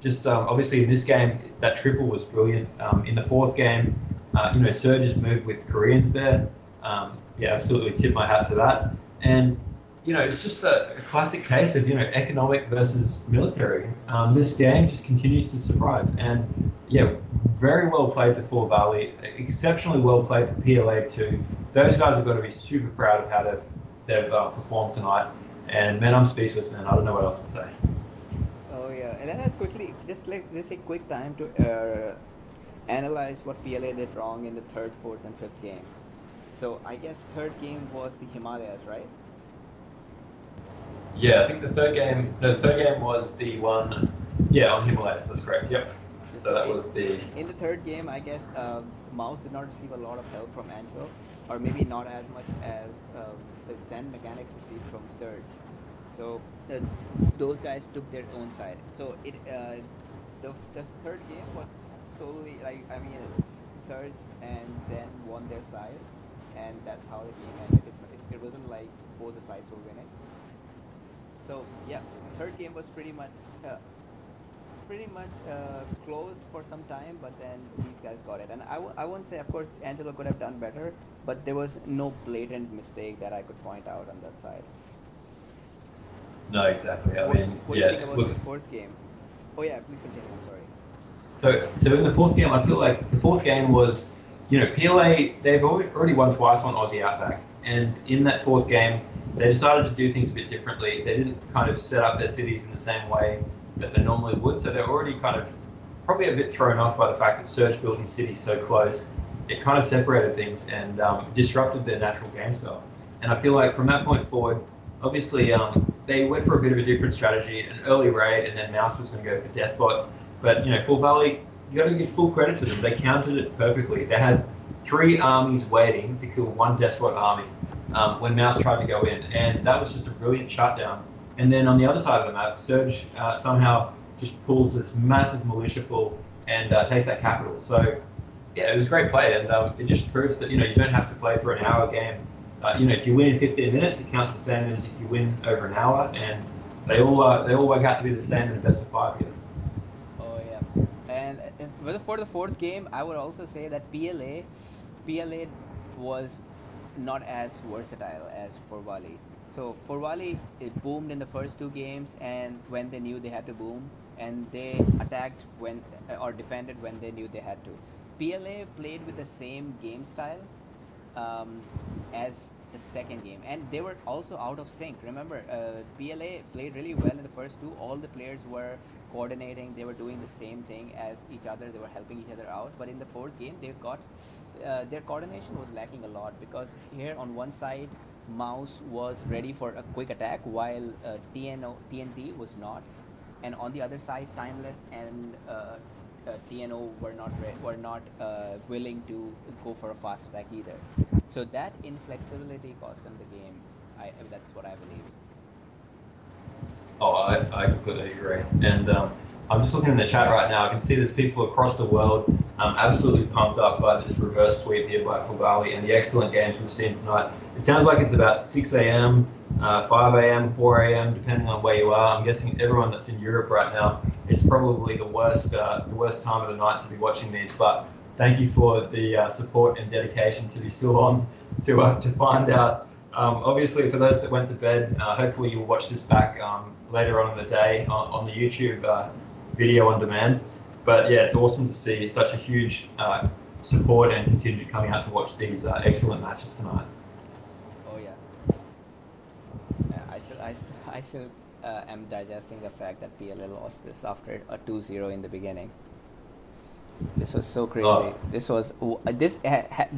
just obviously in this game, that triple was brilliant. In the 4th game, Surge's moved with Koreans there. Yeah, absolutely tip my hat to that. And it's just a classic case of, economic versus military. This game just continues to surprise. And, yeah, very well played to Forvali, exceptionally well played to PLA too. Those guys have got to be super proud of how they've performed tonight. And, man, I'm speechless, man. I don't know what else to say. Oh, yeah. And then let's quickly, just a quick time to analyze what PLA did wrong in the 3rd, 4th, and 5th game. So I guess 3rd game was the Himalayas, right? Yeah, I think the third game was the one, on Himalayas. That's correct. Yep. So that was the. In the 3rd game, I guess Mouse did not receive a lot of help from Angelo, or maybe not as much as the Zen mechanics received from Surge. So those guys took their own side. So the 3rd game was solely Surge and Zen won their side, and that's how the game ended. It wasn't like both the sides were winning. So yeah, 3rd game was pretty much close for some time, but then these guys got it. And I won't say, of course, Angelo could have done better, but there was no blatant mistake that I could point out on that side. No, exactly. What do you think about the 4th game? Oh yeah, please continue. I'm sorry. So in the 4th game, I feel like the 4th game was, PLA, they've already won twice on Aussie Outback, and in that 4th game, they decided to do things a bit differently. They didn't kind of set up their cities in the same way that they normally would, so they're already kind of probably a bit thrown off by the fact that Surge built his city so close. It kind of separated things and disrupted their natural game style. And I feel like from that point forward, obviously they went for a bit of a different strategy, an early raid, and then Mouse was going to go for Despot. But Forvali, you got to give full credit to them. They countered it perfectly. They had 3 armies waiting to kill 1 Despot army when Mouse tried to go in, and that was just a brilliant shutdown. And then on the other side of the map, Surge somehow just pulls this massive militia pull and takes that capital. So yeah, it was great play, and it just proves that you don't have to play for an hour game. If you win in 15 minutes, it counts the same as if you win over an hour, and they all work out to be the same in the best of 5 here. Oh yeah, and But for the fourth game, I would also say that PLA was not as versatile as Forvali. So Forvali, it boomed in the first two games, and when they knew they had to boom, and they attacked when or defended when they knew they had to. PLA played with the same game style um, as the second game, and they were also out of sync. Remember, PLA played really well in the first two. All the players were coordinating; they were doing the same thing as each other. They were helping each other out. But in the fourth game, they got their coordination was lacking a lot because here on one side, Mouse was ready for a quick attack while TNT was not, and on the other side, Timeless and TNO were not willing to go for a fast attack either. So that inflexibility cost them the game. That's what I believe. Oh, I completely agree. And I'm just looking in the chat right now. I can see there's people across the world absolutely pumped up by this reverse sweep here by Forvali and the excellent games we've seen tonight. It sounds like it's about 6 a.m., 5 a.m., 4 a.m., depending on where you are. I'm guessing everyone that's in Europe right now, it's probably the worst time of the night to be watching these. But thank you for the support and dedication to be still on to find out. Obviously, for those that went to bed, hopefully you'll watch this back later on in the day on the YouTube video on demand. But yeah, it's awesome to see such a huge support and contingent coming out to watch these excellent matches tonight. Oh yeah. I still am digesting the fact that PLA lost this after a 2-0 in the beginning. This was so crazy.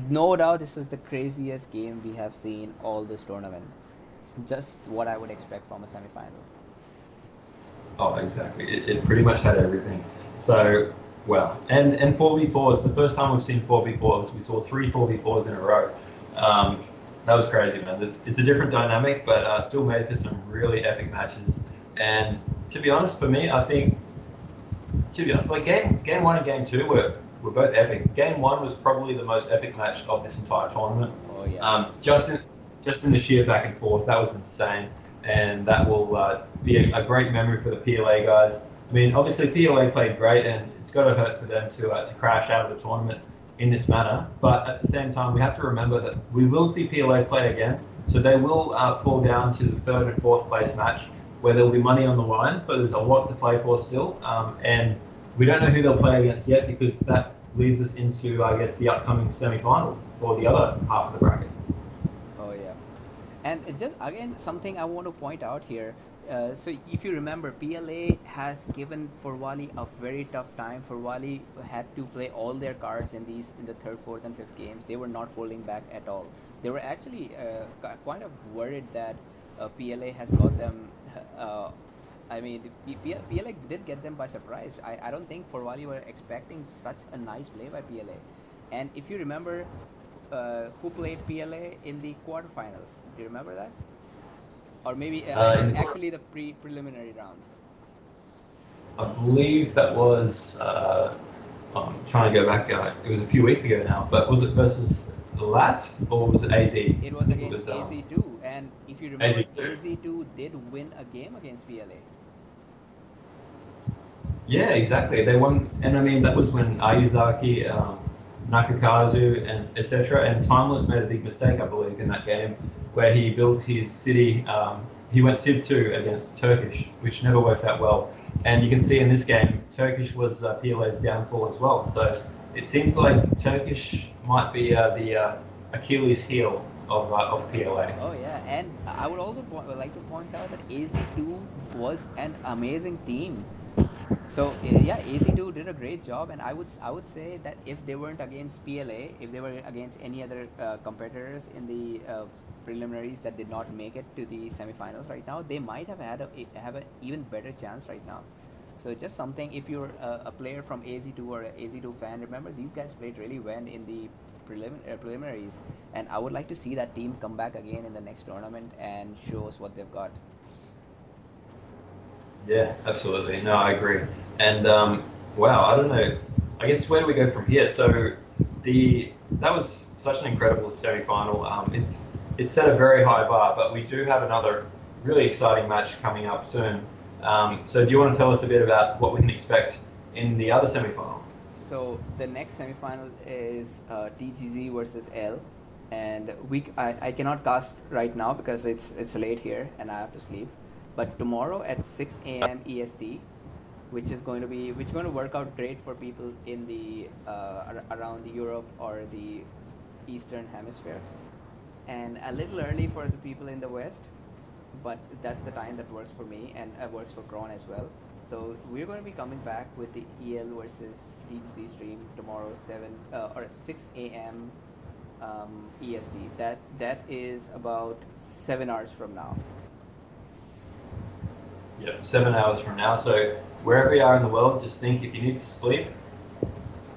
No doubt this was the craziest game we have seen all this tournament. It's just what I would expect from a semi-final. Oh, exactly. It pretty much had everything. So, wow. And 4v4s, the first time we've seen 4v4s, we saw 3 4v4s in a row. That was crazy, man. It's a different dynamic, but still made for some really epic matches. And to be honest, for me, I think, like game 1 and game 2 were both epic. Game 1 was probably the most epic match of this entire tournament. Oh yeah. Just in the sheer back and forth, that was insane, and that will be a great memory for the PLA guys. I mean, obviously PLA played great, and it's got to hurt for them to crash out of the tournament in this manner. But at the same time, we have to remember that we will see PLA play again, so they will fall down to the 3rd and 4th place match, where there will be money on the line. So there's a lot to play for still, and we don't know who they'll play against yet, because that leads us into, I guess, the upcoming semi-final for the other half of the bracket. Oh yeah. And it just again something I want to point out here. So if you remember, PLA has given Forvali a very tough time. Forvali had to play all their cards in the 3rd, 4th, and 5th games. They were not holding back at all. They were actually kind of worried that PLA has got them. I mean, PLA did get them by surprise. I don't think Forvali were expecting such a nice play by PLA. And if you remember, who played PLA in the quarterfinals? Do you remember that? Or maybe actually the preliminary rounds. I believe that was, I'm trying to go back, it was a few weeks ago now, but was it versus LAT or was it AZ? It was against AZ2, and if you remember, AZ2. AZ2 did win a game against PLA. Yeah, exactly. They won, and I mean, that was when Ayuzaki, Nakakazu, and etc. And Timeless made a big mistake, I believe, in that game, where he built his city. He went Civ 2 against Turkish, which never works out well. And you can see in this game, Turkish was PLA's downfall as well. So it seems like Turkish might be the Achilles heel of PLA. Oh yeah, and I would also like to point out that AZ2 was an amazing team. So yeah, AZ2 did a great job, and I would say that if they weren't against PLA, if they were against any other competitors in the preliminaries that did not make it to the semifinals right now, they might have had an even better chance right now. So just something, if you're a player from AZ2 or an AZ2 fan, remember these guys played really well in the preliminaries, and I would like to see that team come back again in the next tournament and show us what they've got. Yeah, absolutely. No, I agree. And wow, I don't know. I guess where do we go from here? So that was such an incredible semi-final. It's set a very high bar, but we do have another really exciting match coming up soon. So do you want to tell us a bit about what we can expect in the other semi-final? So the next semifinal is TGZ versus L, and I cannot cast right now because it's late here and I have to sleep. But tomorrow at 6 a.m. EST, which is going to work out great for people in the around Europe or the Eastern Hemisphere, and a little early for the people in the West, but that's the time that works for me and works for Kron as well. So we're going to be coming back with the EL versus TGC stream tomorrow 6 a.m. EST. That is about 7 hours from now. Yep, 7 hours from now. So wherever you are in the world, just think if you need to sleep,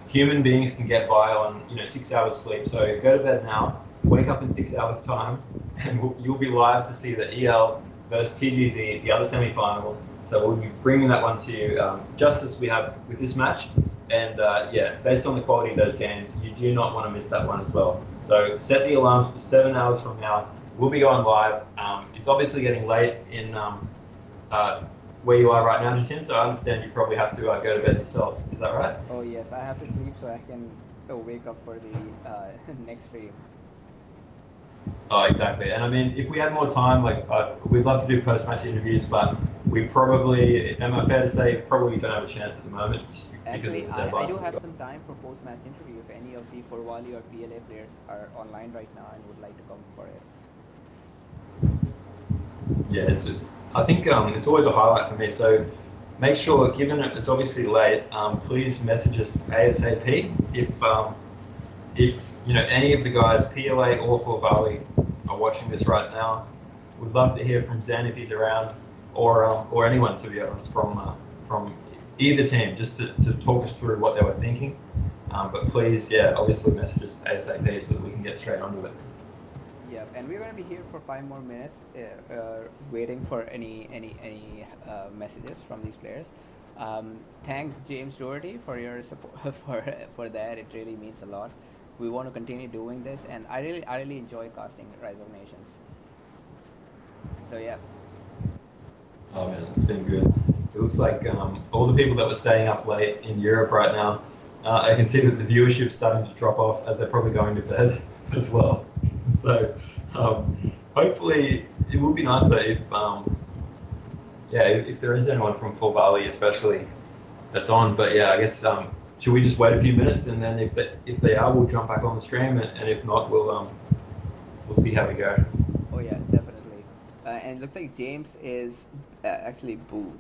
human beings can get by on 6 hours sleep. So go to bed now, wake up in 6 hours time, and you'll be live to see the EL versus TGZ, the other semi-final. So we'll be bringing that one to you just as we have with this match. And based on the quality of those games, you do not want to miss that one as well. So set the alarms for 7 hours from now. We'll be going live. It's obviously getting late in where you are right now, Jatin, so I understand you probably have to go to bed yourself. Is that right? Oh yes, I have to sleep so I can wake up for the next stream. Oh, exactly. And I mean, if we had more time, we'd love to do post-match interviews, but we probably, am I fair to say, probably don't have a chance at the moment. Just Actually, I do have some time for post-match interview if any of the Forwali or PLA players are online right now and would like to come for it. Yeah, I think it's always a highlight for me. So make sure, given it's obviously late, please message us ASAP if any of the guys, PLA or Forwali, are watching this right now. We'd love to hear from Zen if he's around, or anyone, to be honest, from either team, just to talk us through what they were thinking. But please, obviously message us ASAP so that we can get straight onto it. Yeah, and we're going to be here for 5 more minutes, waiting for any messages from these players. Thanks, James Doherty, for your support for that. It really means a lot. We want to continue doing this, and I really enjoy casting Rise of Nations. So yeah. Oh man, it's been good. It looks like all the people that were staying up late in Europe right now, I can see that the viewership's starting to drop off as they're probably going to bed as well. So hopefully it would be nice though if there is anyone from Forwali especially that's on. But I guess should we just wait a few minutes, and then if they are, we'll jump back on the stream, and if not, we'll see how we go. Oh yeah, definitely. And it looks like James is actually Boo.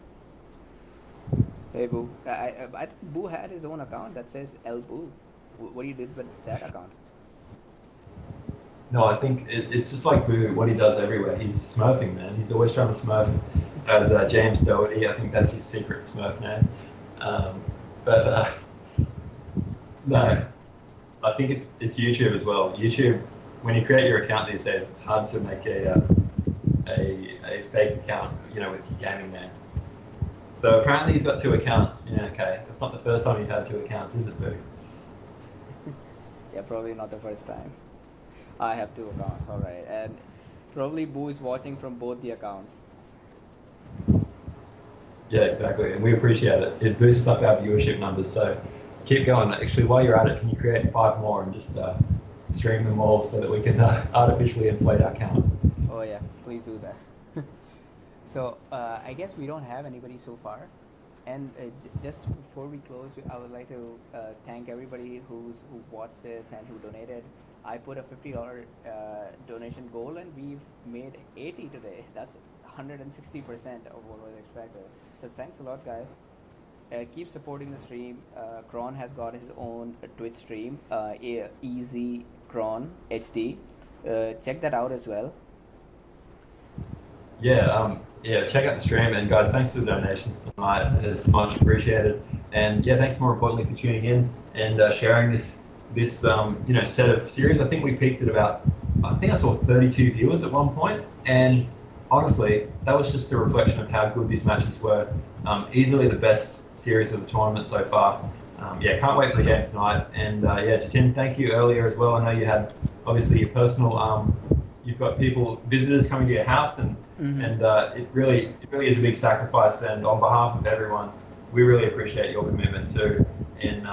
Hey Boo, I think Boo had his own account that says El Boo. What do you do with that account? No, I think it's just like Boo, what he does everywhere. He's smurfing, man. He's always trying to smurf as James Doherty. I think that's his secret smurf name. No, I think it's YouTube as well. YouTube, when you create your account these days, it's hard to make a fake account, with your gaming name. So apparently he's got 2 accounts. Okay, that's not the first time you've had 2 accounts, is it, Boo? Yeah, probably not the first time. I have 2 accounts, alright. And probably Boo is watching from both the accounts. Yeah, exactly. And we appreciate it. It boosts up our viewership numbers. So keep going. Actually, while you're at it, can you create 5 more and just stream them all so that we can artificially inflate our count? Oh yeah, please do that. So I guess we don't have anybody so far. And just before we close, I would like to thank everybody who watched this and who donated. I put a $50 donation goal, and we've made 80 today. That's 160% of what was expected. So thanks a lot, guys. Keep supporting the stream. Kron has got his own Twitch stream, Easy Kron HD. Check that out as well. Check out the stream, and guys, thanks for the donations tonight. It's much appreciated. And thanks more importantly for tuning in and sharing this set of series. I think we peaked at I saw 32 viewers at one point, and honestly, that was just a reflection of how good these matches were. Easily the best series of the tournament so far. Can't wait for the game tonight. And Jatin, thank you earlier as well. I know you had obviously your personal. You've got visitors coming to your house, and it really is a big sacrifice. And on behalf of everyone, we really appreciate your commitment to and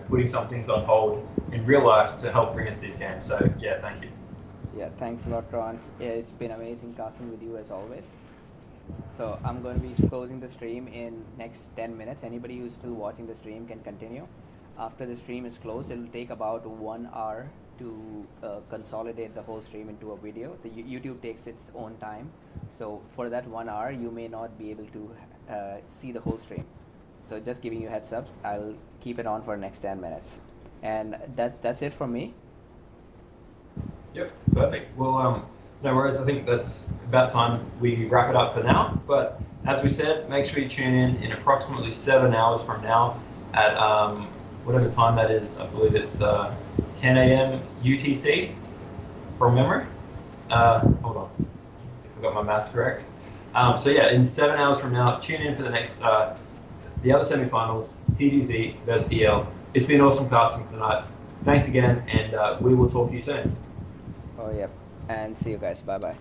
putting some things on hold in real life to help bring us these games. So yeah, thank you. Yeah, thanks a lot, Ron. Yeah, it's been amazing casting with you as always. So I'm going to be closing the stream in next 10 minutes. Anybody who's still watching the stream can continue. After the stream is closed, it'll take about 1 hour to consolidate the whole stream into a video. The YouTube takes its own time. So for that 1 hour, you may not be able to see the whole stream. So just giving you heads up, I'll keep it on for the next 10 minutes. And that's it from me. Yep, perfect. Well, no worries. I think that's about time we wrap it up for now. But as we said, make sure you tune in approximately 7 hours from now at whatever time that is. I believe it's 10 a.m. UTC from memory. Hold on, if I got my maths correct. So yeah, in 7 hours from now, tune in for the next, the other semifinals, TGZ versus EL. It's been awesome casting tonight. Thanks again, and we will talk to you soon. Oh yeah, and see you guys. Bye bye.